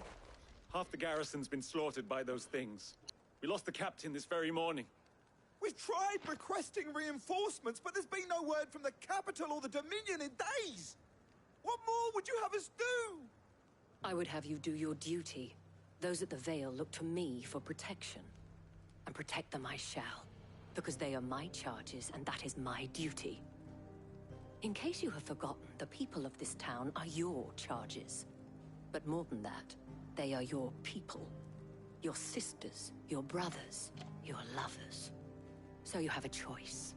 Half the garrison's been slaughtered by those things. We lost the captain this very morning. We've tried requesting reinforcements, but there's been no word from the capital or the Dominion in days! What more would you have us do? I would have you do your duty. Those at the Vale look to me for protection. And protect them I shall. Because they are my charges, and that is my duty. In case you have forgotten, the people of this town are your charges. But more than that, they are your people. Your sisters, your brothers, your lovers. So you have a choice.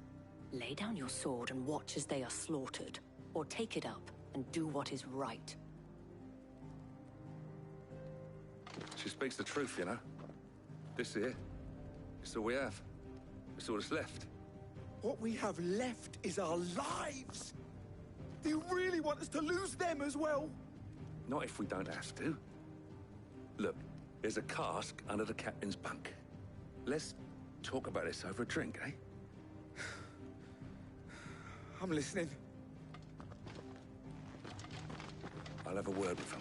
Lay down your sword and watch as they are slaughtered, or take it up and do what is right. She speaks the truth, you know. This here, it's all we have. It's all that's left. What we have left is our lives! Do you really want us to lose them as well? Not if we don't have to. Look, there's a cask under the captain's bunk. Let's talk about this over a drink, eh? I'm listening. I'll have a word with him.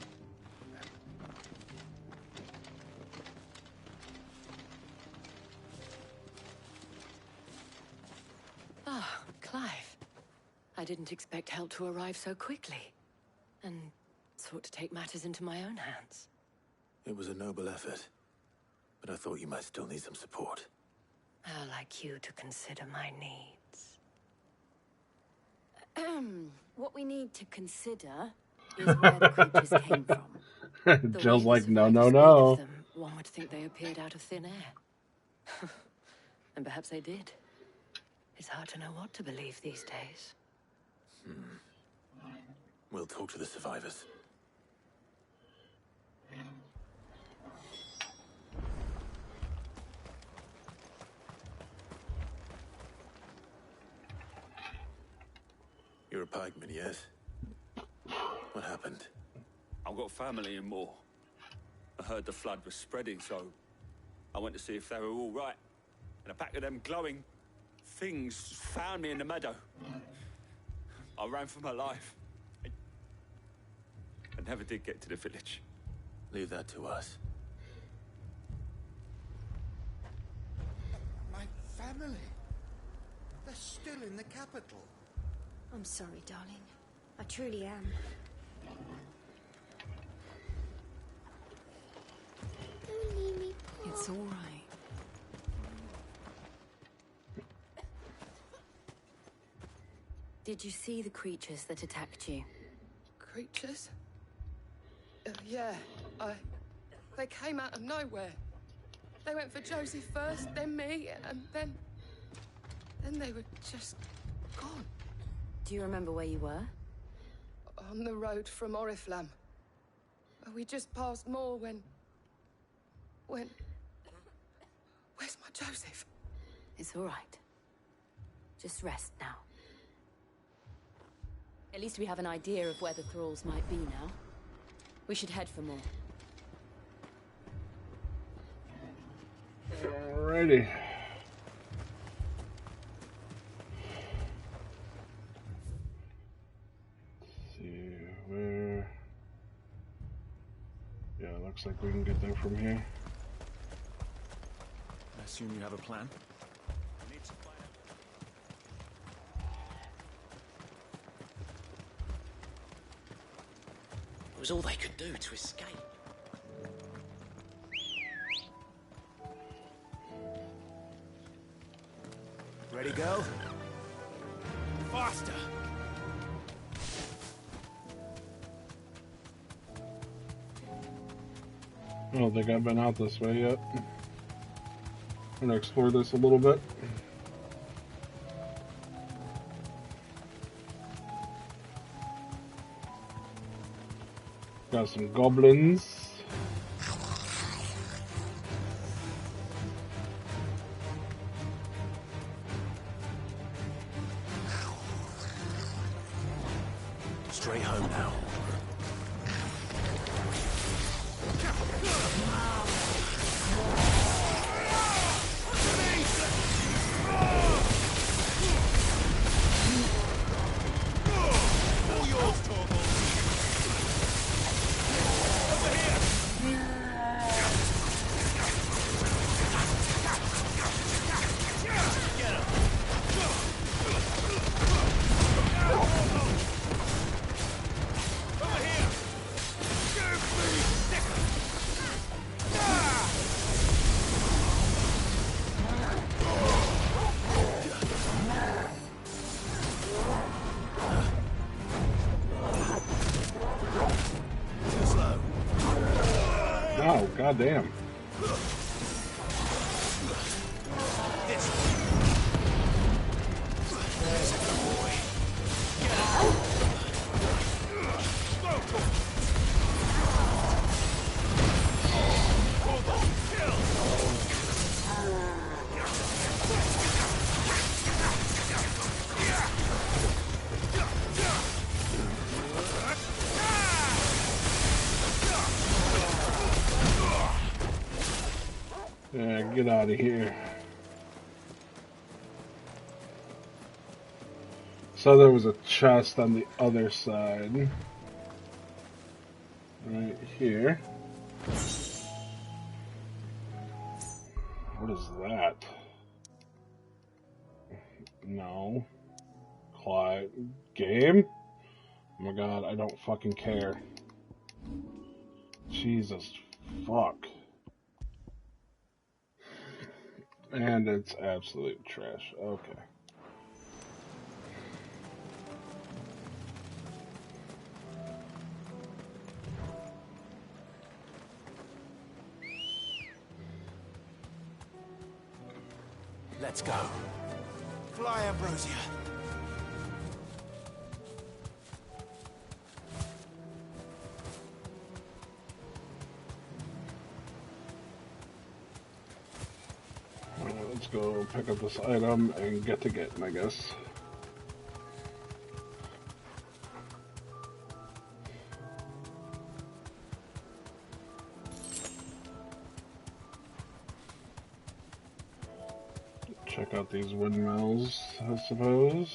Ah, Clive. I didn't expect help to arrive so quickly. And sought to take matters into my own hands. It was a noble effort, but I thought you might still need some support. How like you to consider my needs. What we need to consider is where the creatures came from. Jill's like, no, no, Of no. them, one would think they appeared out of thin air. And perhaps they did. It's hard to know what to believe these days. We'll talk to the survivors. You're a pikeman, yes? What happened? I've got family in Moor. I heard the flood was spreading, so I went to see if they were all right. And a pack of them glowing things found me in the meadow. I ran for my life. I never did get to the village. Leave that to us. My family. They're still in the capital. I'm sorry, darling. I truly am. Don't leave me, Paul. It's all right. Did you see the creatures that attacked you? Creatures? Yeah, they came out of nowhere. They went for Josie first, then me, and then they were just gone. Do you remember where you were? On the road from Oriflamme. We just passed Moor when... Where's my Joseph? It's all right. Just rest now. At least we have an idea of where the thralls might be now. We should head for more. Alrighty. Let's see where. Yeah, looks like we can get there from here. I assume you have a plan? It was all they could do to escape. Ready, go? Faster! I don't think I've been out this way yet. I'm gonna explore this a little bit. Got some goblins. Straight home now. Oh, goddamn. Yeah, get out of here. So there was a chest on the other side. Right here. What is that? No. Quiet. Game? Oh my god, I don't fucking care. Jesus fuck. And it's absolute trash. Okay. Let's go. Fly, Ambrosia. Let's go pick up this item and get to getting, I guess. Check out these windmills, I suppose.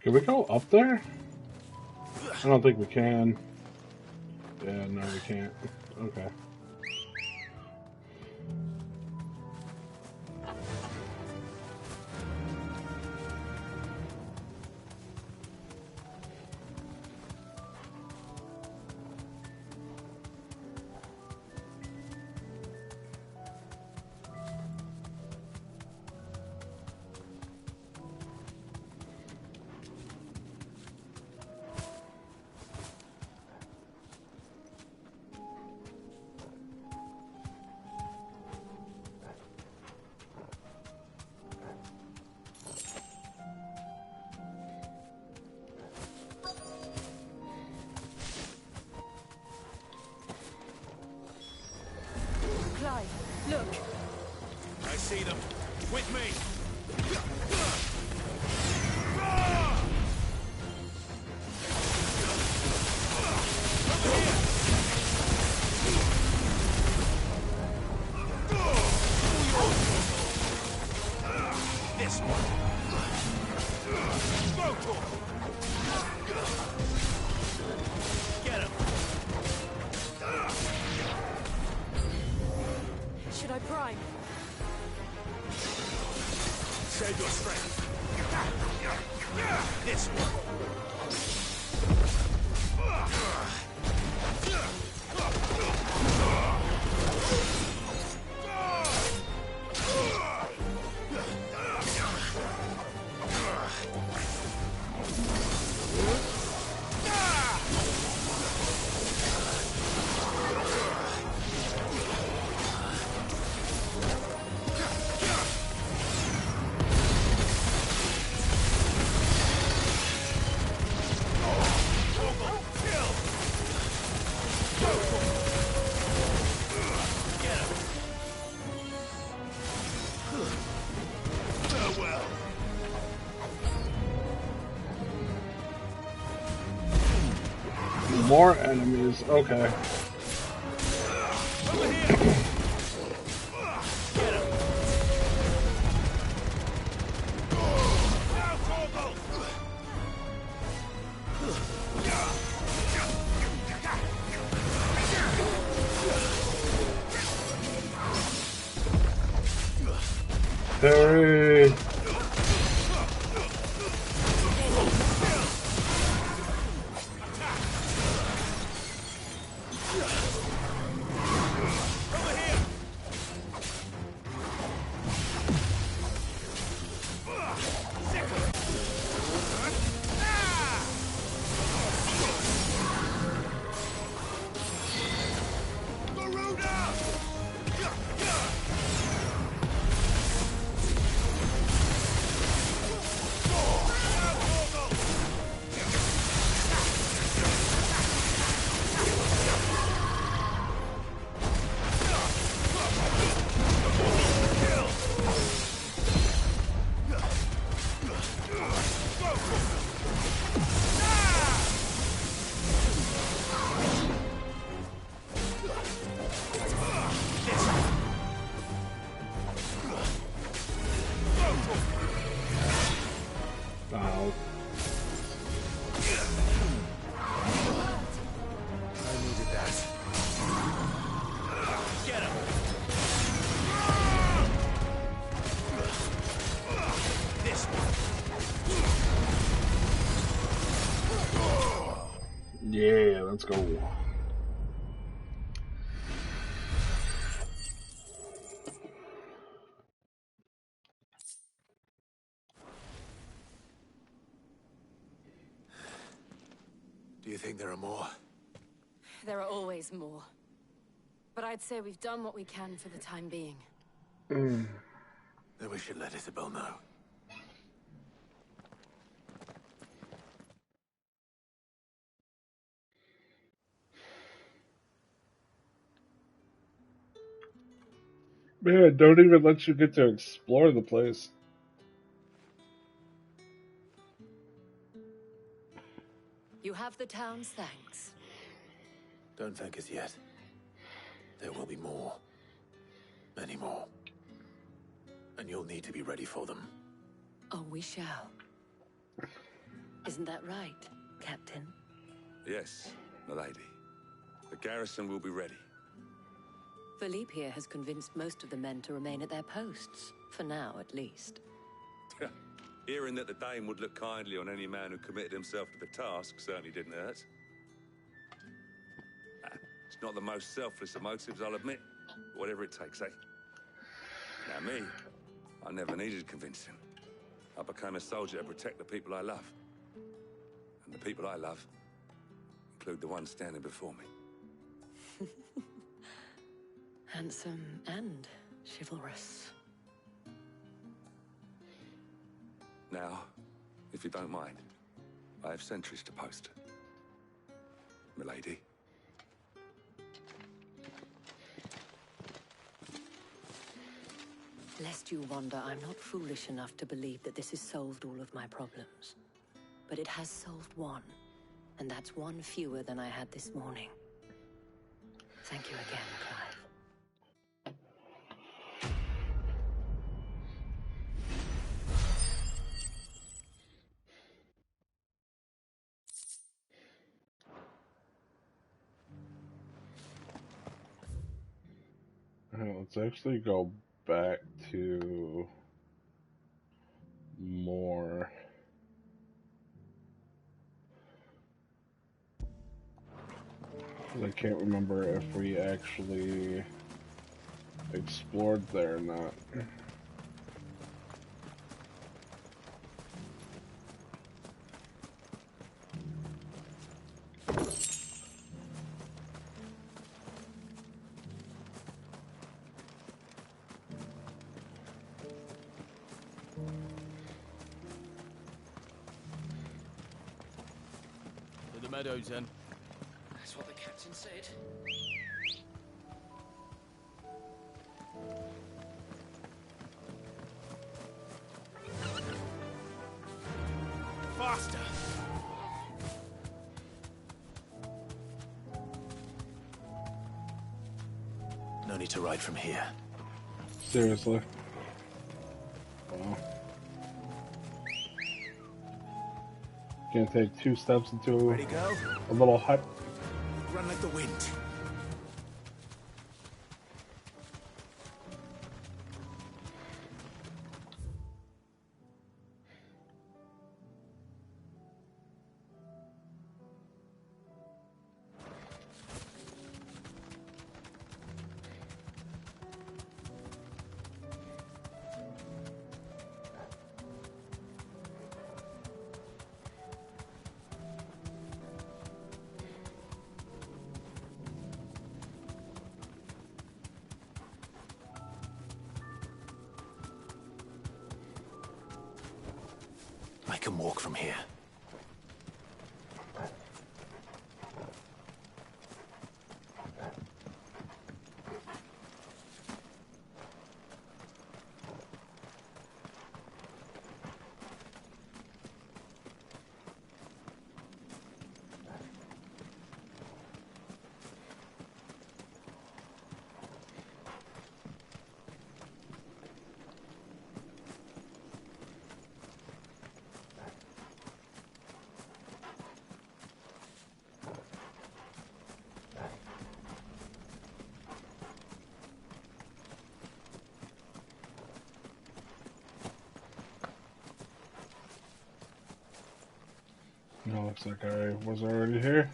Can we go up there? I don't think we can. Yeah, no, we can't. Okay. Look. I see them. With me. This one. Get him. Should I prime? Save your strength. This one. More enemies, okay. Harry. Yeah, let's go. Do you think there are more? There are always more. But I'd say we've done what we can for the time being. Then we should let Isabel know. Man, don't even let you get to explore the place. You have the town's thanks. Don't thank us yet. There will be more. Many more. And you'll need to be ready for them. Oh, we shall. Isn't that right, Captain? Yes, milady. The garrison will be ready. Philippe here has convinced most of the men to remain at their posts. For now, at least. Hearing that the Dame would look kindly on any man who committed himself to the task certainly didn't hurt. It's not the most selfless of motives, I'll admit. Whatever it takes, eh? Now me, I never needed convincing. I became a soldier to protect the people I love. And the people I love include the ones standing before me. Handsome and chivalrous. Now, if you don't mind, I have sentries to post. Milady. Lest you wonder, I'm not foolish enough to believe that this has solved all of my problems. But it has solved one, and that's one fewer than I had this morning. Thank you again, Clive. Let's actually go back to more. I can't remember if we actually explored there or not. To the meadows, then. That's what the captain said. Faster! No need to ride from here. Seriously. Wow. Gonna take 2 steps into Ready, go? a little hut. Run like the wind. I can walk from here. No, looks like I was already here.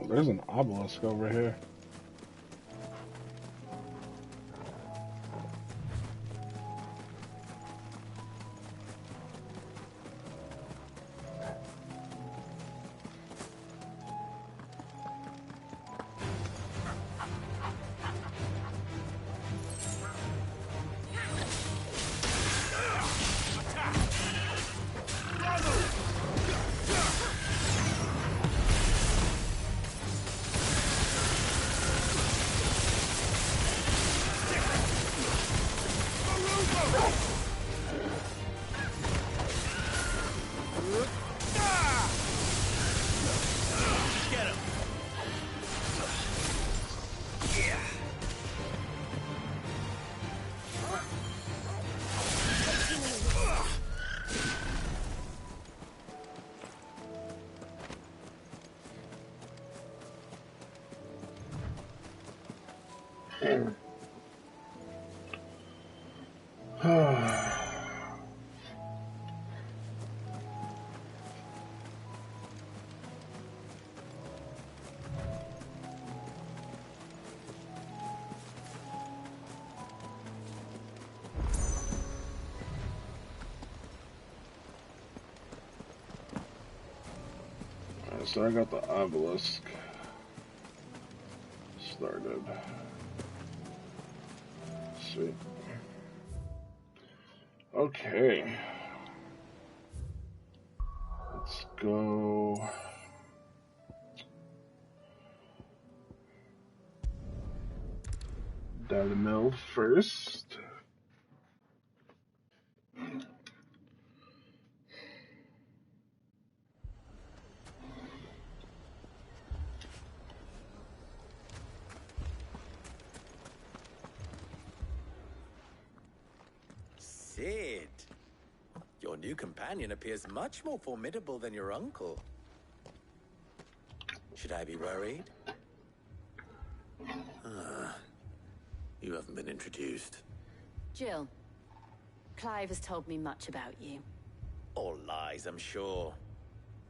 There's an obelisk over here. So I got the obelisk started. Sweet. Okay. Let's go. Dalimil first. Cid, your new companion appears much more formidable than your uncle. Should I be worried? You haven't been introduced. Jill, Clive has told me much about you. All lies, I'm sure.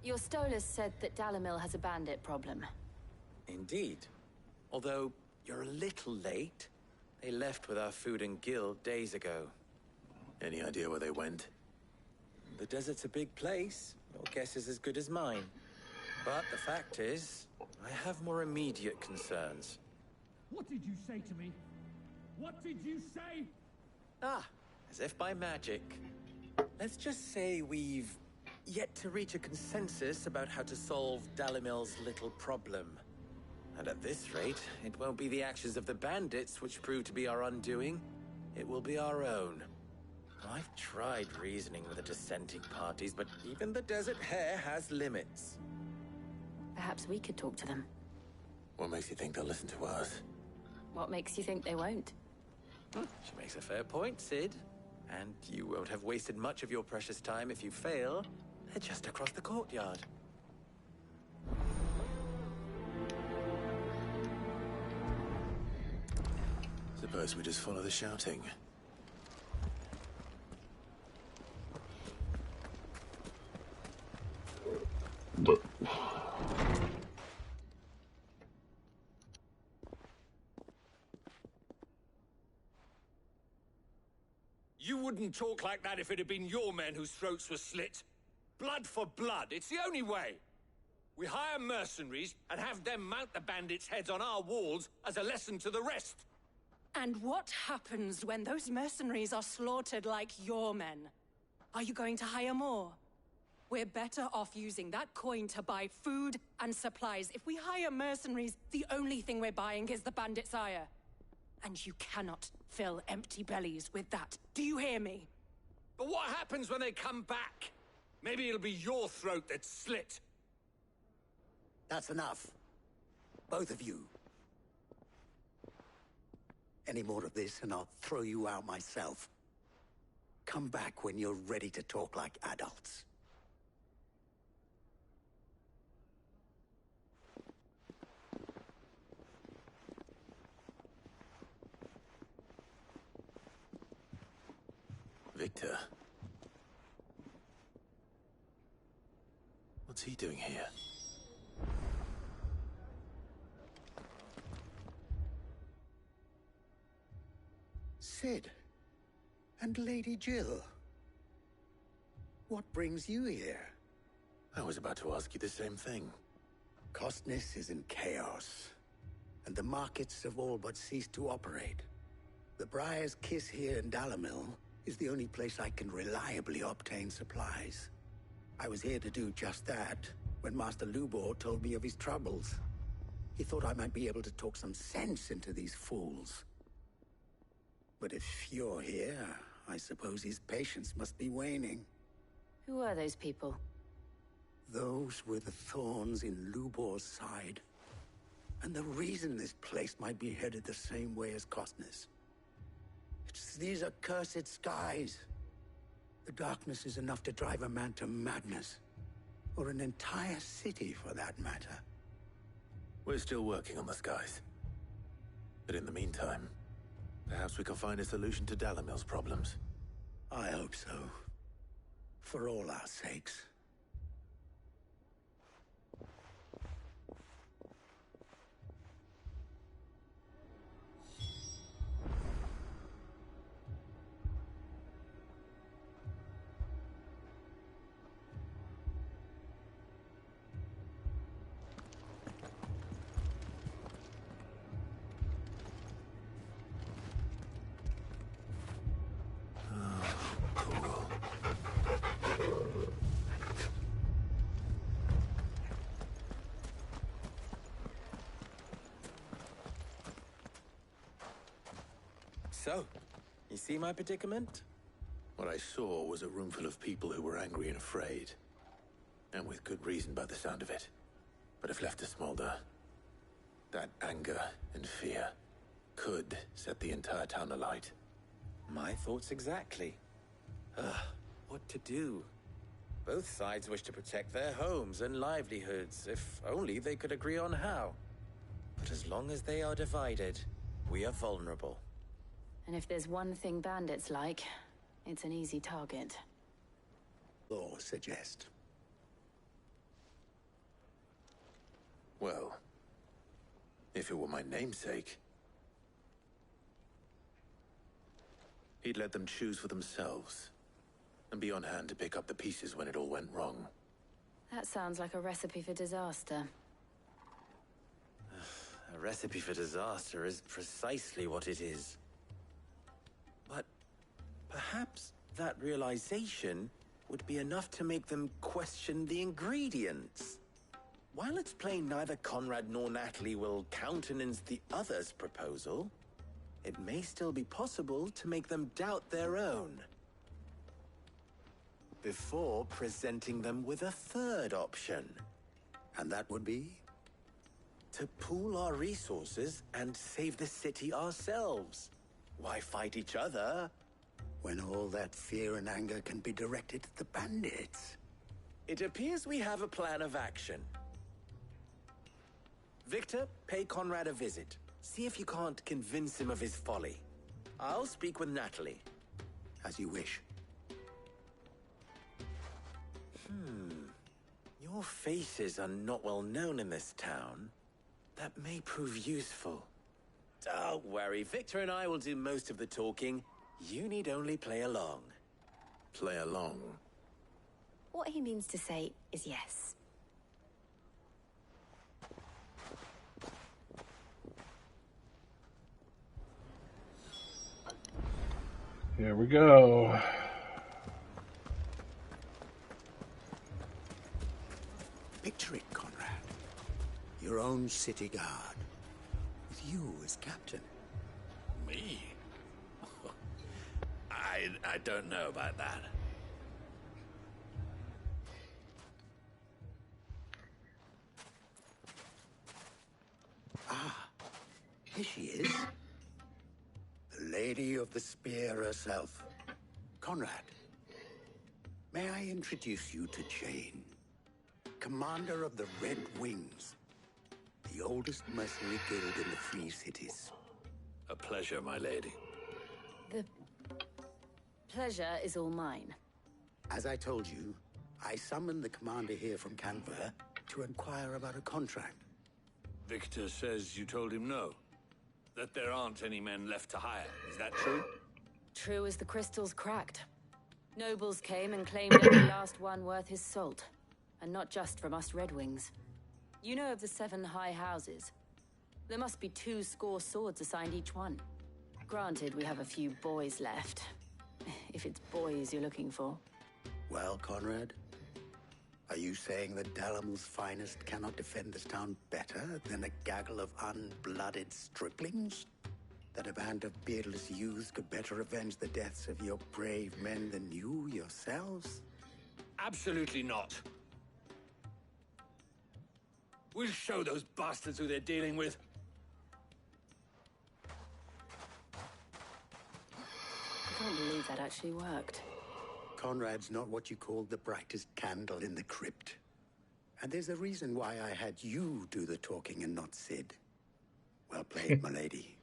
Your Stolas said that Dalimil has a bandit problem. Indeed. Although, you're a little late. They left with our food and guild days ago. Any idea where they went? The desert's a big place. Your guess is as good as mine. But the fact is, I have more immediate concerns. What did you say to me? What did you say? Ah, as if by magic. Let's just say we've yet to reach a consensus about how to solve Dalimil's little problem. And at this rate, it won't be the actions of the bandits which prove to be our undoing. It will be our own. I've tried reasoning with the dissenting parties, but even the Desert Hare has limits. Perhaps we could talk to them. What makes you think they'll listen to us? What makes you think they won't? She makes a fair point, Cid. And you won't have wasted much of your precious time if you fail. They're just across the courtyard. Suppose we just follow the shouting. But you wouldn't talk like that if it had been your men whose throats were slit. Blood for blood, it's the only way. We hire mercenaries and have them mount the bandits' heads on our walls as a lesson to the rest. And what happens when those mercenaries are slaughtered like your men? Are you going to hire more? We're better off using that coin to buy food and supplies. If we hire mercenaries, the only thing we're buying is the bandits' ire. And you cannot fill empty bellies with that. Do you hear me? But what happens when they come back? Maybe it'll be your throat that's slit. That's enough. Both of you. Any more of this and I'll throw you out myself. Come back when you're ready to talk like adults. Victor. What's he doing here? Cid. And Lady Jill. What brings you here? I was about to ask you the same thing. Costness is in chaos, and the markets have all but ceased to operate. The Briar's Kiss here in Dalimil is the only place I can reliably obtain supplies. I was here to do just that when Master Lubor told me of his troubles. He thought I might be able to talk some sense into these fools. But if you're here, I suppose his patience must be waning. Who are those people? Those were the thorns in Lubor's side. And the reason this place might be headed the same way as Costness. It's these accursed skies. The darkness is enough to drive a man to madness. Or an entire city, for that matter. We're still working on the skies. But in the meantime, perhaps we can find a solution to Dalimil's problems. I hope so. For all our sakes. So, you see my predicament? What I saw was a room full of people who were angry and afraid. And with good reason by the sound of it. But if left to smolder, that anger and fear could set the entire town alight. My thoughts exactly. What to do? Both sides wish to protect their homes and livelihoods, if only they could agree on how. But as long as they are divided, we are vulnerable. And if there's one thing bandits like, it's an easy target. Or suggest. Well, if it were my namesake, he'd let them choose for themselves, and be on hand to pick up the pieces when it all went wrong. That sounds like a recipe for disaster. A recipe for disaster is precisely what it is. But perhaps that realization would be enough to make them question the ingredients. While it's plain neither Conrad nor Natalie will countenance the other's proposal, it may still be possible to make them doubt their own. Before presenting them with a third option. And that would be? To pool our resources and save the city ourselves. Why fight each other? When all that fear and anger can be directed at the bandits. It appears we have a plan of action. Victor, pay Conrad a visit. See if you can't convince him of his folly. I'll speak with Natalie. As you wish. Your faces are not well known in this town. That may prove useful. Don't worry, Victor and I will do most of the talking. You need only play along. Play along? What he means to say is yes. Here we go. Picture it, Conrad. Your own city guard. With you as captain. Me? I don't know about that. Here she is. The Lady of the Spear herself. Conrad, may I introduce you to Jane, commander of the Red Wings, the oldest mercenary guild in the Free Cities. A pleasure, my lady. The pleasure is all mine. As I told you, I summoned the commander here from Canberra to inquire about a contract. Victor says you told him no. That there aren't any men left to hire. Is that true? True as the crystals cracked. Nobles came and claimed every last one worth his salt. And not just from us Redwings. You know of the 7 high houses. There must be 2 swords assigned each one. Granted, we have a few boys left. If it's boys you're looking for. Well, Conrad, are you saying that Dalamil's finest cannot defend this town better than a gaggle of unblooded striplings? That a band of beardless youths could better avenge the deaths of your brave men than you yourselves? Absolutely not. We'll show those bastards who they're dealing with. I can't believe that actually worked. Conrad's not what you call the brightest candle in the crypt. And there's a reason why I had you do the talking and not Sid. Well played, my lady.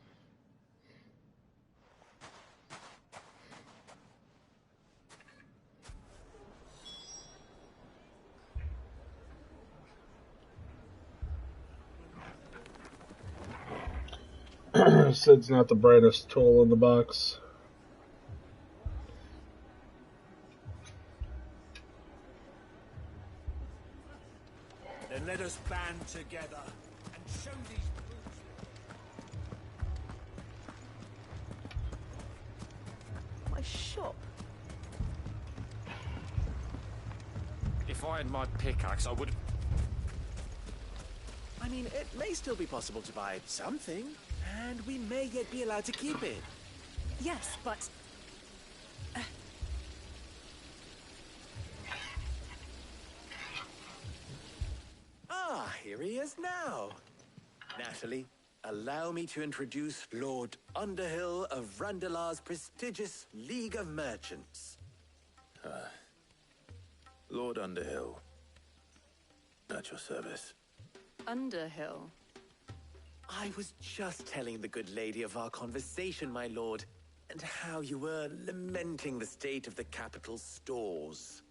Sid's not the brightest tool in the box. Then let us band together and show these brutes. My shop. If I had my pickaxe, I would. I mean, it may still be possible to buy something, and we may yet be allowed to keep it. Yes, but... Ah, here he is now. Natalie, allow me to introduce Lord Underhill of Randalar's prestigious League of Merchants. Lord Underhill. At your service. Underhill? I was just telling the good lady of our conversation, my lord, and how you were lamenting the state of the capital's stores.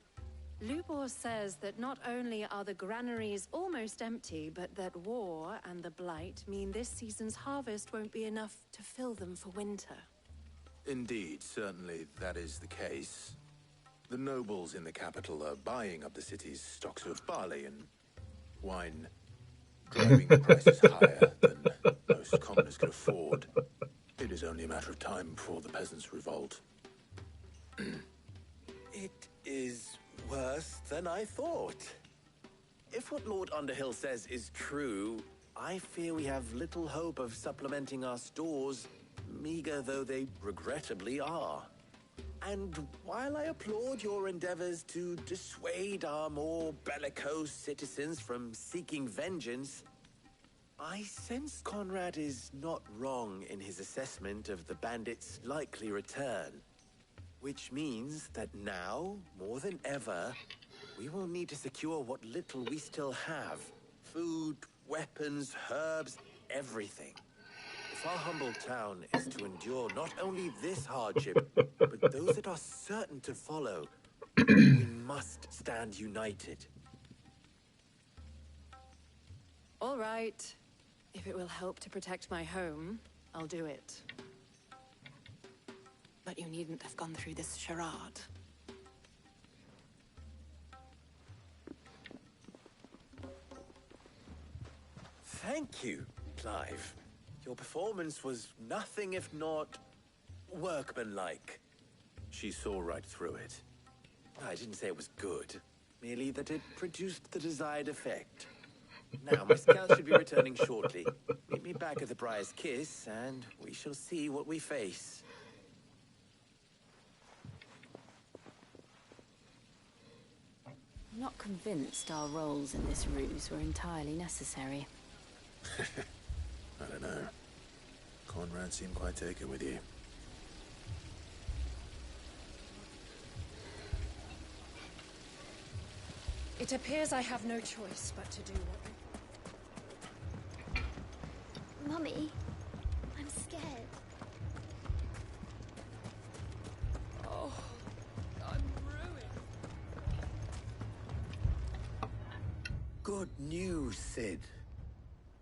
Lubor says that not only are the granaries almost empty, but that war and the Blight mean this season's harvest won't be enough to fill them for winter. Indeed, certainly that is the case. The nobles in the capital are buying up the city's stocks of barley and wine, driving the prices higher than most commoners can afford. It is only a matter of time before the peasants revolt. It is worse than I thought. If what Lord Underhill says is true, I fear we have little hope of supplementing our stores, meager though they regrettably are. And while I applaud your endeavors to dissuade our more bellicose citizens from seeking vengeance, I sense Conrad is not wrong in his assessment of the bandits' likely return. Which means that now, more than ever, we will need to secure what little we still have. Food, weapons, herbs, everything. If our humble town is to endure not only this hardship, but those that are certain to follow, we must stand united. All right. If it will help to protect my home, I'll do it. But you needn't have gone through this charade. Thank you, Clive. Your performance was nothing if not workmanlike. She saw right through it. I didn't say it was good, merely that it produced the desired effect. Now, my scouts should be returning shortly. Meet me back at the Briar's Kiss, and we shall see what we face. I'm not convinced our roles in this ruse were entirely necessary. I don't know. Conrad seemed quite taken with you. It appears I have no choice but to do what Mummy, I'm scared. Oh, I'm ruined. Good news, Sid.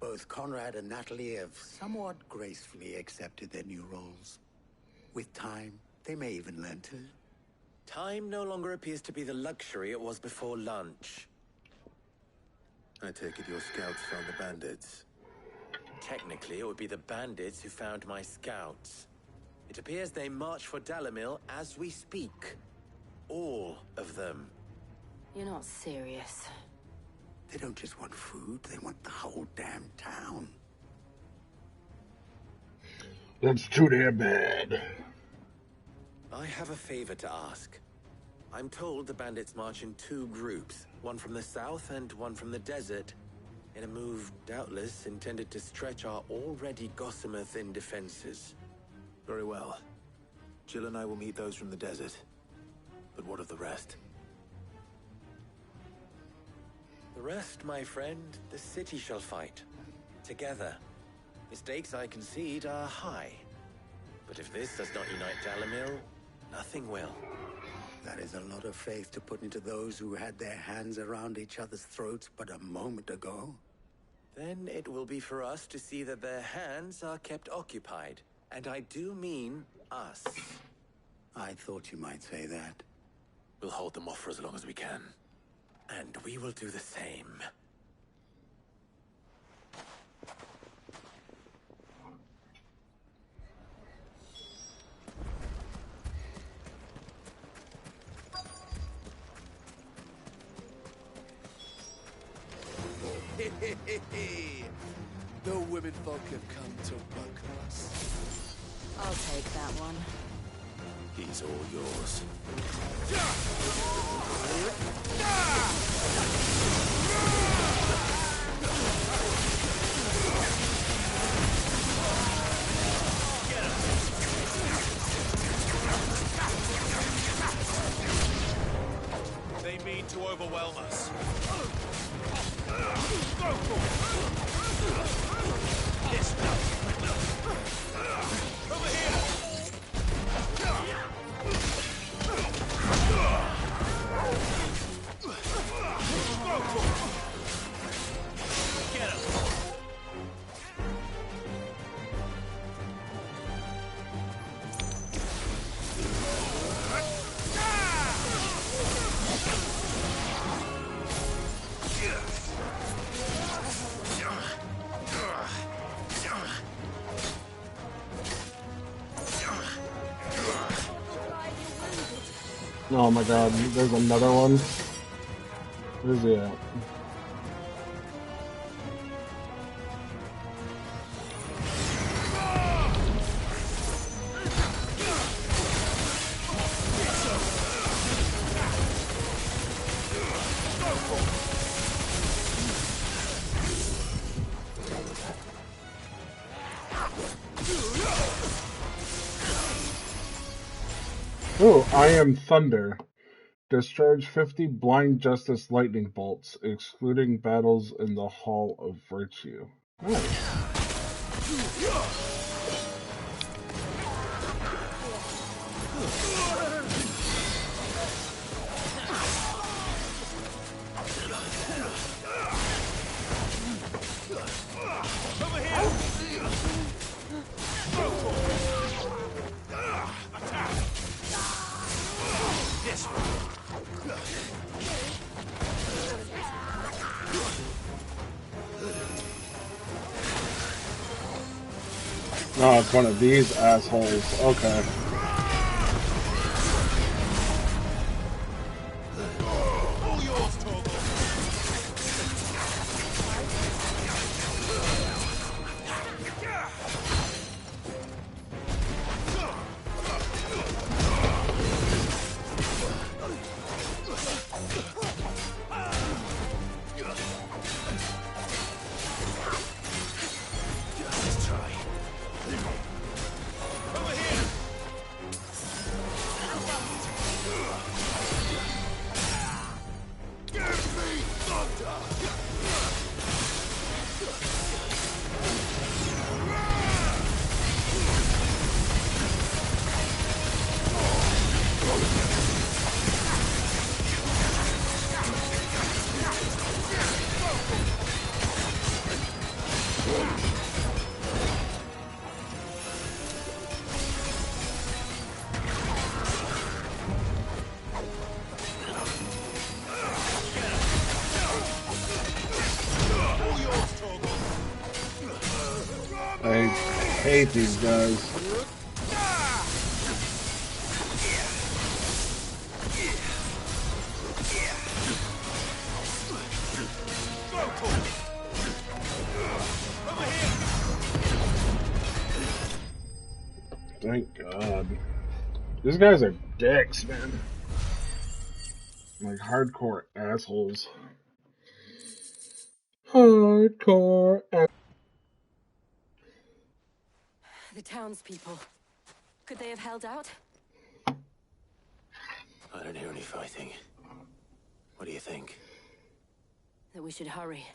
Both Conrad and Natalie have somewhat gracefully accepted their new roles. With time, They may even learn to. Time no longer appears to be the luxury it was before lunch. I take it your scouts found the bandits. Technically, it would be the bandits who found my scouts. It appears they march for Dalimil as we speak. All of them. You're not serious. They don't just want food, they want the whole damn town. That's too damn bad. I have a favor to ask. I'm told the bandits march in 2 groups, one from the south and one from the desert, in a move doubtless intended to stretch our already gossamer-thin defenses. Very well. Jill and I will meet those from the desert. But what of the rest? The rest, my friend, the city shall fight. Together. The stakes, I concede, are high. But if this does not unite Dalimil, nothing will. That is a lot of faith to put into those who had their hands around each other's throats but a moment ago. Then it will be for us to see that their hands are kept occupied. And I do mean us. I thought you might say that. We'll hold them off for as long as we can. And we will do the same. The women folk have come to welcome us. I'll take that one. He's all yours. They mean to overwhelm us. Yes. Over here. Get him. Oh my god, there's another one. Where's he at? Oh, I am Thunder. Discharge 50 Blind Justice lightning bolts, excluding battles in the Hall of Virtue. Nice. Oh, it's one of these assholes. Okay. hate these guys. Thank God. These guys are dicks, man. Like hardcore assholes. Hardcore assholes. The townspeople. Could they have held out? I don't hear any fighting. What do you think? That we should hurry.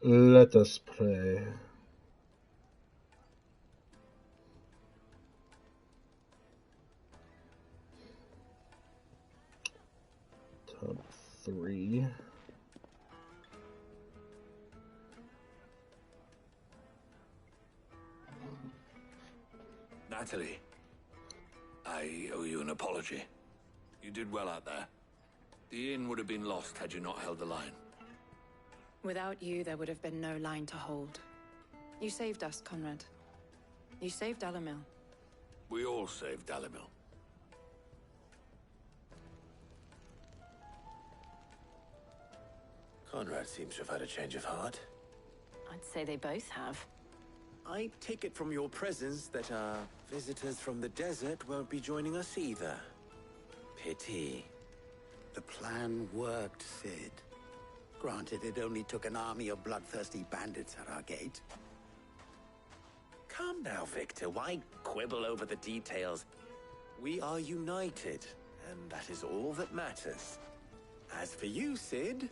Let us pray. Top 3. Natalie, I owe you an apology. You did well out there. The inn would have been lost had you not held the line. Without you, there would have been no line to hold. You saved us, Conrad. You saved Dalimil. We all saved Dalimil. Conrad seems to have had a change of heart. I'd say they both have. I take it from your presence that our visitors from the desert won't be joining us either. Pity. The plan worked, Sid. Granted, it only took an army of bloodthirsty bandits at our gate. Calm now, Victor. Why quibble over the details? We are united, and that is all that matters. As for you, Sid,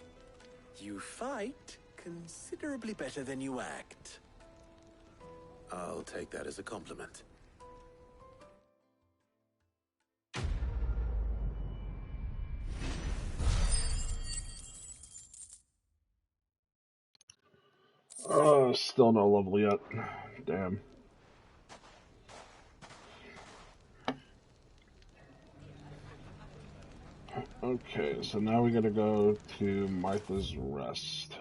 you fight considerably better than you act. I'll take that as a compliment. Oh, still no level yet. Damn. Okay, so now we gotta go to Martha's Rest.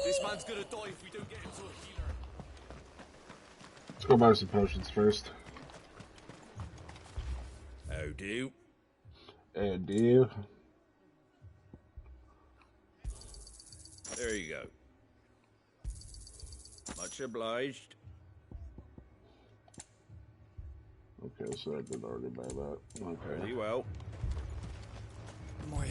This man's gonna die if we don't get him to a healer. Let's go buy some potions first. How do? And do. There you go. Much obliged. Okay, so I did already buy that. Okay. Very well. My...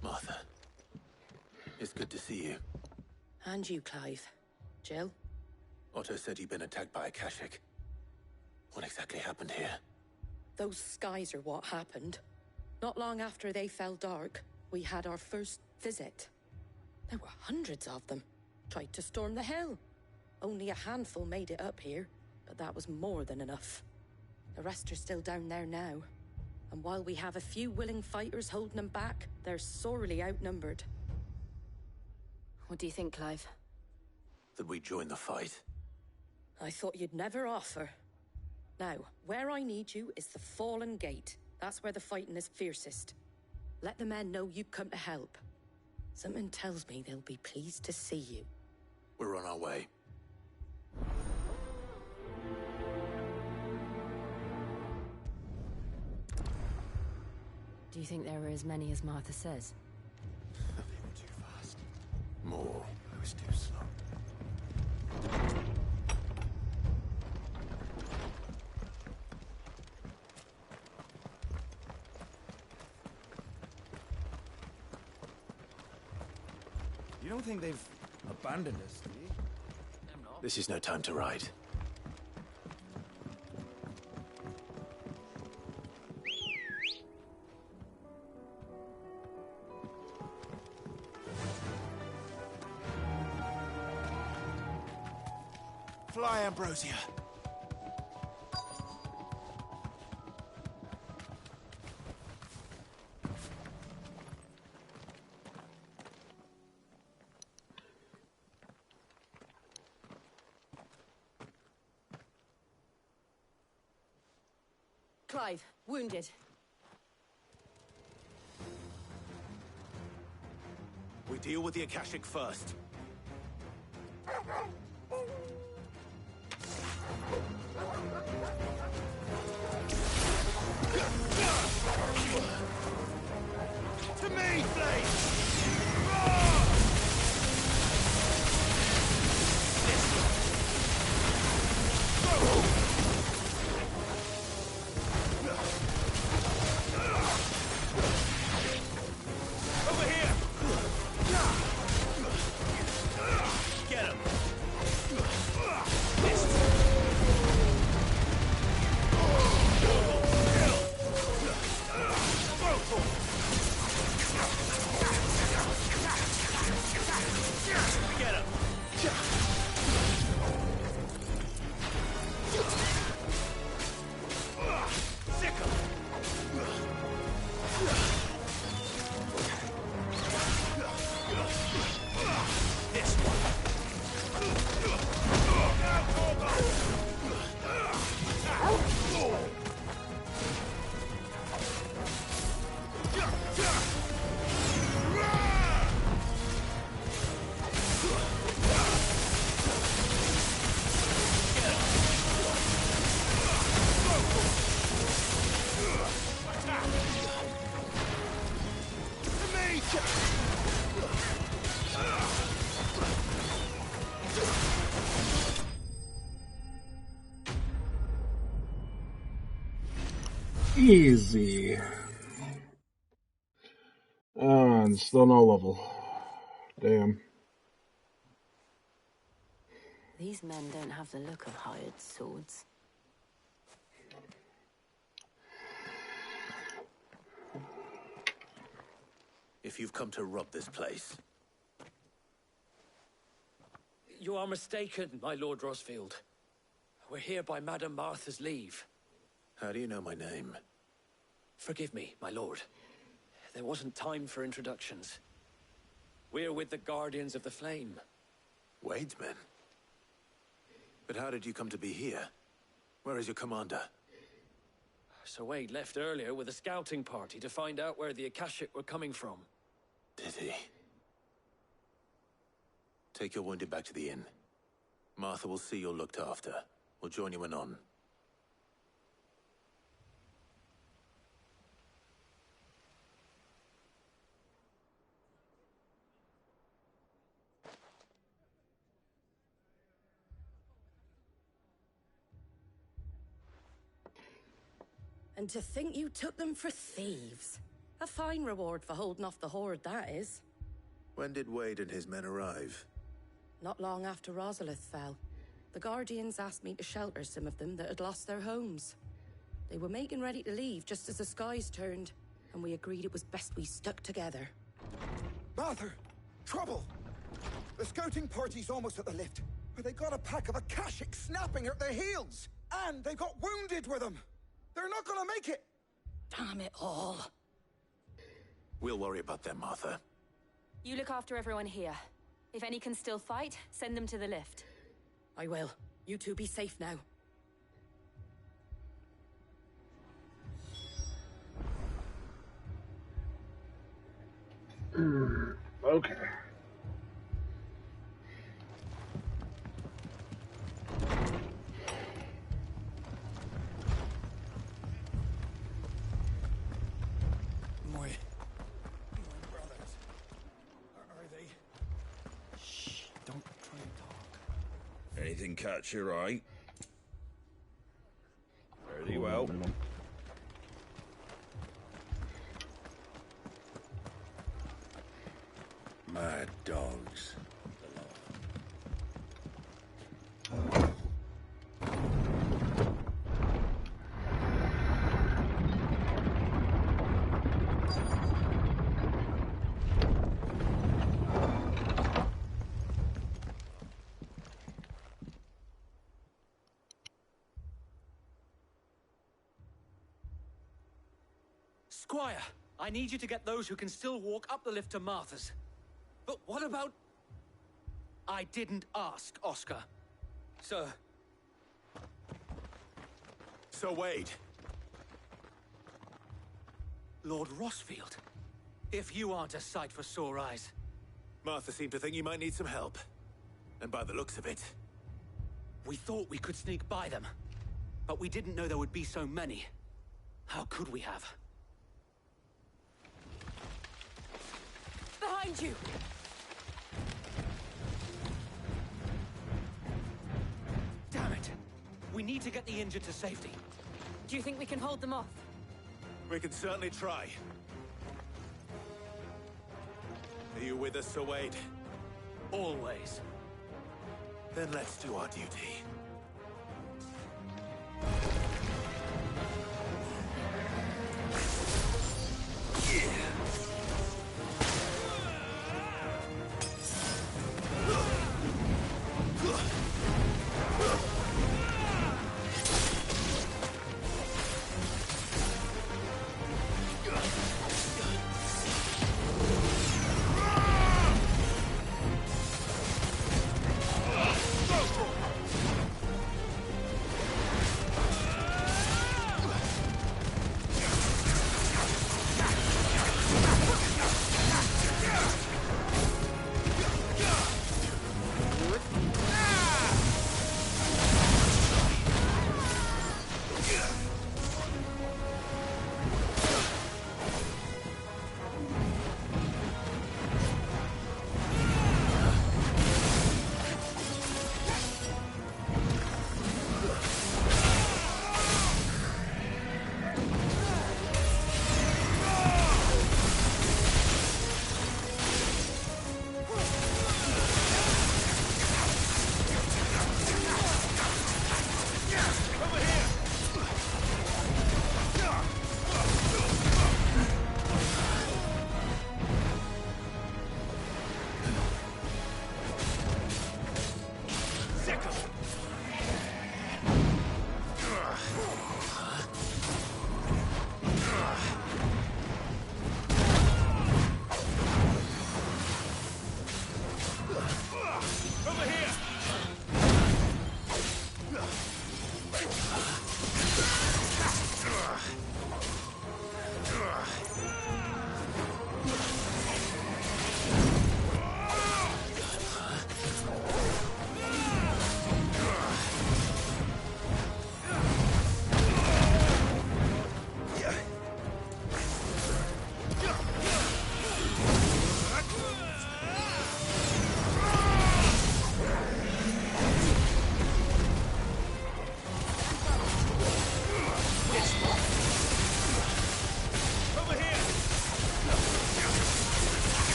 Martha, it's good to see you. And you, Clive. Jill? Otto said you'd been attacked by a Kashik. What exactly happened here? Those skies are what happened. Not long after they fell dark, we had our first visit. There were hundreds of them. Tried to storm the hill. Only a handful made it up here, but that was more than enough. The rest are still down there now. And while we have a few willing fighters holding them back, they're sorely outnumbered. What do you think, Clive? That we join the fight? I thought you'd never offer. Now, where I need you is the Fallen Gate. That's where the fighting is fiercest. Let the men know you come to help. Something tells me they'll be pleased to see you. We're on our way. Do you think there were as many as Martha says? They were too fast. More. I was too slow. You don't think they've abandoned us, do you? This is no time to ride. Fly, Ambrosia. Clive, wounded. We deal with the Akashic first. To me, Flame! Easy. And still no level. Damn. These men don't have the look of hired swords. If you've come to rob this place, You are mistaken, my Lord Rosfield. We're here by Madame Martha's leave. how do you know my name? Forgive me, my lord. There wasn't time for introductions. We're with the Guardians of the Flame. Wade's men? But how did you come to be here? Where is your commander? Sir Wade left earlier with a scouting party to find out where the Akashic were coming from. Did he? Take your wounded back to the inn. Martha will see you're looked after. We'll join you anon. And to think you took them for thieves. A fine reward for holding off the horde, that is. When did Wade and his men arrive? Not long after Rosalith fell. The Guardians asked me to shelter some of them that had lost their homes. They were making ready to leave just as the skies turned, and we agreed it was best we stuck together. Martha! Trouble! The scouting party's almost at the lift, but they got a pack of Akashic snapping at their heels! And they got wounded with them! They're not gonna make it! Damn it all. We'll worry about them, Martha. You look after everyone here. If any can still fight, send them to the lift. I will. You two be safe now. Okay. My brothers. Are they? Shh, don't try and talk. Anything catch your eye? Very well. Mad dogs. Squire, I need you to get those who can still walk up the lift to Martha's. But what about... I didn't ask, Oscar. Sir. Sir Wade. Lord Rossfield. If you aren't a sight for sore eyes. Martha seemed to think you might need some help. And by the looks of it... We thought we could sneak by them. But we didn't know there would be so many. How could we have? Behind you! Damn it! We need to get the injured to safety. Do you think we can hold them off? We can certainly try. Are you with us, Sir Wade? Always. Then let's do our duty.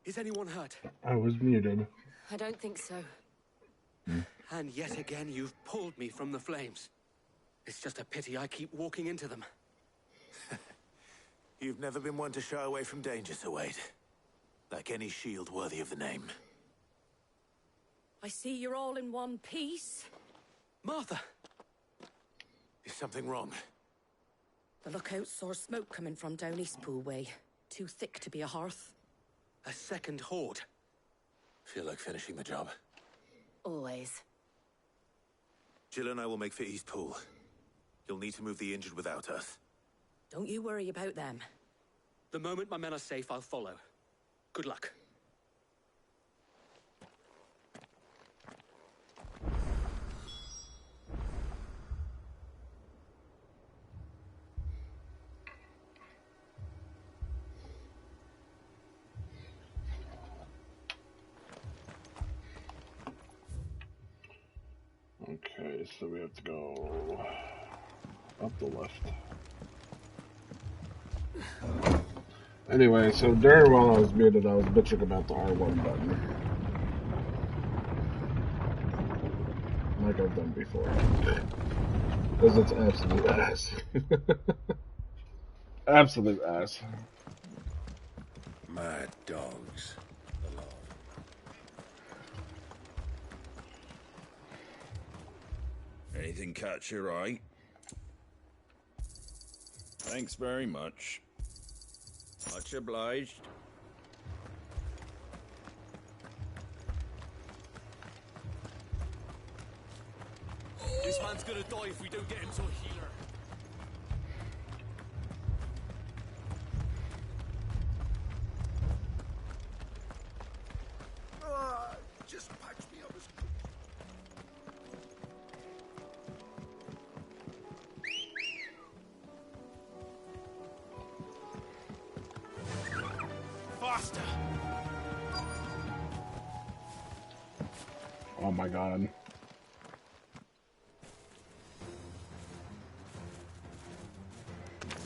Is anyone hurt? I was muted. I don't think so. And yet again, you've pulled me from the flames. It's just a pity I keep walking into them. You've never been one to shy away from danger, Sir Wade. Like any shield worthy of the name. I see you're all in one piece. Martha! Is something wrong? The lookout saw smoke coming from down Eastpool way. Too thick to be a hearth. A second horde. Feel like finishing the job? Always. Jill and I will make for Eastpool. You'll need to move the injured without us. Don't you worry about them. The moment my men are safe, I'll follow. Good luck. Okay, so we have to go up the left. Anyway, so during while I was muted, I was bitching about the R1 button. Like I've done before. Because it's absolute ass. Absolute ass. Mad dogs. Anything catch your eye? Thanks very much. Much obliged. This man's gonna die if we don't get him to a healer. Just patch me up as Faster! Oh my god.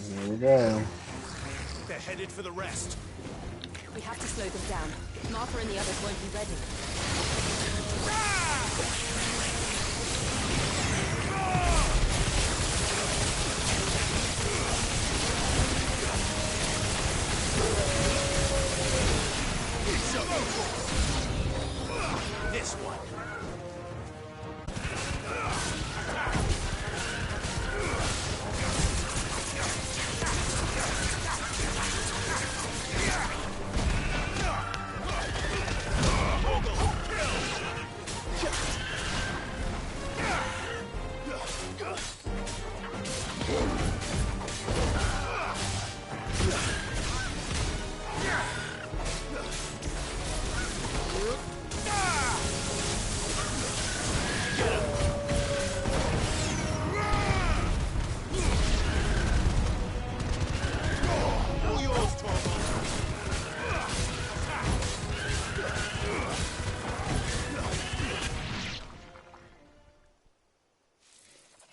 There we go. They're headed for the rest. We have to slow them down. Martha and the others won't be ready. This one.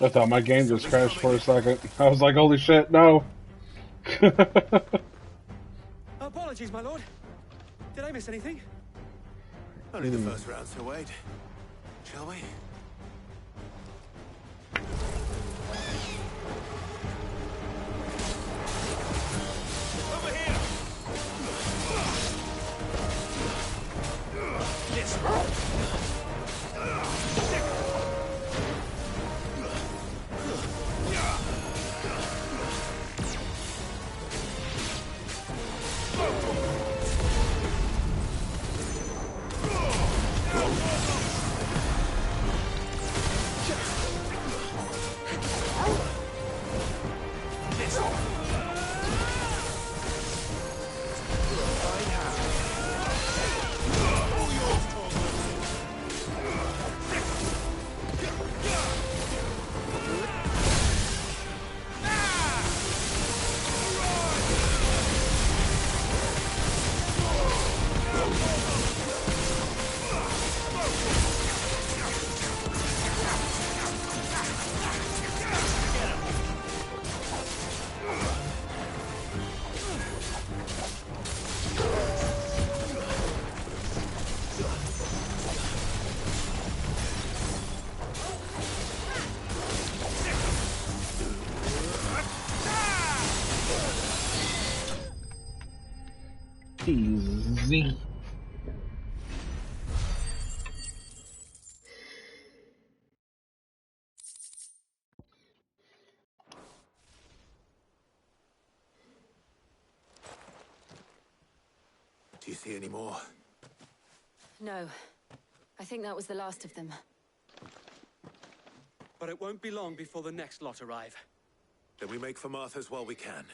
I thought my game just crashed for a second. I was like, holy shit, no. Apologies, my lord. Did I miss anything? Only the first round, Sir Wade. Shall we? Over here! This one. Easy. Do you see any more? No. I think that was the last of them. But it won't be long before the next lot arrive. Then we make for Martha's while we can.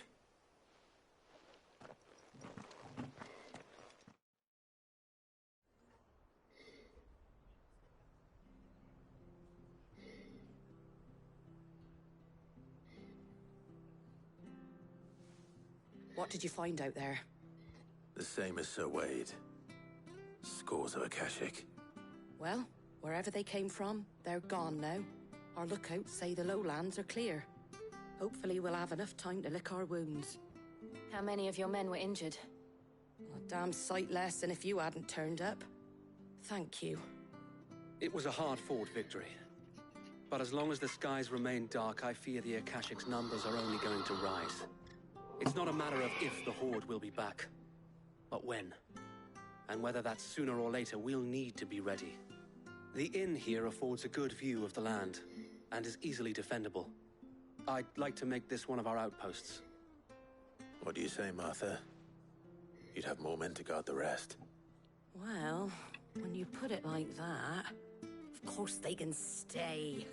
What did you find out there? The same as Sir Wade. Scores of Akashic. Well, wherever they came from, they're gone now. Our lookouts say the lowlands are clear. Hopefully we'll have enough time to lick our wounds. How many of your men were injured? A damn sight less than if you hadn't turned up. Thank you. It was a hard-fought victory. But as long as the skies remain dark, I fear the Akashic's numbers are only going to rise. It's not a matter of if the Horde will be back, but when. And whether that's sooner or later, we'll need to be ready. The inn here affords a good view of the land, and is easily defendable. I'd like to make this one of our outposts. What do you say, Martha? You'd have more men to guard the rest. Well, when you put it like that, of course they can stay.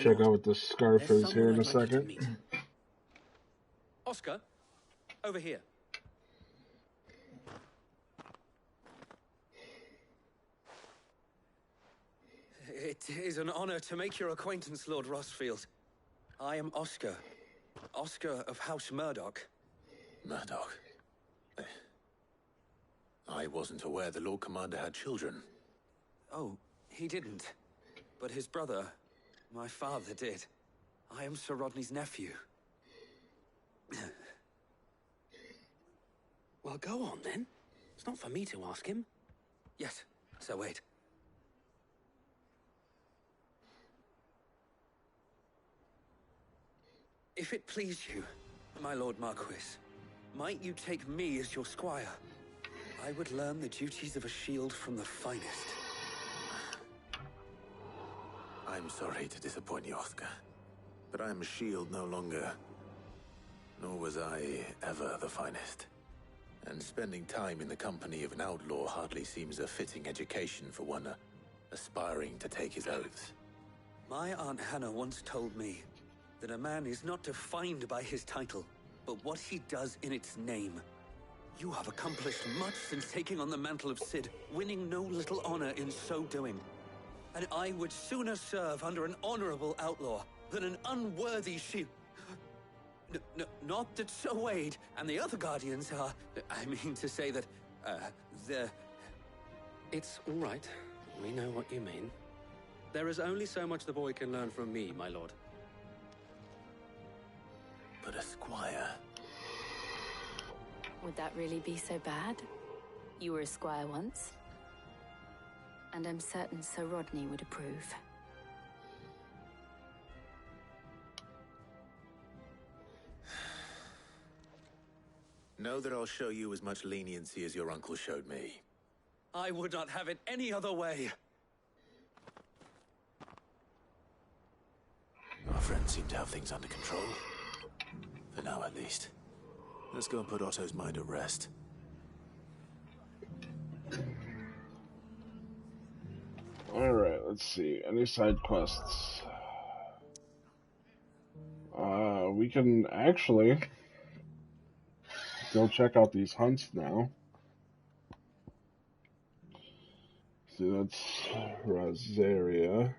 Check out what the scarf is here in a second. Oscar, over here. It is an honor to make your acquaintance, Lord Rosfield. I am Oscar. Oscar of House Murdoch. Murdoch? I wasn't aware the Lord Commander had children. Oh, he didn't. But his brother, my father, did. I am Sir Rodney's nephew. Well, go on, then. It's not for me to ask him. Yes, Sir Wade. If it please you, my Lord Marquis, might you take me as your squire? I would learn the duties of a shield from the finest. I'm sorry to disappoint you, Oscar, but I am a shield no longer. Nor was I ever the finest. And spending time in the company of an outlaw hardly seems a fitting education for one aspiring to take his oaths. My Aunt Hannah once told me that a man is not defined by his title, but what he does in its name. You have accomplished much since taking on the mantle of Cid, winning no little honor in so doing. And I would sooner serve under an honorable outlaw than an unworthy shield. Not that Sir Wade and the other Guardians are... I mean to say that, they're... It's all right. We know what you mean. There is only so much the boy can learn from me, my lord. But a squire... Would that really be so bad? You were a squire once. And I'm certain Sir Rodney would approve. Know that I'll show you as much leniency as your uncle showed me. I would not have it any other way. Our friends seem to have things under control. For now, at least. Let's go and put Otto's mind at rest. Alright, let's see. Any side quests? We can actually go check out these hunts now. See, that's Rosaria.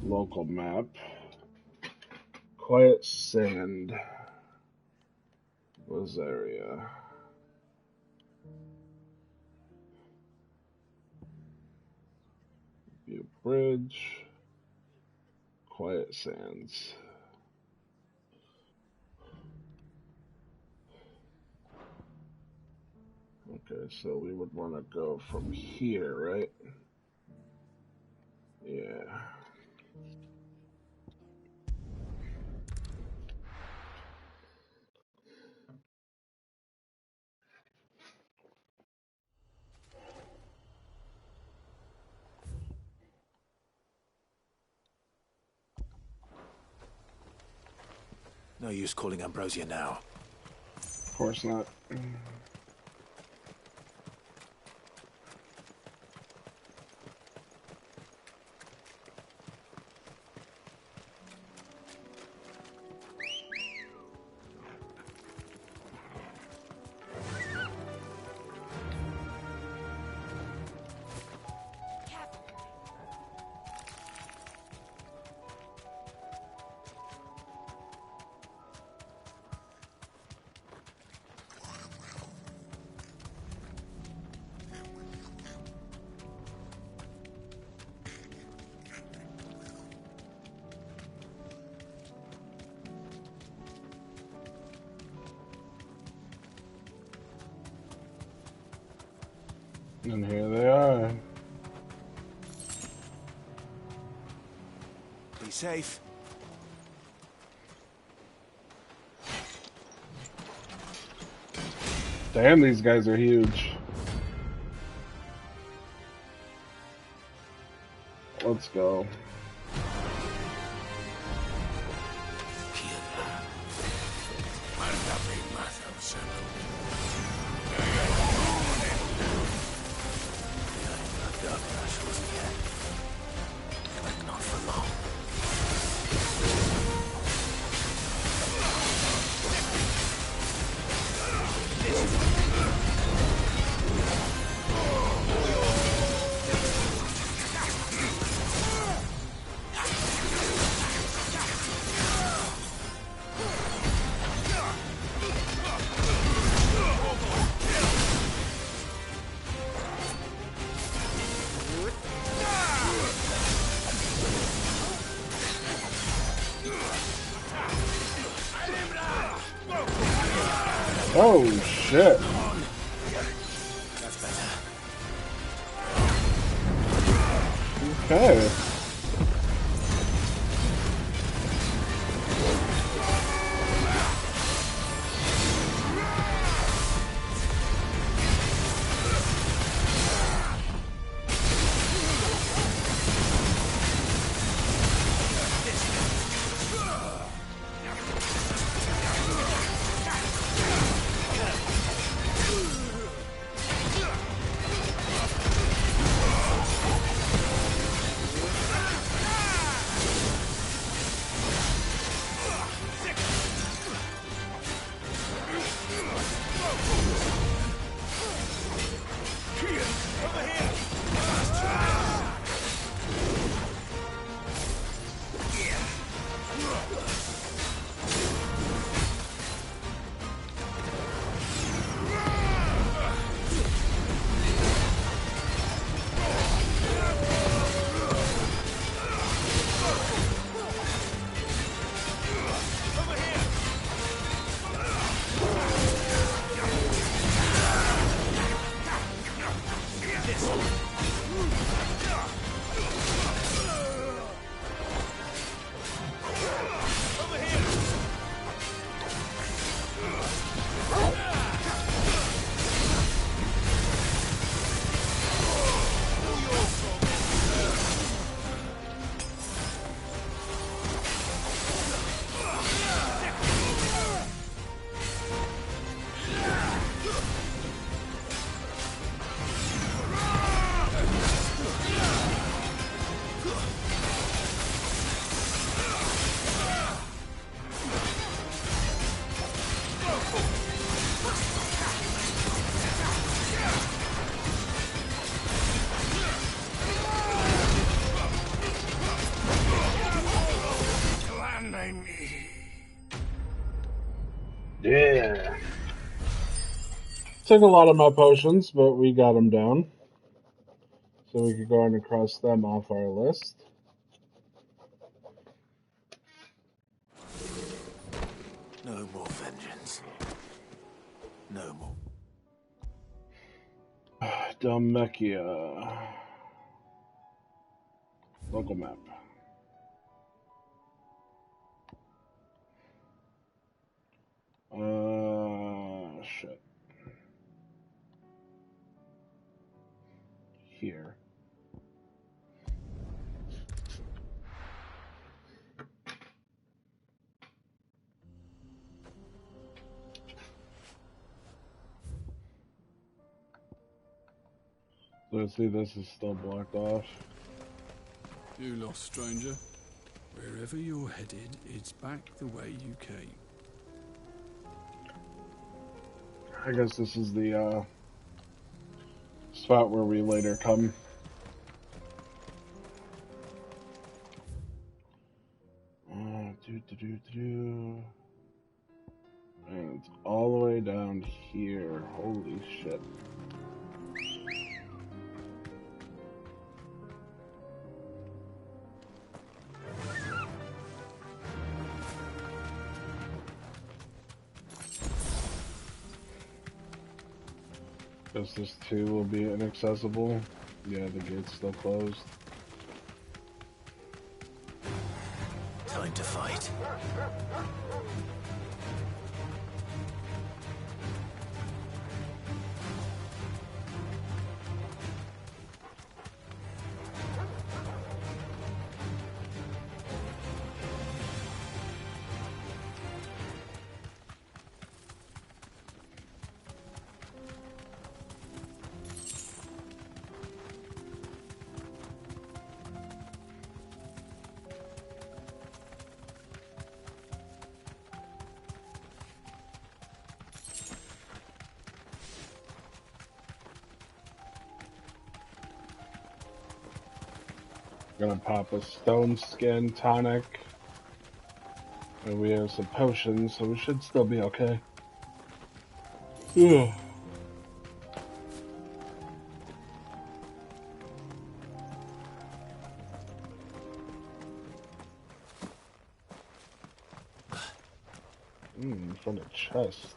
Local map. Quiet Sand. Rosaria. View Bridge. Quiet Sands. Okay, so we would want to go from here, right? Yeah. No use calling Ambrosia now. Of course not. And here they are. Be safe. Damn, these guys are huge. Let's go. Oh shit. Okay. Yeah. Took a lot of my potions, but we got them down. So we could go on and cross them off our list. No more vengeance. No more. Dhalmekia. Local map. Shit. Here. Let's see, this is still blocked off. You lost, stranger. Wherever you're headed, it's back the way you came. I guess this is the spot where we later come. And it's all the way down here. Holy shit. Guess this too will be inaccessible. Yeah, the gate's still closed. Time to fight. Gonna pop a stone skin tonic. And we have some potions, so we should still be okay. Ugh. From the chest.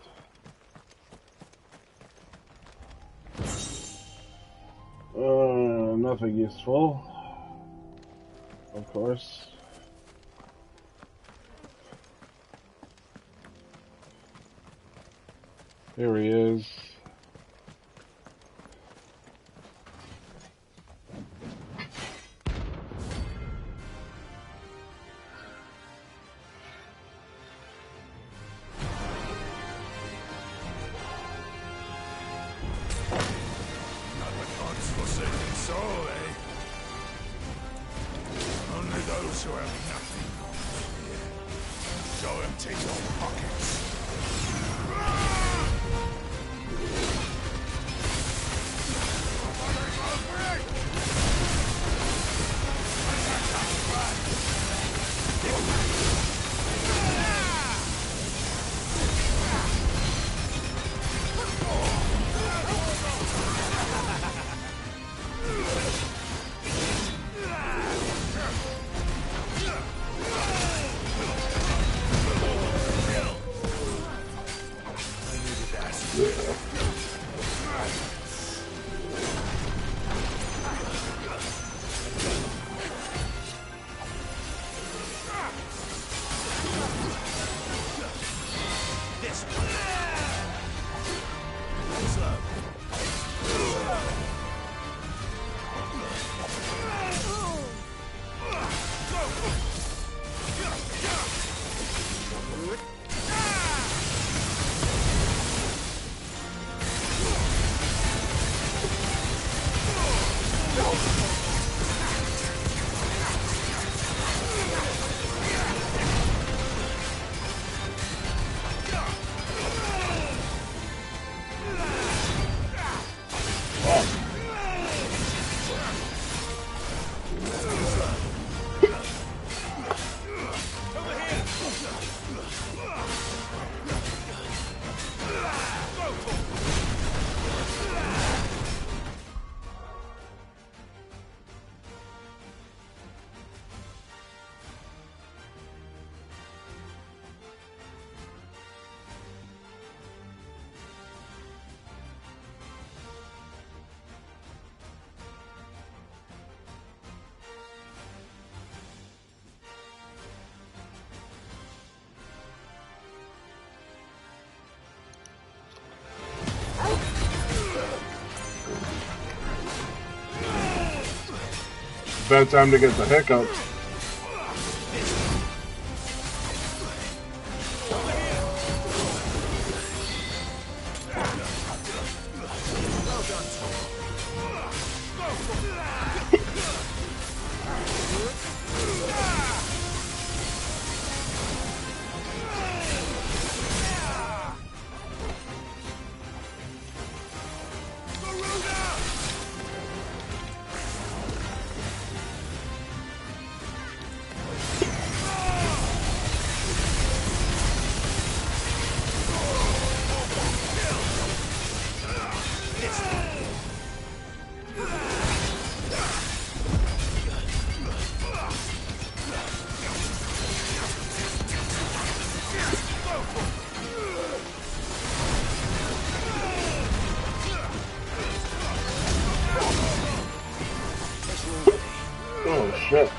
Nothing useful. Of course. Here he is. Bad time to get the hiccup. Oh shit.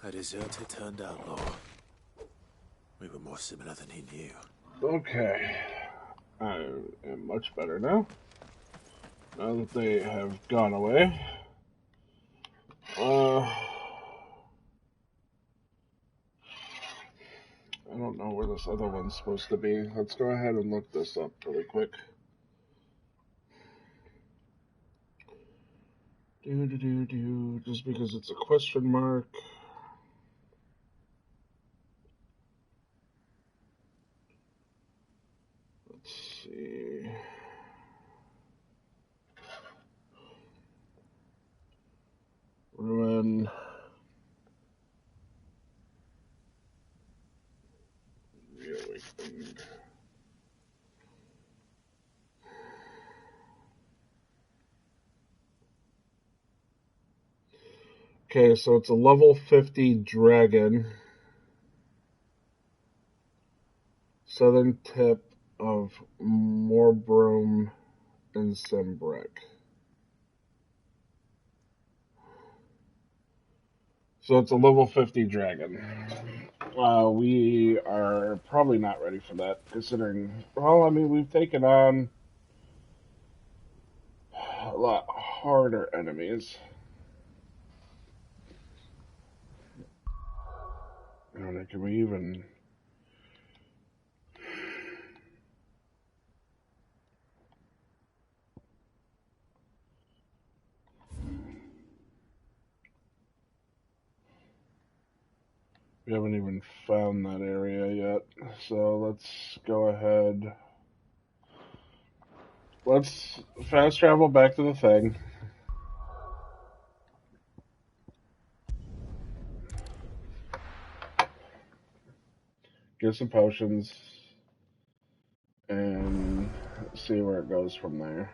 A deserter turned outlaw. We were more similar than he knew. Okay. I am much better now. Now that they have gone away. I don't know where this other one's supposed to be. Let's go ahead and look this up really quick. Just because it's a question mark. Let's see. Ruin. Reawakened. Okay, so it's a level 50 dragon. Southern tip of Morbrum and Sembrek. So it's a level 50 dragon. We are probably not ready for that, considering, well, I mean, we've taken on a lot harder enemies. And can we even... We haven't even found that area yet, so let's go ahead. Let's fast travel back to the thing. Get some potions, and see where it goes from there.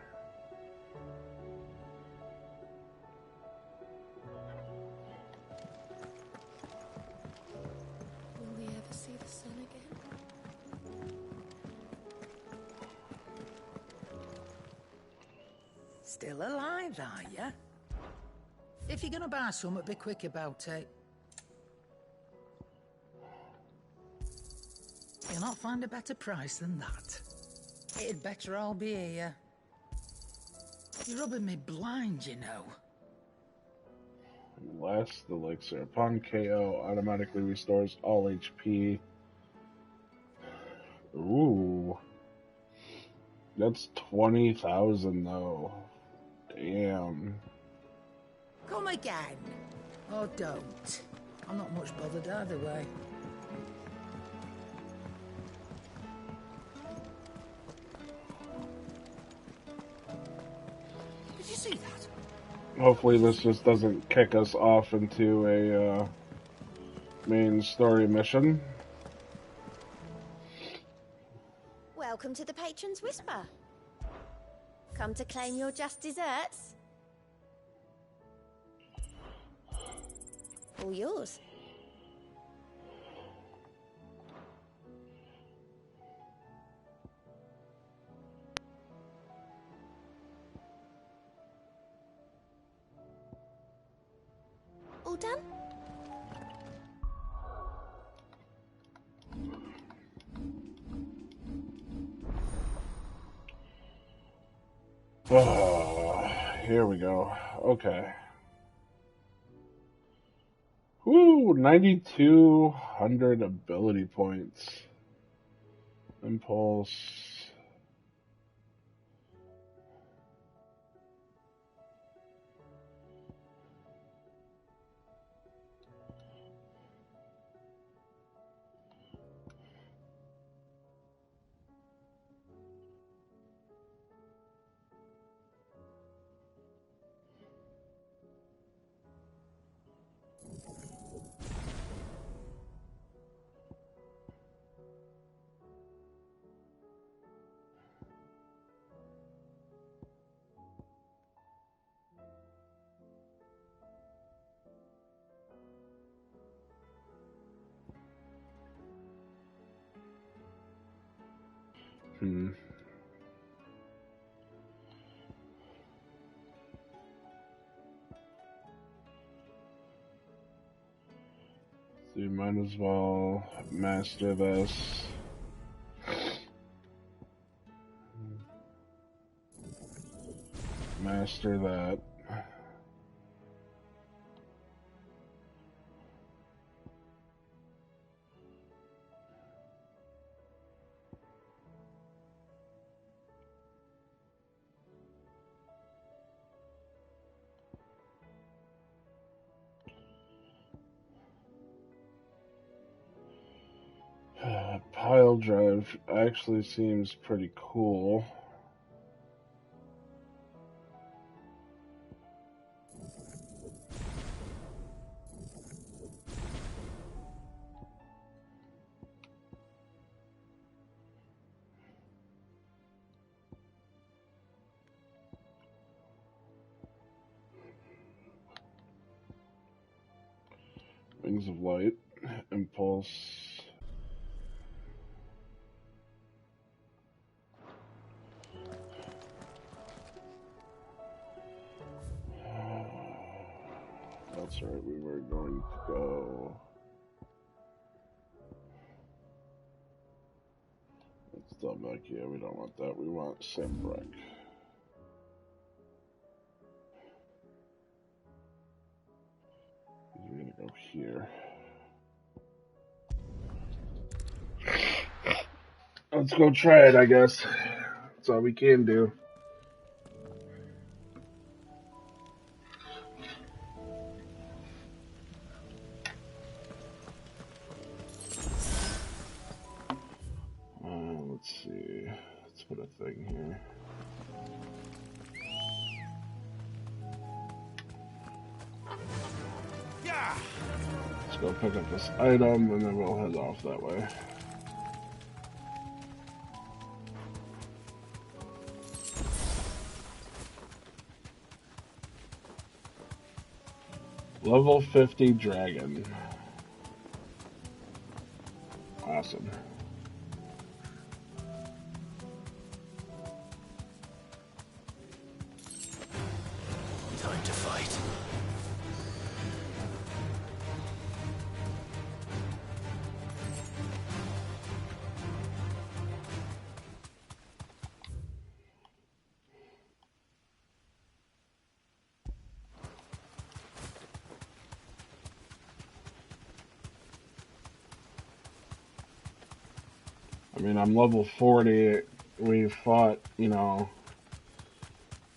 Will we ever see the sun again? Still alive, are ya? If you're gonna buy something, be quick about it. You'll not find a better price than that. It'd better all be here. You're rubbing me blind, you know. Last elixir. Upon KO, automatically restores all HP. Ooh. That's 20,000 though. Damn. Come again. Or don't. I'm not much bothered either way. Did you see that? Hopefully this just doesn't kick us off into a main story mission. Welcome to the Patron's Whisper. Come to claim your just desserts? All yours. All done? Here we go. Okay. Woo! 9,200 ability points. Impulse. So you might as well master this. Master that. Pile drive actually seems pretty cool. Wings of Light, Impulse. That's right, we were going to go. Let's double back here, we don't want that, we want Simbrick. We're gonna go here. Let's go try it, I guess. That's all we can do. Let's see. Let's put a thing here. Yeah. Let's go pick up this item and then we'll head off that way. Level 50 dragon. Awesome. Time to fight. I mean, I'm level 40. We've fought, you know,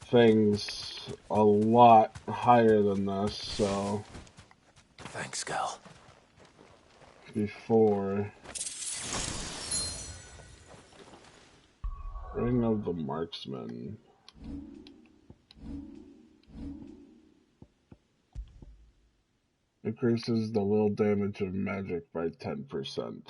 things a lot higher than this, so... Thanks, Gal. before. Ring of the Marksman. Increases the will damage of magic by 10%.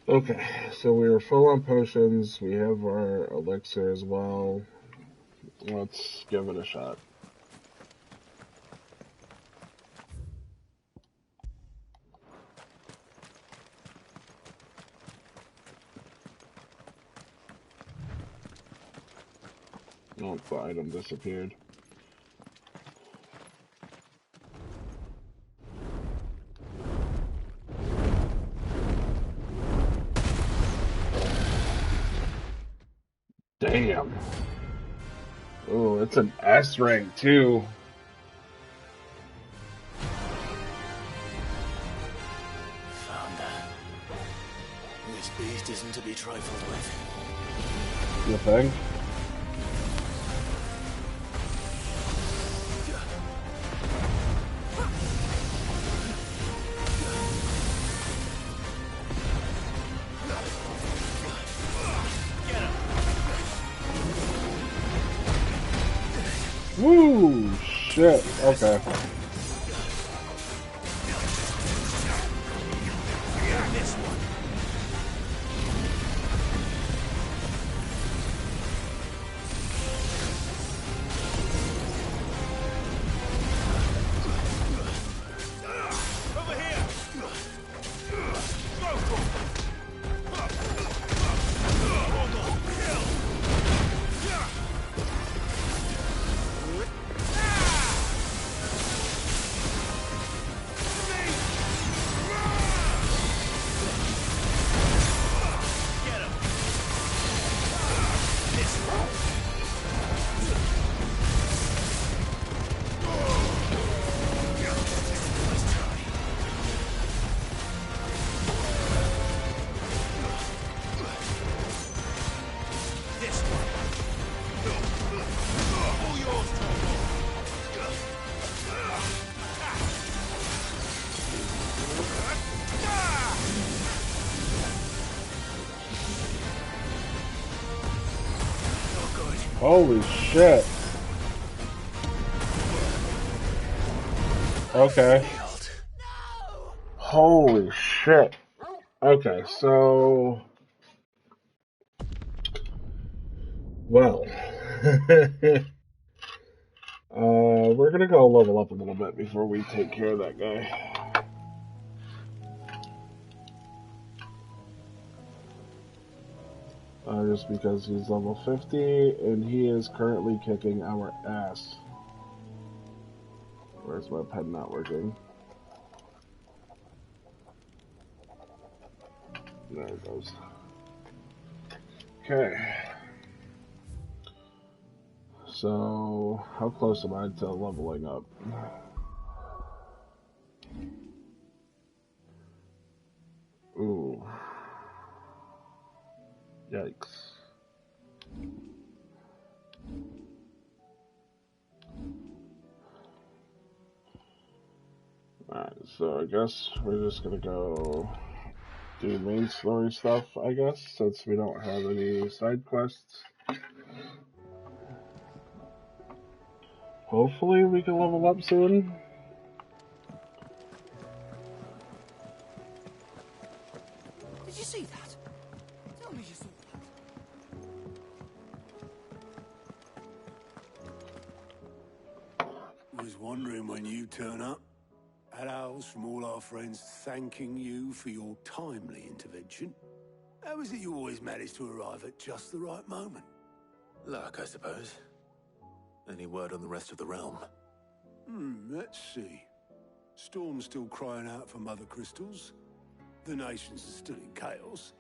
Okay, so we are full on potions. We have our elixir as well. Let's give it a shot. Oh, the item disappeared. Damn. Oh, it's an S rank too. Found her. This beast isn't to be trifled with. You think? Woo! Shit. Okay. Holy shit. Okay. Holy shit. Okay, so... Well. We're gonna go level up a little bit before we take care of that guy. Just because he's level 50, and he is currently kicking our ass. Where's my pen not working? There it goes. Okay. So, how close am I to leveling up? Ooh. Yikes. Alright, so I guess we're just gonna go do main story stuff, I guess, since we don't have any side quests. Hopefully we can level up soon. Did you see that? Tell me you saw that. Was wondering when you turn up. Had owls from all our friends thanking you for your timely intervention. How is it you always manage to arrive at just the right moment? Luck, I suppose. Any word on the rest of the realm? Let's see. Storm's still crying out for Mother Crystals. The nations are still in chaos.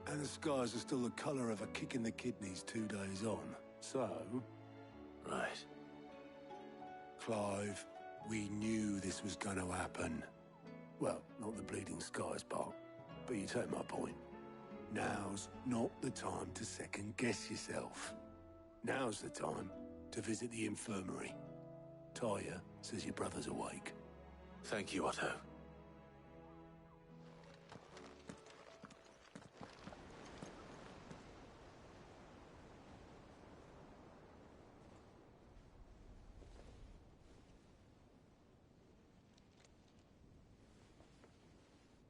And the skies are still the colour of a kick in the kidneys 2 days on. So... Right. Clive, we knew this was going to happen. Well, not the bleeding skies part, but you take my point. Now's not the time to second-guess yourself. Now's the time to visit the infirmary. Talia says your brother's awake. Thank you, Otto.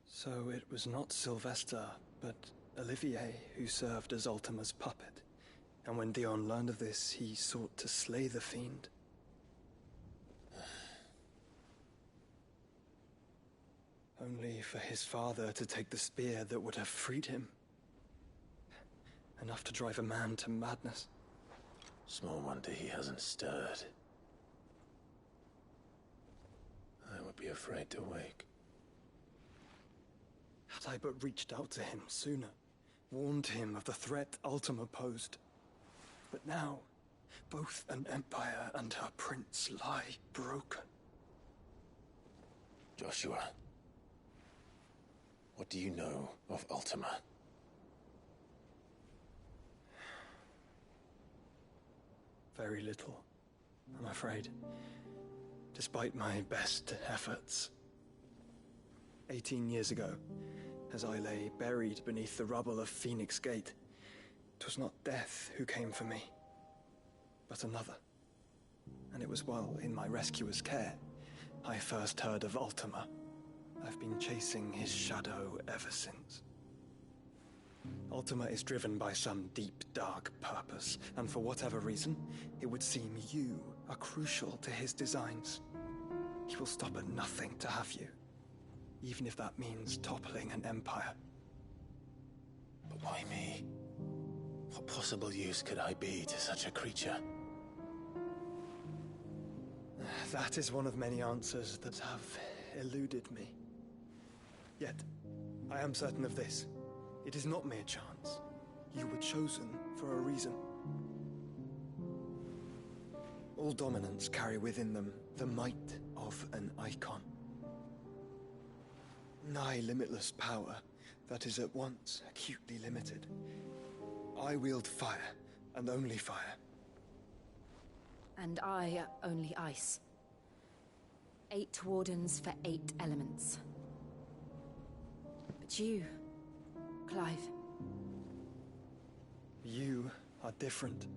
So it was not Sylvester, but Olivier who served as Ultima's puppet. And when Dion learned of this, he sought to slay the fiend. Only for his father to take the spear that would have freed him. Enough to drive a man to madness. Small wonder he hasn't stirred. I would be afraid to wake. Had I but reached out to him sooner, warned him of the threat Ultima posed. But now, both an empire and her prince lie broken. Joshua, what do you know of Ultima? Very little, I'm afraid. Despite my best efforts. 18 years ago, as I lay buried beneath the rubble of Phoenix Gate, 'twas not death who came for me, but another. And it was while in my rescuer's care I first heard of Ultima. I've been chasing his shadow ever since. Ultima is driven by some deep, dark purpose, and for whatever reason, it would seem you are crucial to his designs. He will stop at nothing to have you, even if that means toppling an empire. But why me? What possible use could I be to such a creature? That is one of many answers that have eluded me. Yet, I am certain of this. It is not mere chance. You were chosen for a reason. All dominants carry within them the might of an icon. Nigh limitless power that is at once acutely limited. I wield fire, and only fire. And I only ice. 8 wardens for 8 elements. But you, Clive. You are different.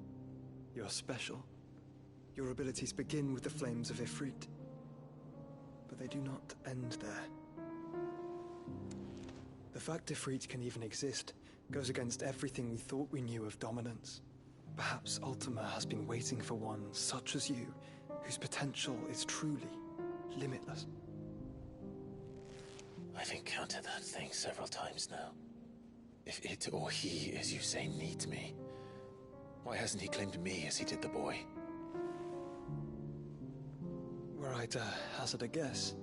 You're special. Your abilities begin with the flames of Ifrit. But they do not end there. The fact Ifrit can even exist goes against everything we thought we knew of dominance. Perhaps Ultima has been waiting for one such as you, whose potential is truly limitless. I've encountered that thing several times now. If it or he, as you say, needs me, why hasn't he claimed me as he did the boy? Were I to hazard a guess,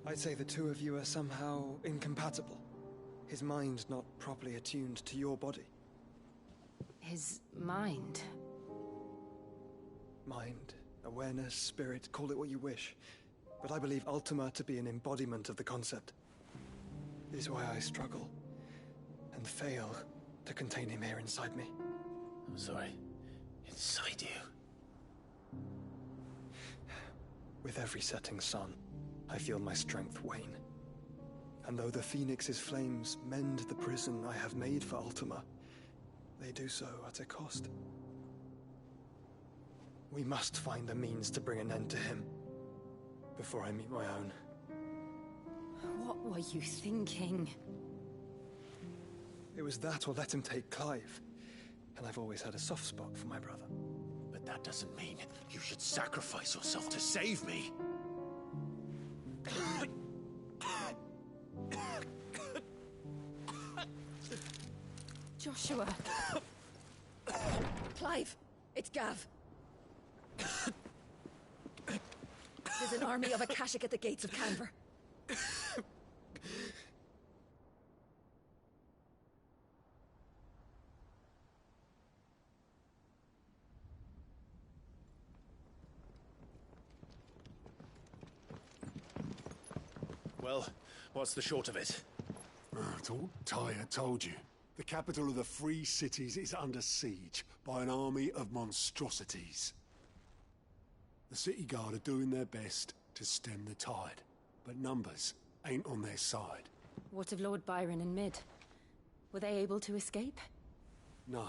I'd say the two of you are somehow incompatible. His mind not properly attuned to your body. His mind? Mind, awareness, spirit, call it what you wish. But I believe Ultima to be an embodiment of the concept. It is why I struggle and fail to contain him here inside me. I'm sorry. Inside you? With every setting sun, I feel my strength wane. And though the Phoenix's flames mend the prison I have made for Ultima, they do so at a cost. We must find a means to bring an end to him before I meet my own. What were you thinking? It was that or let him take Clive. And I've always had a soft spot for my brother. But that doesn't mean you should sacrifice yourself to save me. Joshua. Clive, it's Gav. There's an army of Akashic at the gates of Canver. Well, what's the short of it? Tyre told you. The capital of the Free Cities is under siege by an army of monstrosities. The city guard are doing their best to stem the tide, but numbers ain't on their side. What of Lord Byron and Mid? Were they able to escape? No,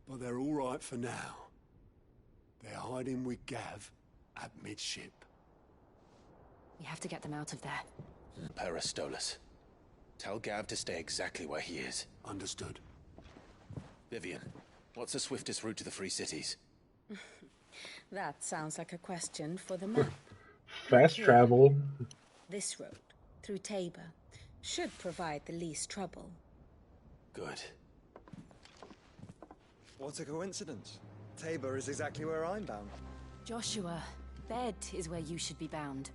but they're all right for now. They're hiding with Gav at midship. We have to get them out of there. Parastolas. Tell Gav to stay exactly where he is. Understood. Vivian, what's the swiftest route to the Free Cities? That sounds like a question for the map. Fast travel. This road, through Tabor, should provide the least trouble. Good. What a coincidence. Tabor is exactly where I'm bound. Joshua, Bed is where you should be bound.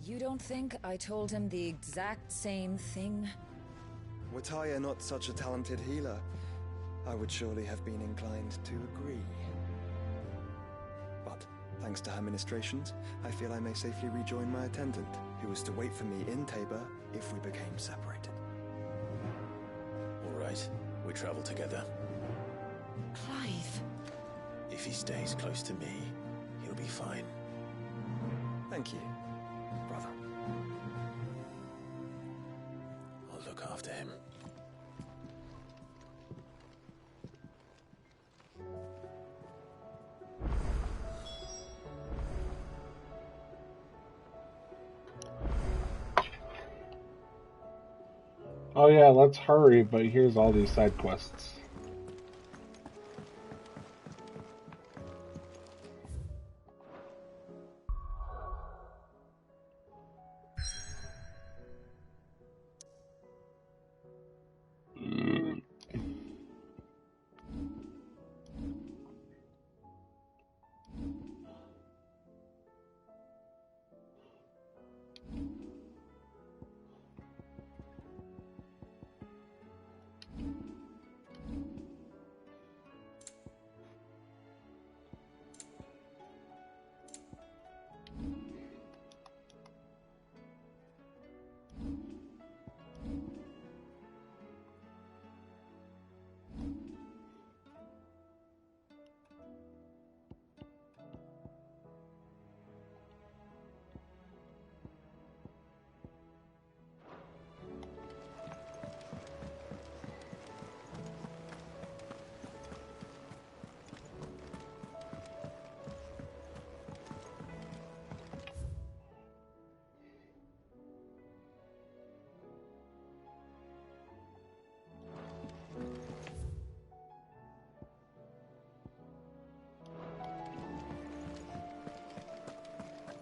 You don't think I told him the exact same thing? Were Tyre not such a talented healer, I would surely have been inclined to agree. But, thanks to her ministrations, I feel I may safely rejoin my attendant, who was to wait for me in Tabor if we became separated. All right, we travel together. Clive. If he stays close to me, he'll be fine. Thank you, brother. I'll look after him. Oh yeah, let's hurry, but here's all these side quests.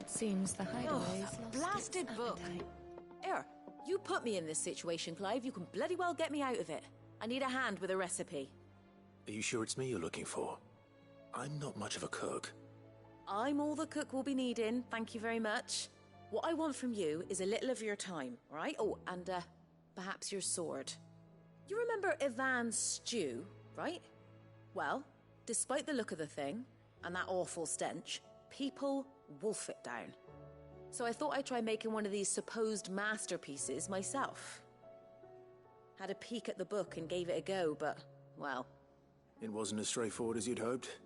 Seems the hideaway's that blasted book. Here, you put me in this situation, Clive. You can bloody well get me out of it. I need a hand with a recipe. Are you sure it's me you're looking for? I'm not much of a cook. I'm all the cook will be needing, thank you very much. What I want from you is a little of your time, all right? Oh, and perhaps your sword. You remember Ivan's stew, right? Well, despite the look of the thing, and that awful stench, people wolf it down. So I thought I'd try making one of these supposed masterpieces myself. Had a peek at the book and gave it a go, but, well... It wasn't as straightforward as you'd hoped.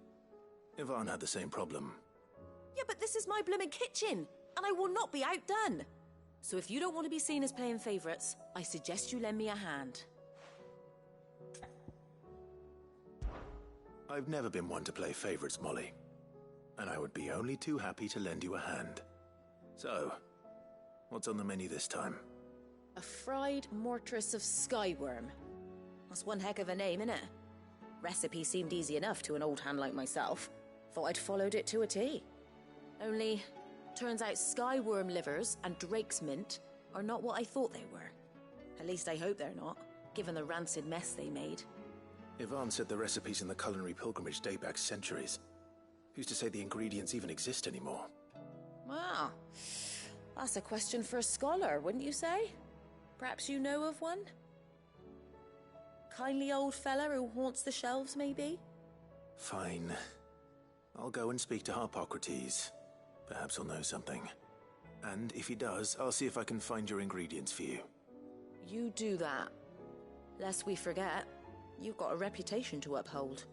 Ivan had the same problem. Yeah, but this is my blimmin' kitchen, and I will not be outdone. So if you don't want to be seen as playing favourites, I suggest you lend me a hand. I've never been one to play favourites, Molly. And I would be only too happy to lend you a hand. So, what's on the menu this time? A fried mortress of skyworm. That's one heck of a name, innit? Recipe seemed easy enough to an old hand like myself. Thought I'd followed it to a T. Only, turns out skyworm livers and drake's mint are not what I thought they were. At least I hope they're not, given the rancid mess they made. Ivan said the recipes in the culinary pilgrimage date back centuries. Who's to say the ingredients even exist anymore? Wow. That's a question for a scholar, wouldn't you say? Perhaps you know of one? Kindly old fella who haunts the shelves, maybe? Fine. I'll go and speak to Harpocrates. Perhaps he'll know something. And if he does, I'll see if I can find your ingredients for you. You do that. Lest we forget, you've got a reputation to uphold.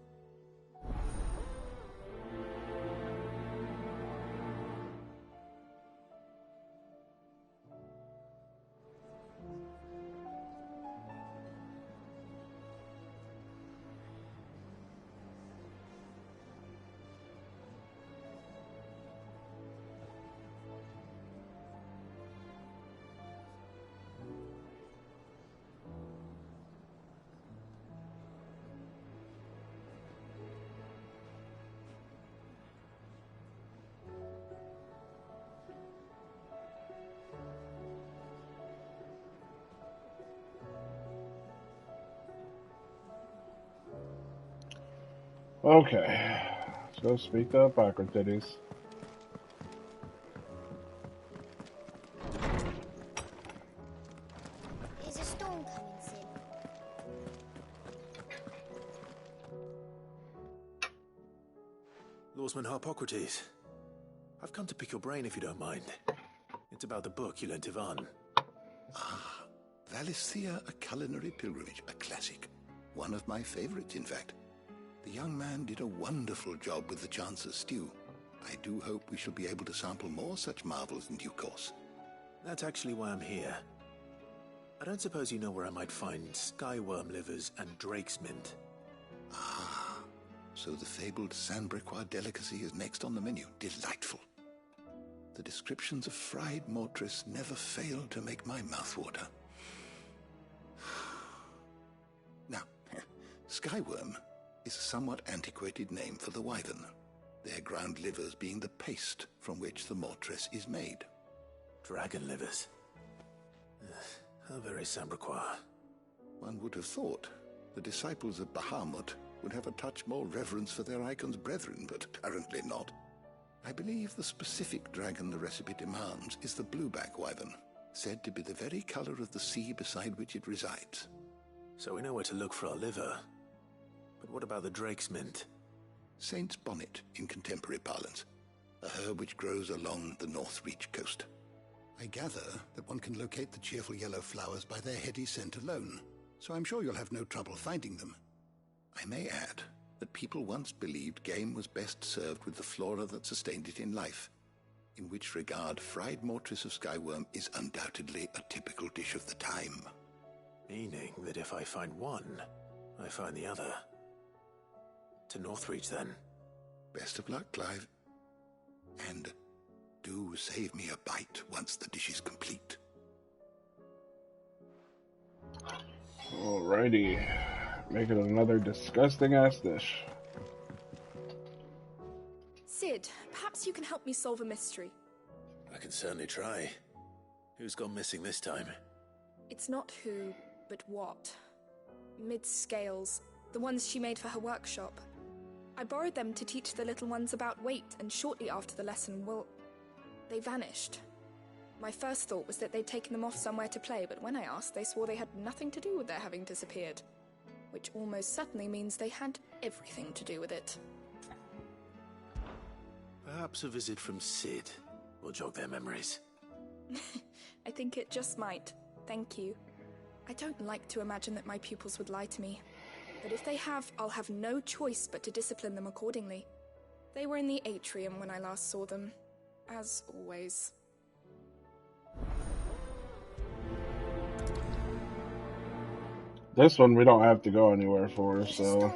Okay, let's go speak to Hippocrates. Is a storm coming soon? Lawsman Hippocrates, I've come to pick your brain if you don't mind. It's about the book you lent Ivan. Ah, Valisthea, A Culinary Pilgrimage, a classic. One of my favorites, in fact. The young man did a wonderful job with the Chance's stew. I do hope we shall be able to sample more such marvels in due course. That's actually why I'm here. I don't suppose you know where I might find skyworm livers and drake's mint. Ah, so the fabled Sanbriquois delicacy is next on the menu. Delightful. The descriptions of fried mortris never fail to make my mouth water. Now, skyworm is a somewhat antiquated name for the wyvern, their ground livers being the paste from which the mortris is made. Dragon livers. How very Sambriquois. One would have thought the disciples of Bahamut would have a touch more reverence for their icon's brethren, but apparently not. I believe the specific dragon the recipe demands is the blueback wyvern, said to be the very color of the sea beside which it resides. So we know where to look for our liver. But what about the drake's mint? Saint's bonnet in contemporary parlance, a herb which grows along the North Reach coast. I gather that one can locate the cheerful yellow flowers by their heady scent alone, so I'm sure you'll have no trouble finding them. I may add that people once believed game was best served with the flora that sustained it in life, in which regard fried mortris of skyworm is undoubtedly a typical dish of the time. Meaning that if I find one, I find the other. To Northreach, then. Best of luck, Clive. And do save me a bite once the dish is complete. Alrighty. Making another disgusting-ass dish. Sid, perhaps you can help me solve a mystery. I can certainly try. Who's gone missing this time? It's not who, but what. Mid's scales, the ones she made for her workshop. I borrowed them to teach the little ones about weight, and shortly after the lesson, well, they vanished. My first thought was that they'd taken them off somewhere to play, but when I asked, they swore they had nothing to do with their having disappeared. Which almost certainly means they had everything to do with it. Perhaps a visit from Sid will jog their memories. I think it just might. Thank you. I don't like to imagine that my pupils would lie to me. But if they have, I'll have no choice but to discipline them accordingly. They were in the atrium when I last saw them, as always. This one we don't have to go anywhere for, so...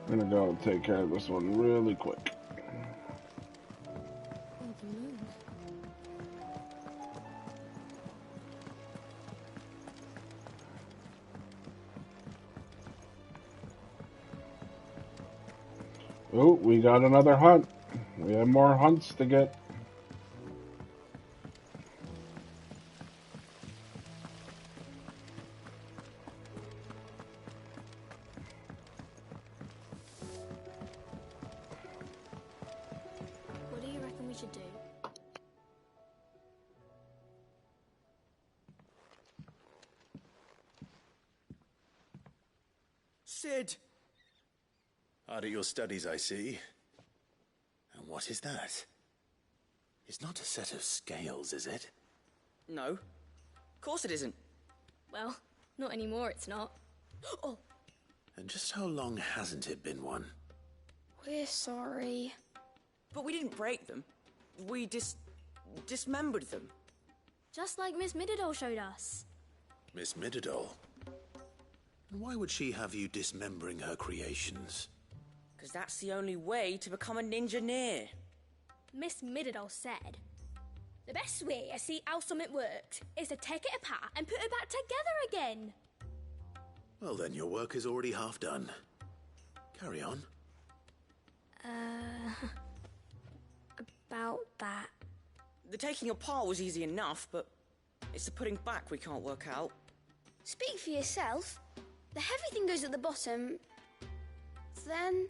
I'm gonna go and take care of this one really quick. Oh, we got another hunt. We have more hunts to get. What do you reckon we should do? Sid! Hard at your studies, I see. And what is that? It's not a set of scales, is it? No. Of course it isn't. Well, not anymore, it's not. Oh! And just how long hasn't it been one? We're sorry. But we didn't break them. We dismembered them. Just like Miss Mididol showed us. Miss Mididol? And why would she have you dismembering her creations? Because that's the only way to become a ninja-neer. Miss Mididol said, the best way to see how something worked is to take it apart and put it back together again. Well then, your work is already half done. Carry on. About that. The taking apart was easy enough, but it's the putting back we can't work out. Speak for yourself. The heavy thing goes at the bottom. Then...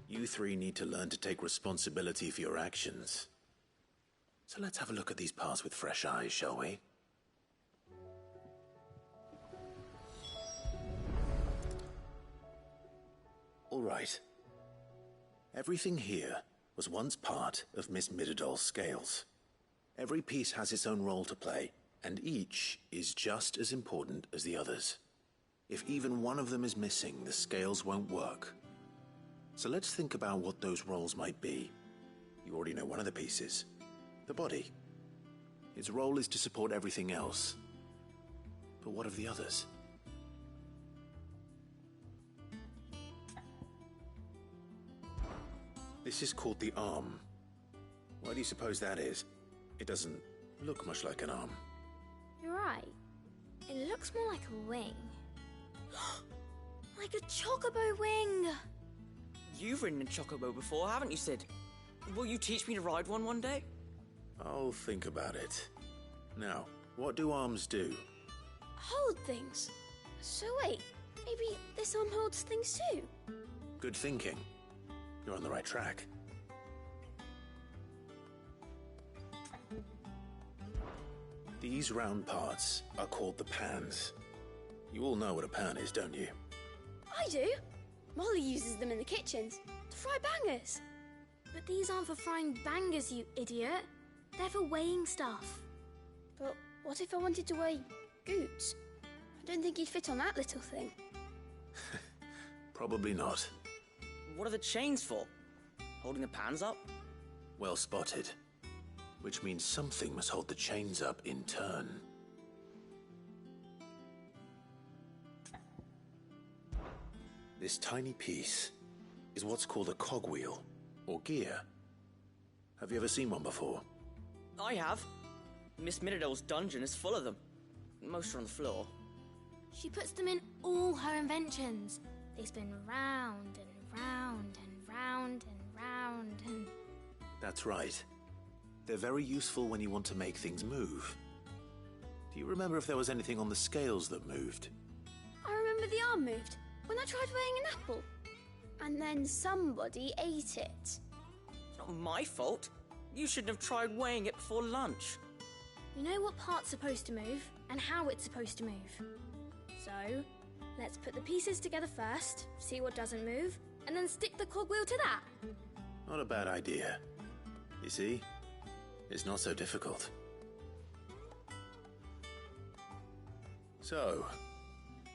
You three need to learn to take responsibility for your actions. So let's have a look at these parts with fresh eyes, shall we? All right. Everything here was once part of Miss Mididol's scales. Every piece has its own role to play, and each is just as important as the others. If even one of them is missing, the scales won't work. So let's think about what those roles might be. You already know one of the pieces. The body. Its role is to support everything else. But what of the others? This is called the arm. Why do you suppose that is? It doesn't look much like an arm. You're right. It looks more like a wing. Like a chocobo wing! You've ridden a chocobo before, haven't you, Sid? Will you teach me to ride one day? I'll think about it. Now, what do arms do? Hold things. So wait, maybe this arm holds things too? Good thinking. You're on the right track. These round parts are called the pans. You all know what a pan is, don't you? I do. Molly uses them in the kitchens to fry bangers. But these aren't for frying bangers, you idiot. They're for weighing stuff. But what if I wanted to weigh Goots? I don't think he'd fit on that little thing. Probably not. What are the chains for? Holding the pans up? Well spotted. Which means something must hold the chains up in turn. This tiny piece is what's called a cogwheel, or gear. Have you ever seen one before? I have. Miss Mididol's dungeon is full of them. Most are on the floor. She puts them in all her inventions. They spin round and round and round and round and... That's right. They're very useful when you want to make things move. Do you remember if there was anything on the scales that moved? I remember the arm moved when I tried weighing an apple. And then somebody ate it. It's not my fault. You shouldn't have tried weighing it before lunch. You know what part's supposed to move and how it's supposed to move. So, let's put the pieces together first, see what doesn't move, and then stick the cogwheel to that. Not a bad idea. You see? It's not so difficult. So,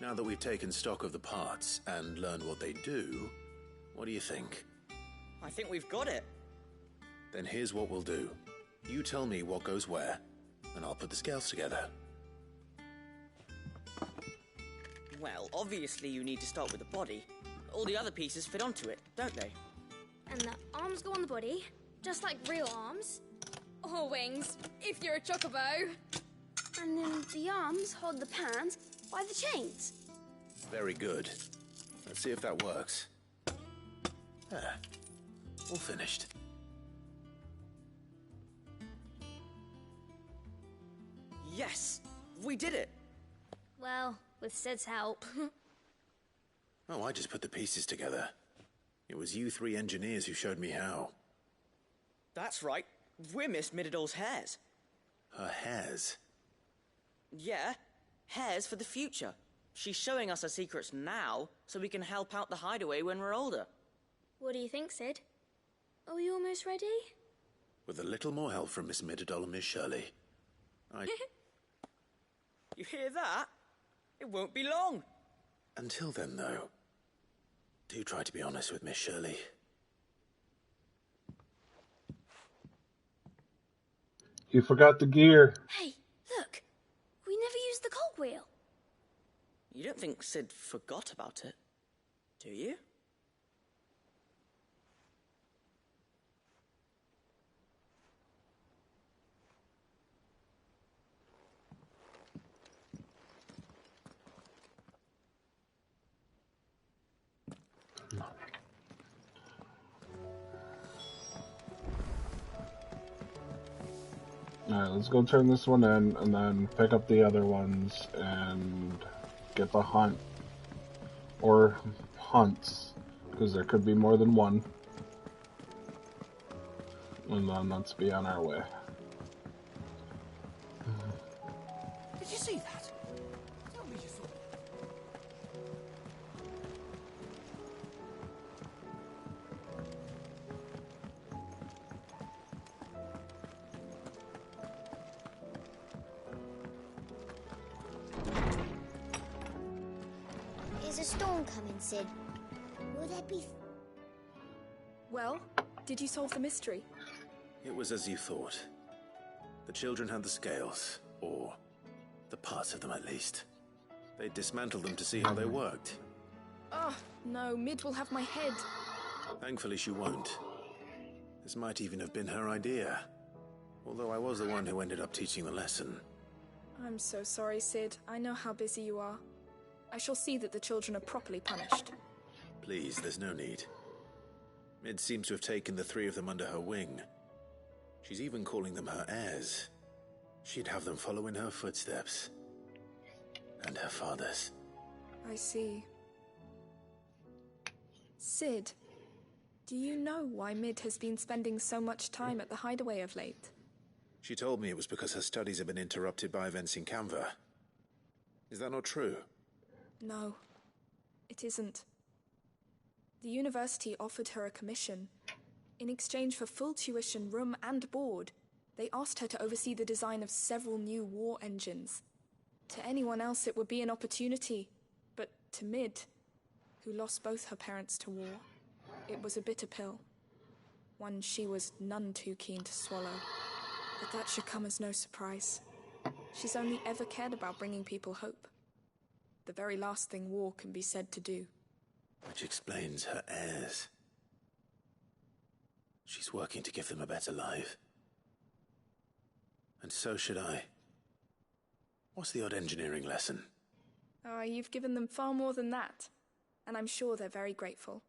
now that we've taken stock of the parts and learned what they do, what do you think? I think we've got it. Then here's what we'll do. You tell me what goes where, and I'll put the scales together. Well, obviously you need to start with the body. All the other pieces fit onto it, don't they? And the arms go on the body, just like real arms. Or wings, if you're a chocobo. And then the arms hold the pans by the chains. Very good. Let's see if that works. There. All finished. Yes! We did it! Well, with Sid's help. Oh, I just put the pieces together. It was you three engineers who showed me how. That's right. We're Miss Mididol's hairs. Her hairs? Yeah, Hare's for the future. She's showing us her secrets now, so we can help out the hideaway when we're older. What do you think, Sid? Are we almost ready? With a little more help from Miss Middledol and Miss Shirley. You hear that? It won't be long. Until then, though, do try to be honest with Miss Shirley. You forgot the gear. Hey, look. We never used the cogwheel. You don't think Sid forgot about it, do you? Alright, let's go turn this one in, and then pick up the other ones, and get the hunt. Or hunts, because there could be more than one. And then let's be on our way. Did you see that? Tell me you saw it. Is a storm coming, Sid? Will there be... Well, did you solve the mystery? It was as you thought. The children had the scales, or the parts of them at least. They dismantled them to see how they worked. Oh, no, Mid will have my head. Thankfully she won't. This might even have been her idea. Although I was the one who ended up teaching the lesson. I'm so sorry, Sid. I know how busy you are. I shall see that the children are properly punished. Please, there's no need. Mid seems to have taken the three of them under her wing. She's even calling them her heirs. She'd have them follow in her footsteps. And her father's. I see. Sid, do you know why Mid has been spending so much time at the hideaway of late? She told me it was because her studies have been interrupted by events in Canva. Is that not true? No, it isn't. The university offered her a commission. In exchange for full tuition, room and board, they asked her to oversee the design of several new war engines. To anyone else it would be an opportunity, but to Mid, who lost both her parents to war, it was a bitter pill. One she was none too keen to swallow. But that should come as no surprise. She's only ever cared about bringing people hope. The very last thing war can be said to do. Which explains her heirs. She's working to give them a better life. And so should I. What's the odd engineering lesson? Oh, you've given them far more than that. And I'm sure they're very grateful.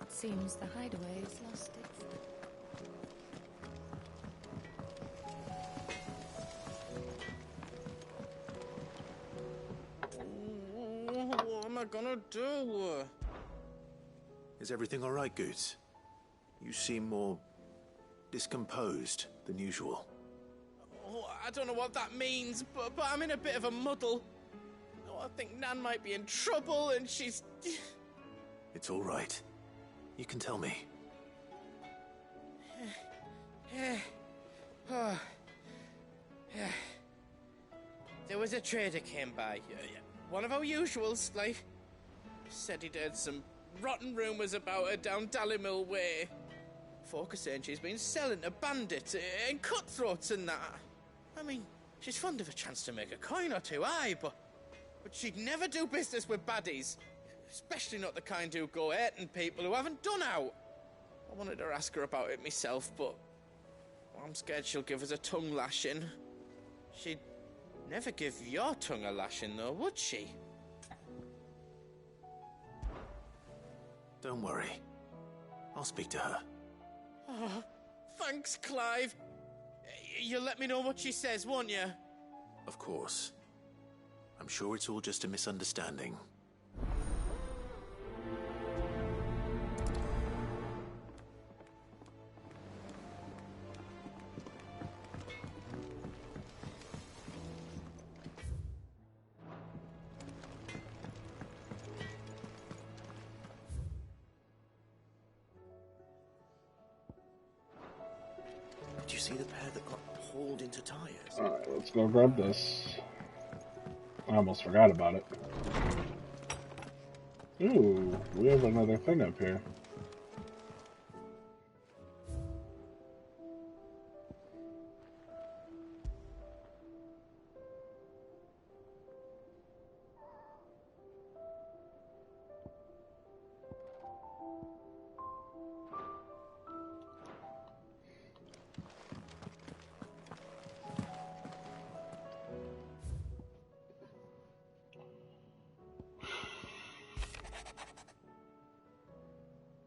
Seems the hideaway has lost its... What am I gonna do? Is everything all right, Goots? You seem more discomposed than usual. Oh, I don't know what that means, but I'm in a bit of a muddle. Oh, I think Nan might be in trouble, and she's... It's all right. You can tell me. There was a trader came by. One of our usuals, like. Said he'd heard some rotten rumours about her down Dallymill Way. Folk are saying she's been selling to bandits and cutthroats and that. I mean, she's fond of a chance to make a coin or two, aye, but she'd never do business with baddies. Especially not the kind who go hurting people who haven't done out. I wanted to ask her about it myself, but I'm scared she'll give us a tongue lashing. She'd Never give your tongue a lashing, though, would she? Don't worry. I'll speak to her. Oh, thanks, Clive. You'll let me know what she says, won't you? Of course. I'm sure it's all just a misunderstanding. Did you see the pair that got hauled into tires? Alright, let's go grab this. I almost forgot about it. Ooh, we have another thing up here.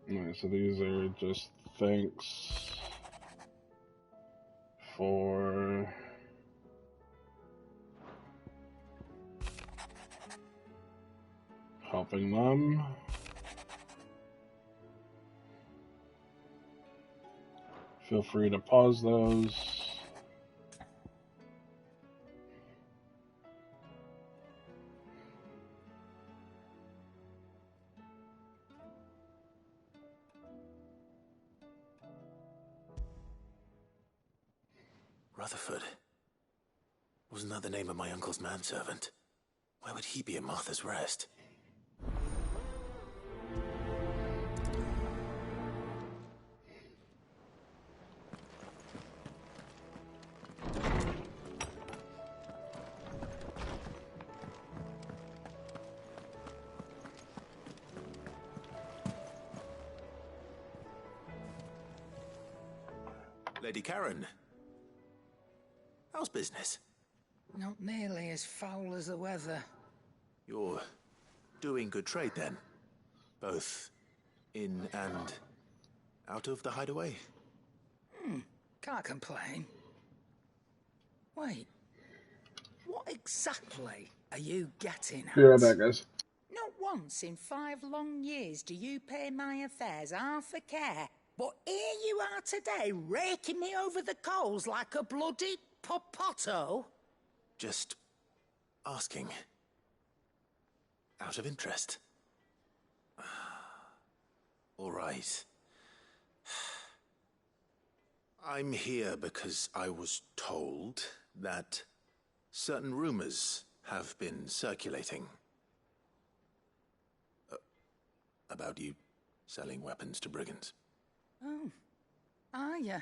Alright, so these are just thanks for helping them. Feel free to pause those. Rutherford. Wasn't that the name of my uncle's manservant? Why would he be at Martha's Rest? Lady Karen. How's business? Not nearly as foul as the weather. You're doing good trade then? Both in and out of the hideaway? Can't complain. Wait, what exactly are you getting at? Be right back, guys. Not once in 5 long years do you pay my affairs half a care, but here you are today, raking me over the coals like a bloody popoto. Just asking. Out of interest. All right. I'm here because I was told that certain rumors have been circulating. About you selling weapons to brigands. Oh, are you?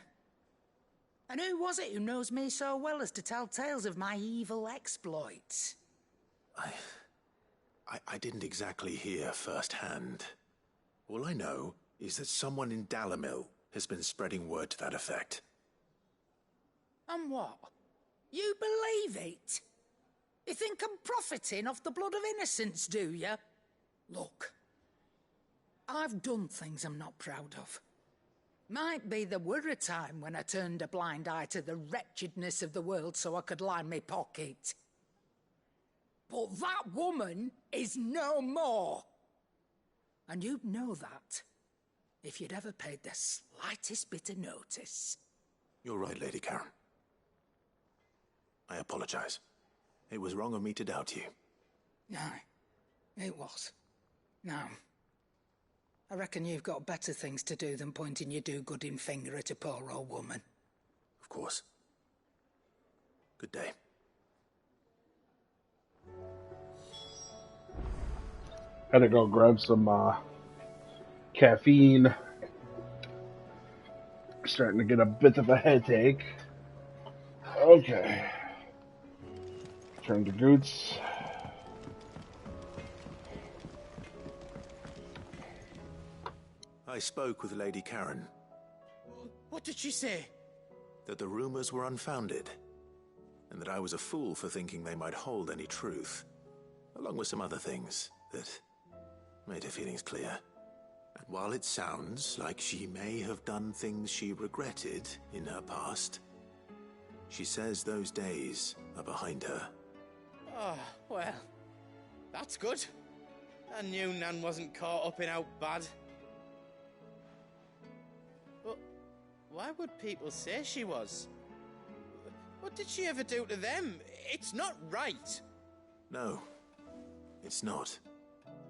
And who was it who knows me so well as to tell tales of my evil exploits? I didn't exactly hear firsthand. All I know is that someone in Dalimil has been spreading word to that effect. And what? You believe it? You think I'm profiting off the blood of innocents, do you? Look, I've done things I'm not proud of. Might be there were a time when I turned a blind eye to the wretchedness of the world so I could line my pocket. But that woman is no more. And you'd know that if you'd ever paid the slightest bit of notice. You're right, Lady Karen. I apologize. It was wrong of me to doubt you. Aye, it was. Now, I reckon you've got better things to do than pointing your do-gooding finger at a poor old woman. Of course. Good day. Had to go grab some caffeine. Starting to get a bit of a headache. Okay. Turn to Goots. I spoke with Lady Karen. What did she say? That the rumors were unfounded, and that I was a fool for thinking they might hold any truth, along with some other things that made her feelings clear. And while it sounds like she may have done things she regretted in her past, she says those days are behind her. Oh, well, that's good. I knew Nan wasn't caught up in out bad. But why would people say she was? What did she ever do to them? It's not right. No, it's not.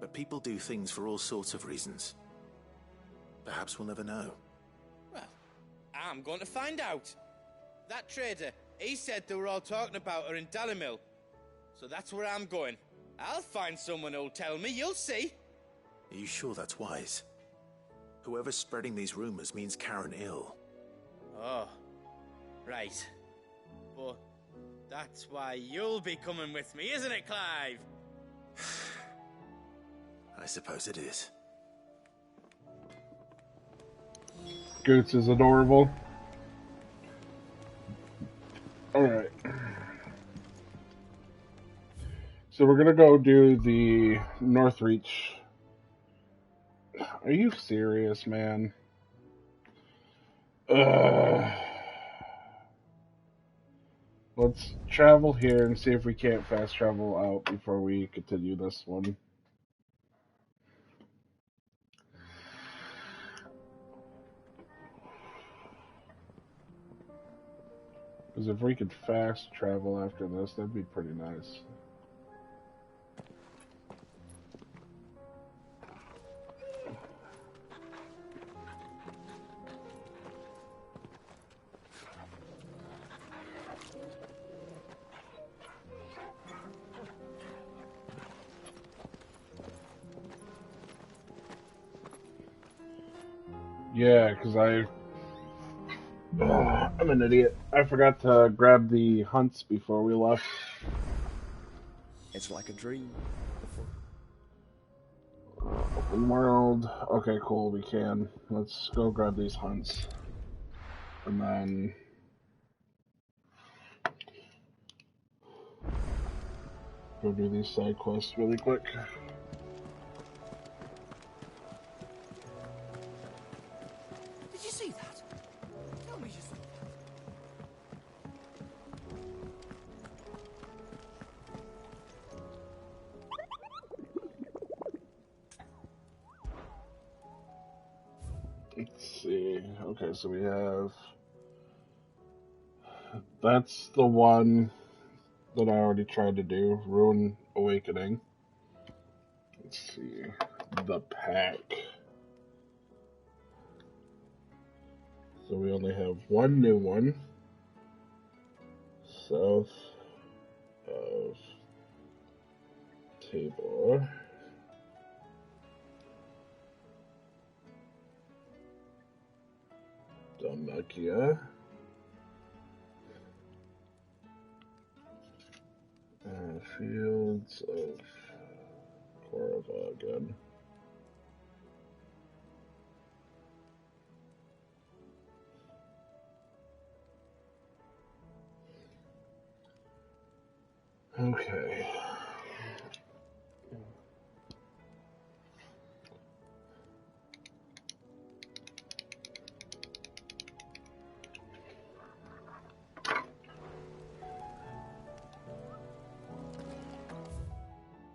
But people do things for all sorts of reasons. Perhaps we'll never know. Well, I'm going to find out. That trader, he said they were all talking about her in Dalimil. So that's where I'm going. I'll find someone who'll tell me, you'll see. Are you sure that's wise? Whoever's spreading these rumors means Karen ill. Oh, right. But that's why you'll be coming with me, isn't it, Clive? I suppose it is. Goots is adorable. Alright. So we're gonna go do the Northreach. Are you serious, man? Let's travel here and see if we can't fast travel out before we continue this one. Because if we could fast travel after this, that'd be pretty nice. Yeah, because I'm an idiot. I forgot to grab the hunts before we left. It's like a dream. Open world. Okay, cool, we can. Let's go grab these hunts. And then... go do these side quests really quick. Did you see that? Tell me you saw that. Let's see. Okay, so we have... That's the one that I already tried to do. Ruin Awakening. Let's see. The pack. So we only have one new one. South of Tabor. Damakia. Fields of Korova again. Okay.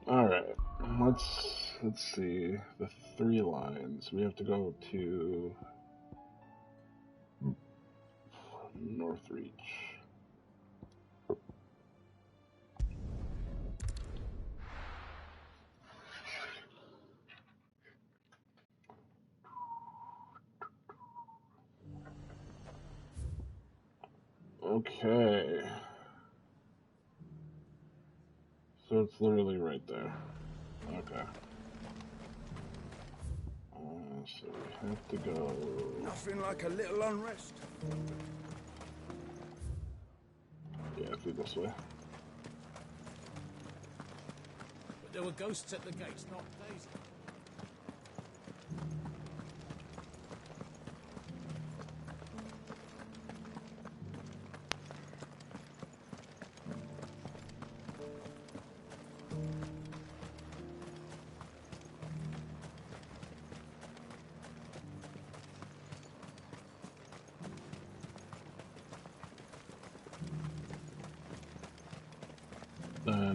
Alright, let's see, the 3 lines. We have to go to Northreach. Okay. So it's literally right there. Okay. So we have to go... Nothing like a little unrest. Yeah, through this way. But there were ghosts at the gates, not Daisy.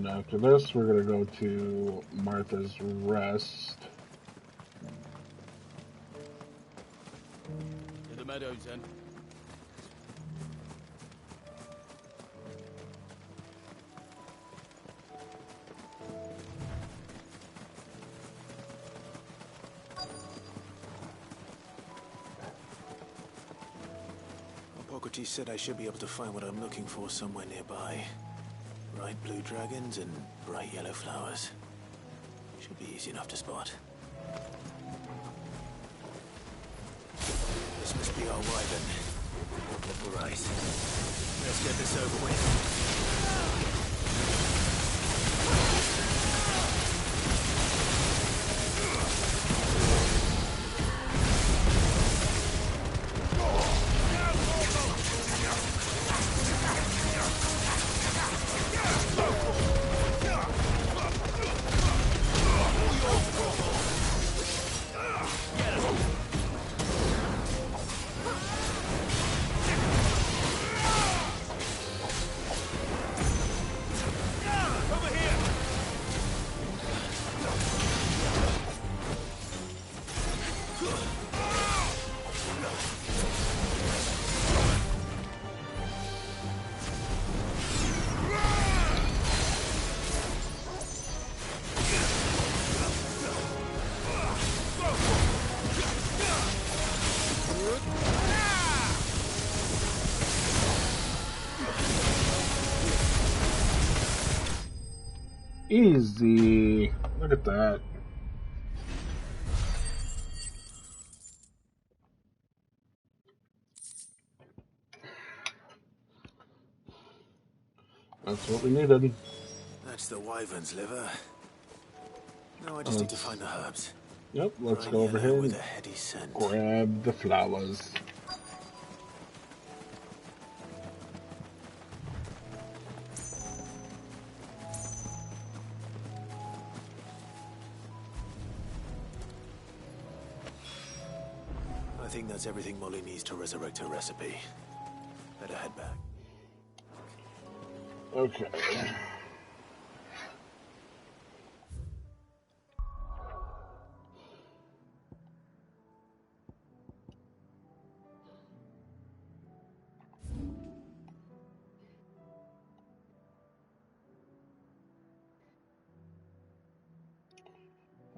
And after this, we're going to go to Martha's Rest. To the meadows, then. Hippocrates said I should be able to find what I'm looking for somewhere nearby. Bright blue dragons and bright yellow flowers. Should be easy enough to spot. This must be our wyvern. All right. Let's get this over with. Easy. Look at that. That's what we needed. That's the wyvern's liver. Now I just need to find the herbs. Yep, let's Bright go over yellow here with and a heady scent. grab the flowers. I think that's everything Molly needs to resurrect her recipe. Better head back. Okay.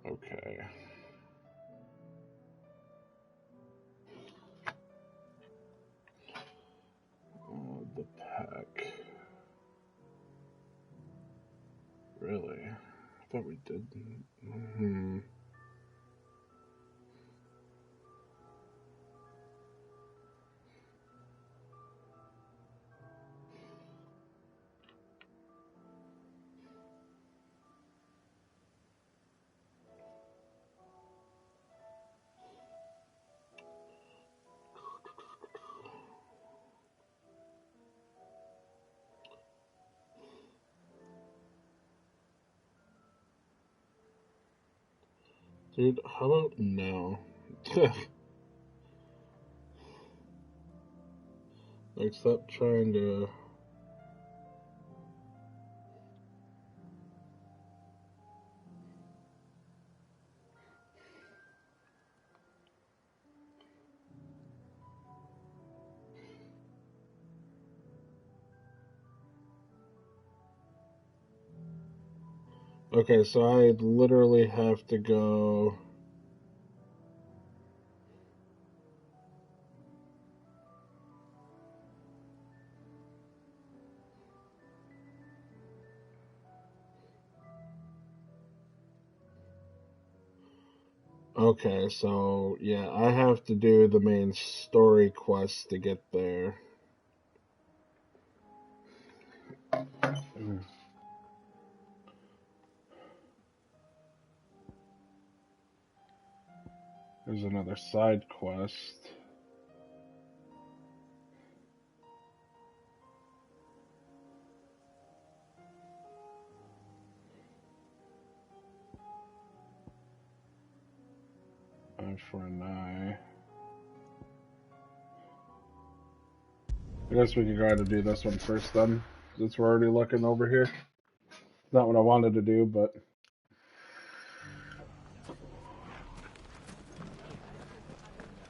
Okay. The pack. Really? I thought we did. Dude, how about no? Like, stop trying to... Okay, so I literally have to go... Okay, so, yeah, I have to do the main story quest to get there. There's another side quest. Eye for an eye. I guess we can go ahead and do this one first then, since we're already looking over here. Not what I wanted to do, but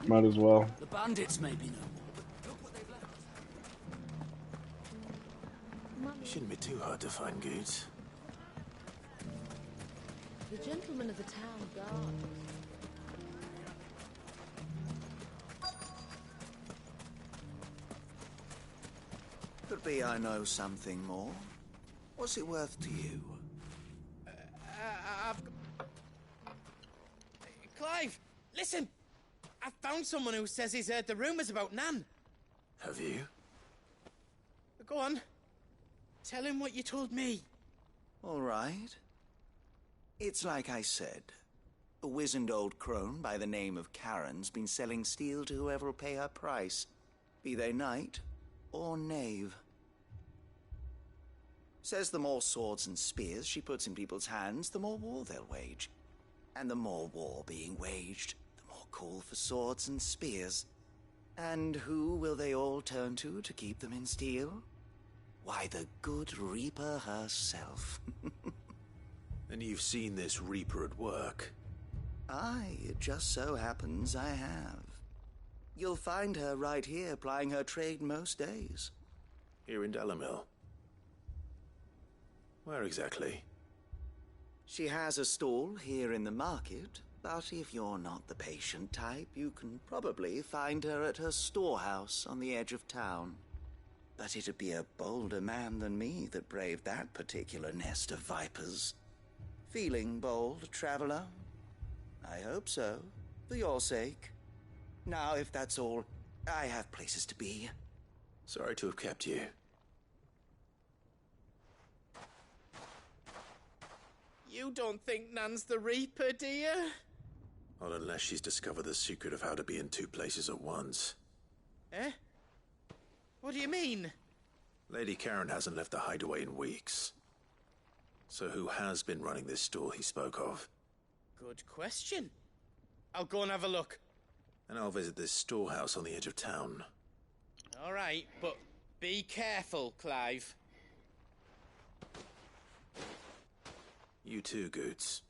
might as well. The bandits may be no more. Shouldn't be too hard to find goods. The gentleman of the town guard. Could be I know something more. What's it worth to you? Clive, listen! I found someone who says he's heard the rumours about Nan. Have you? Go on. Tell him what you told me. All right. It's like I said. A wizened old crone by the name of Karen's been selling steel to whoever will pay her price, be they knight or knave. Says the more swords and spears she puts in people's hands, the more war they'll wage. And the more war being waged, the more call for swords and spears. And who will they all turn to keep them in steel? Why, the good Reaper herself. And you've seen this Reaper at work? Aye, it just so happens I have. You'll find her right here plying her trade most days. Here in Dalimil? Where exactly? She has a stall here in the market, but if you're not the patient type, you can probably find her at her storehouse on the edge of town. But it'd be a bolder man than me that braved that particular nest of vipers. Feeling bold, traveler? I hope so, for your sake. Now, if that's all, I have places to be. Sorry to have kept you. You don't think Nan's the Reaper, do you? Not unless she's discovered the secret of how to be in two places at once. Eh? What do you mean? Lady Karen hasn't left the hideaway in weeks. So who has been running this stall he spoke of? Good question. I'll go and have a look. And I'll visit this storehouse on the edge of town. All right, but be careful, Clive. You too, Goots.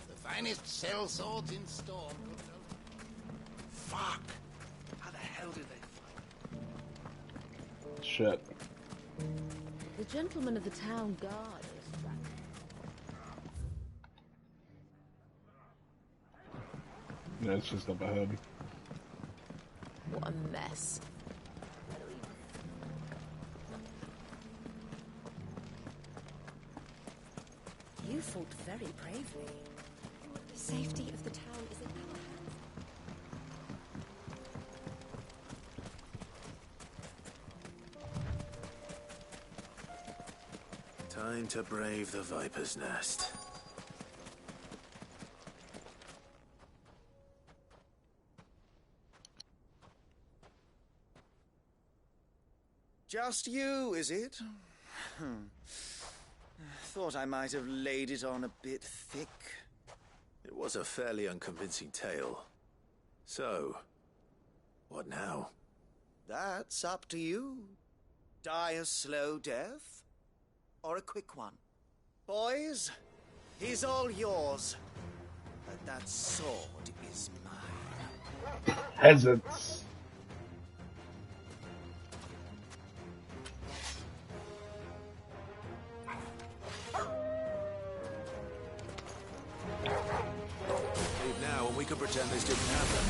The finest shell swords in Storm. Fuck! How the hell did they find Shit. The gentleman of the town guard is back. Yeah, it's just up ahead. What a mess. You fought very bravely. The safety of the town is in our hands. Time to brave the Viper's Nest. Just you, is it? Thought I might have laid it on a bit thick. It was a fairly unconvincing tale. So, what now? That's up to you. Die a slow death, or a quick one. Boys, he's all yours. But that sword is mine. Peasants. Leave now, and we can pretend this didn't happen.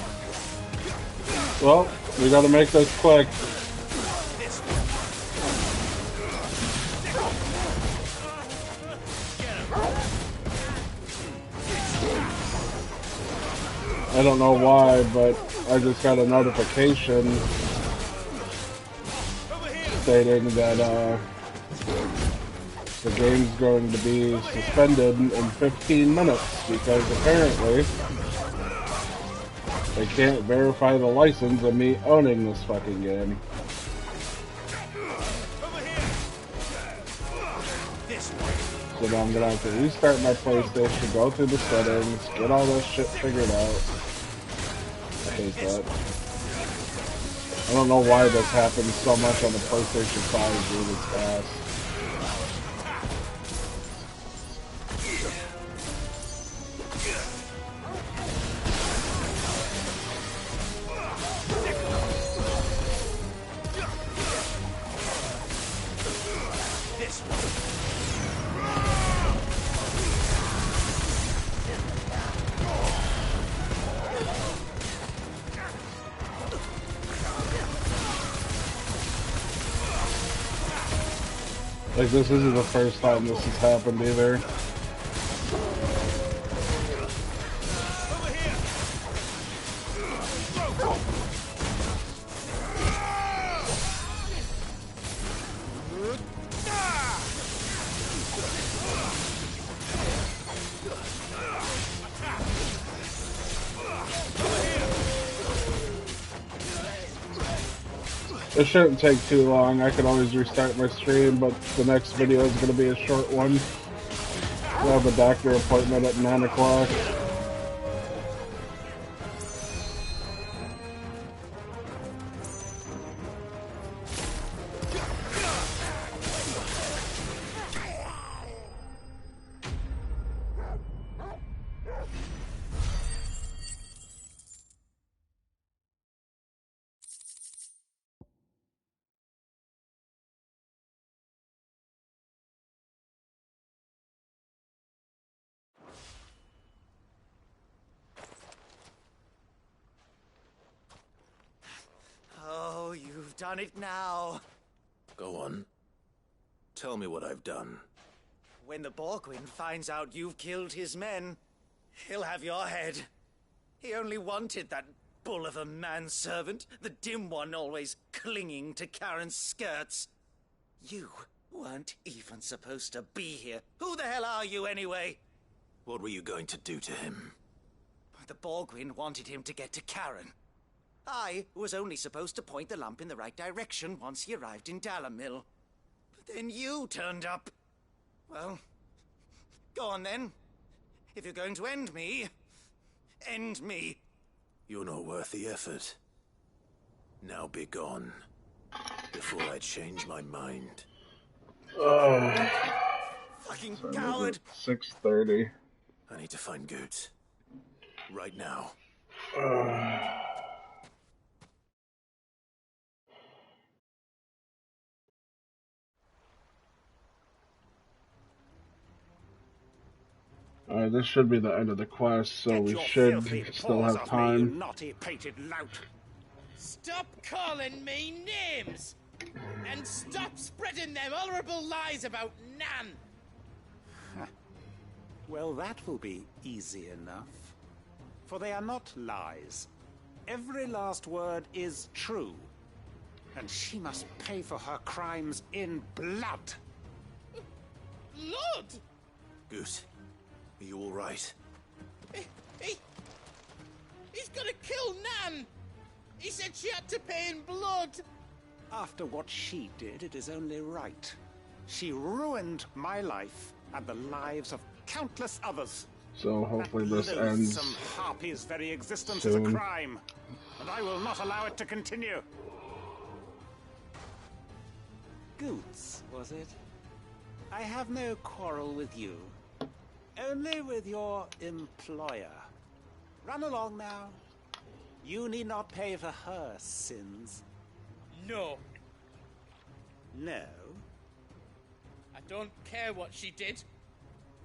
Well, we gotta make this quick. I don't know why, but I just got a notification stating that the game's going to be suspended in 15 minutes because apparently they can't verify the license of me owning this fucking game. So now I'm gonna have to restart my PlayStation, go through the settings, get all this shit figured out. appreciate that. I don't know why this happens so much on the PlayStation 5, dude. It's fast. Like, this isn't the first time this has happened either. It shouldn't take too long. I can always restart my stream, but the next video is going to be a short one. I have a doctor appointment at 9 o'clock. Oh, you've done it now. Go on. Tell me what I've done. When the Borgwyn finds out you've killed his men, he'll have your head. He only wanted that bull of a manservant, the dim one always clinging to Karen's skirts. You weren't even supposed to be here. Who the hell are you anyway? What were you going to do to him? The Borgwyn wanted him to get to Karen. I was only supposed to point the lamp in the right direction once he arrived in Dalimil. But then you turned up. Well, go on then. If you're going to end me, end me. You're not worth the effort. Now be gone, before I change my mind. Fucking coward! 6:30. I need to find Goetz. Right now. Alright, this should be the end of the quest, so we should still have time. Naughty-pated lout. Stop calling me names! And stop spreading them horrible lies about Nan! Well, that will be easy enough. For they are not lies. Every last word is true. And she must pay for her crimes in blood. Blood? Goose, are you all right? He's gonna kill Nan! He said she had to pay in blood! After what she did, it is only right. She ruined my life and the lives of countless others. So hopefully this That ends loathsome harpy's very existence soon. is a crime, and I will not allow it to continue. Goots, was it? I have no quarrel with you. Only with your employer. Run along now. You need not pay for her sins. No. No? I don't care what she did.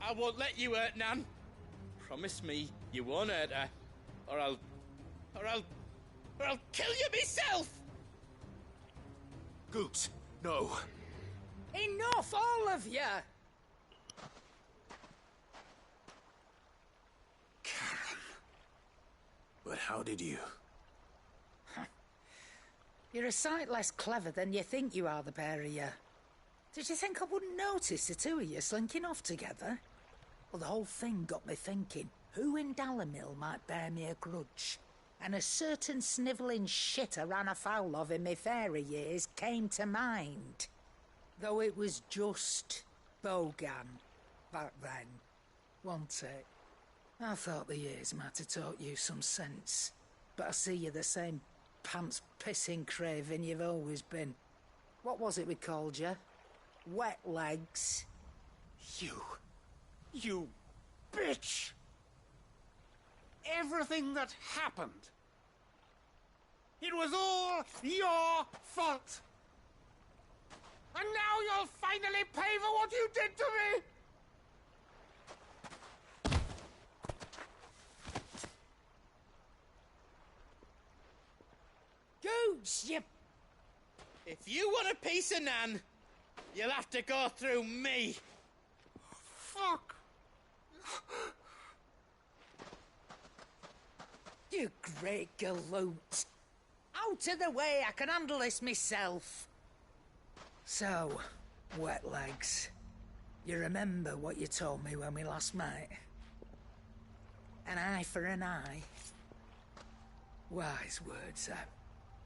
I won't let you hurt Nan. Promise me you won't hurt her. Or I'll kill you myself! Goots, no. Enough, all of you! But how did you? You're a sight less clever than you think you are, the pair of you. Did you think I wouldn't notice the two of you slinking off together? Well, the whole thing got me thinking, who in Dalimil might bear me a grudge? And a certain snivelling shit I ran afoul of in my fairy years came to mind. Though it was just Bogan back then, wasn't it? I thought the years might have taught you some sense. but I see you're the same pants-pissing craven you've always been. What was it we called you? Wet legs? You bitch! Everything that happened, it was all your fault! And now you'll finally pay for what you did to me! Goose, you... If you want a piece of Nan, you'll have to go through me. Fuck! You great galoot. Out of the way, I can handle this myself. So, wet legs, you remember what you told me when we last met? An eye for an eye. Wise words,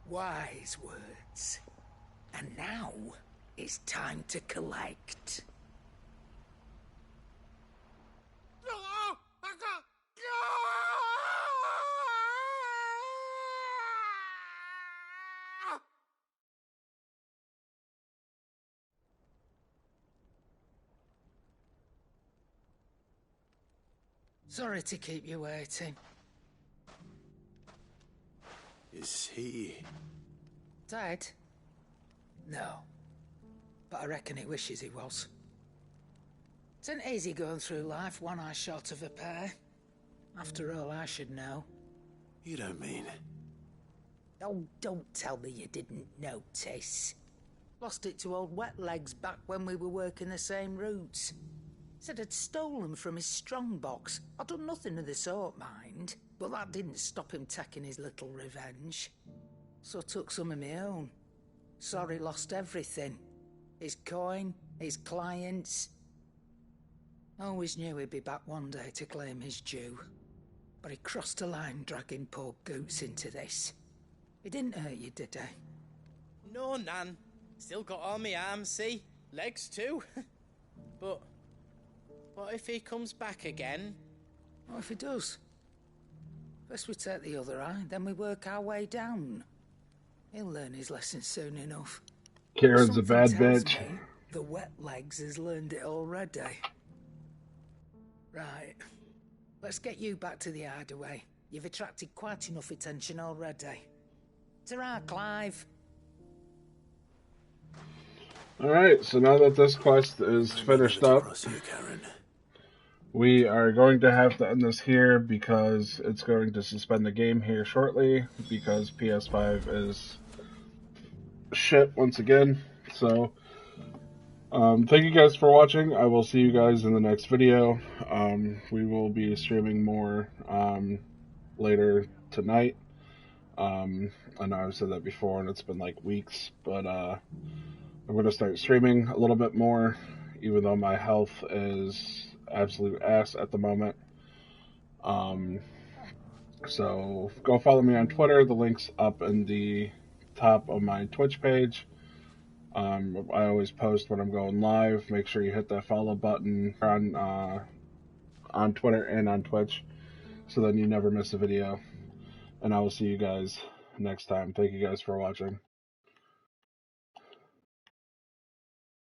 wise words. And now, it's time to collect. Sorry to keep you waiting. Is he... Dead? No. But I reckon he wishes he was. It ain't easy going through life one eye short of a pair. After all, I should know. You don't mean... Oh, don't tell me you didn't notice. Lost it to old Wet Legs back when we were working the same routes. Said I'd stolen from his strongbox. I'd done nothing of the sort, mind. But that didn't stop him taking his little revenge. So I took some of my own. Sorry, lost everything. His coin, his clients. Always knew he'd be back one day to claim his due. But he crossed a line dragging poor Goots into this. He didn't hurt you, did he? No, Nan. Still got all my arms, see? Legs too. But what if he comes back again? What if he does? First we take the other eye, then we work our way down. He'll learn his lesson soon enough. Karen's a bad bitch. The Wet Legs has learned it already. Right. Let's get you back to the hideaway. You've attracted quite enough attention already. Ta-ra, Clive. Alright, so now that this quest is finished up, we are going to have to end this here because it's going to suspend the game here shortly because PS5 is shit once again. So, thank you guys for watching. I will see you guys in the next video. We will be streaming more later tonight. I know I've said that before and it's been like weeks, but I'm going to start streaming a little bit more, even though my health is absolute ass at the moment. So go follow me on Twitter. The link's up in the top of my Twitch page. I always post when I'm going live. Make sure you hit that follow button on Twitter and on Twitch, so then you never miss a video. And I will see you guys next time. Thank you guys for watching.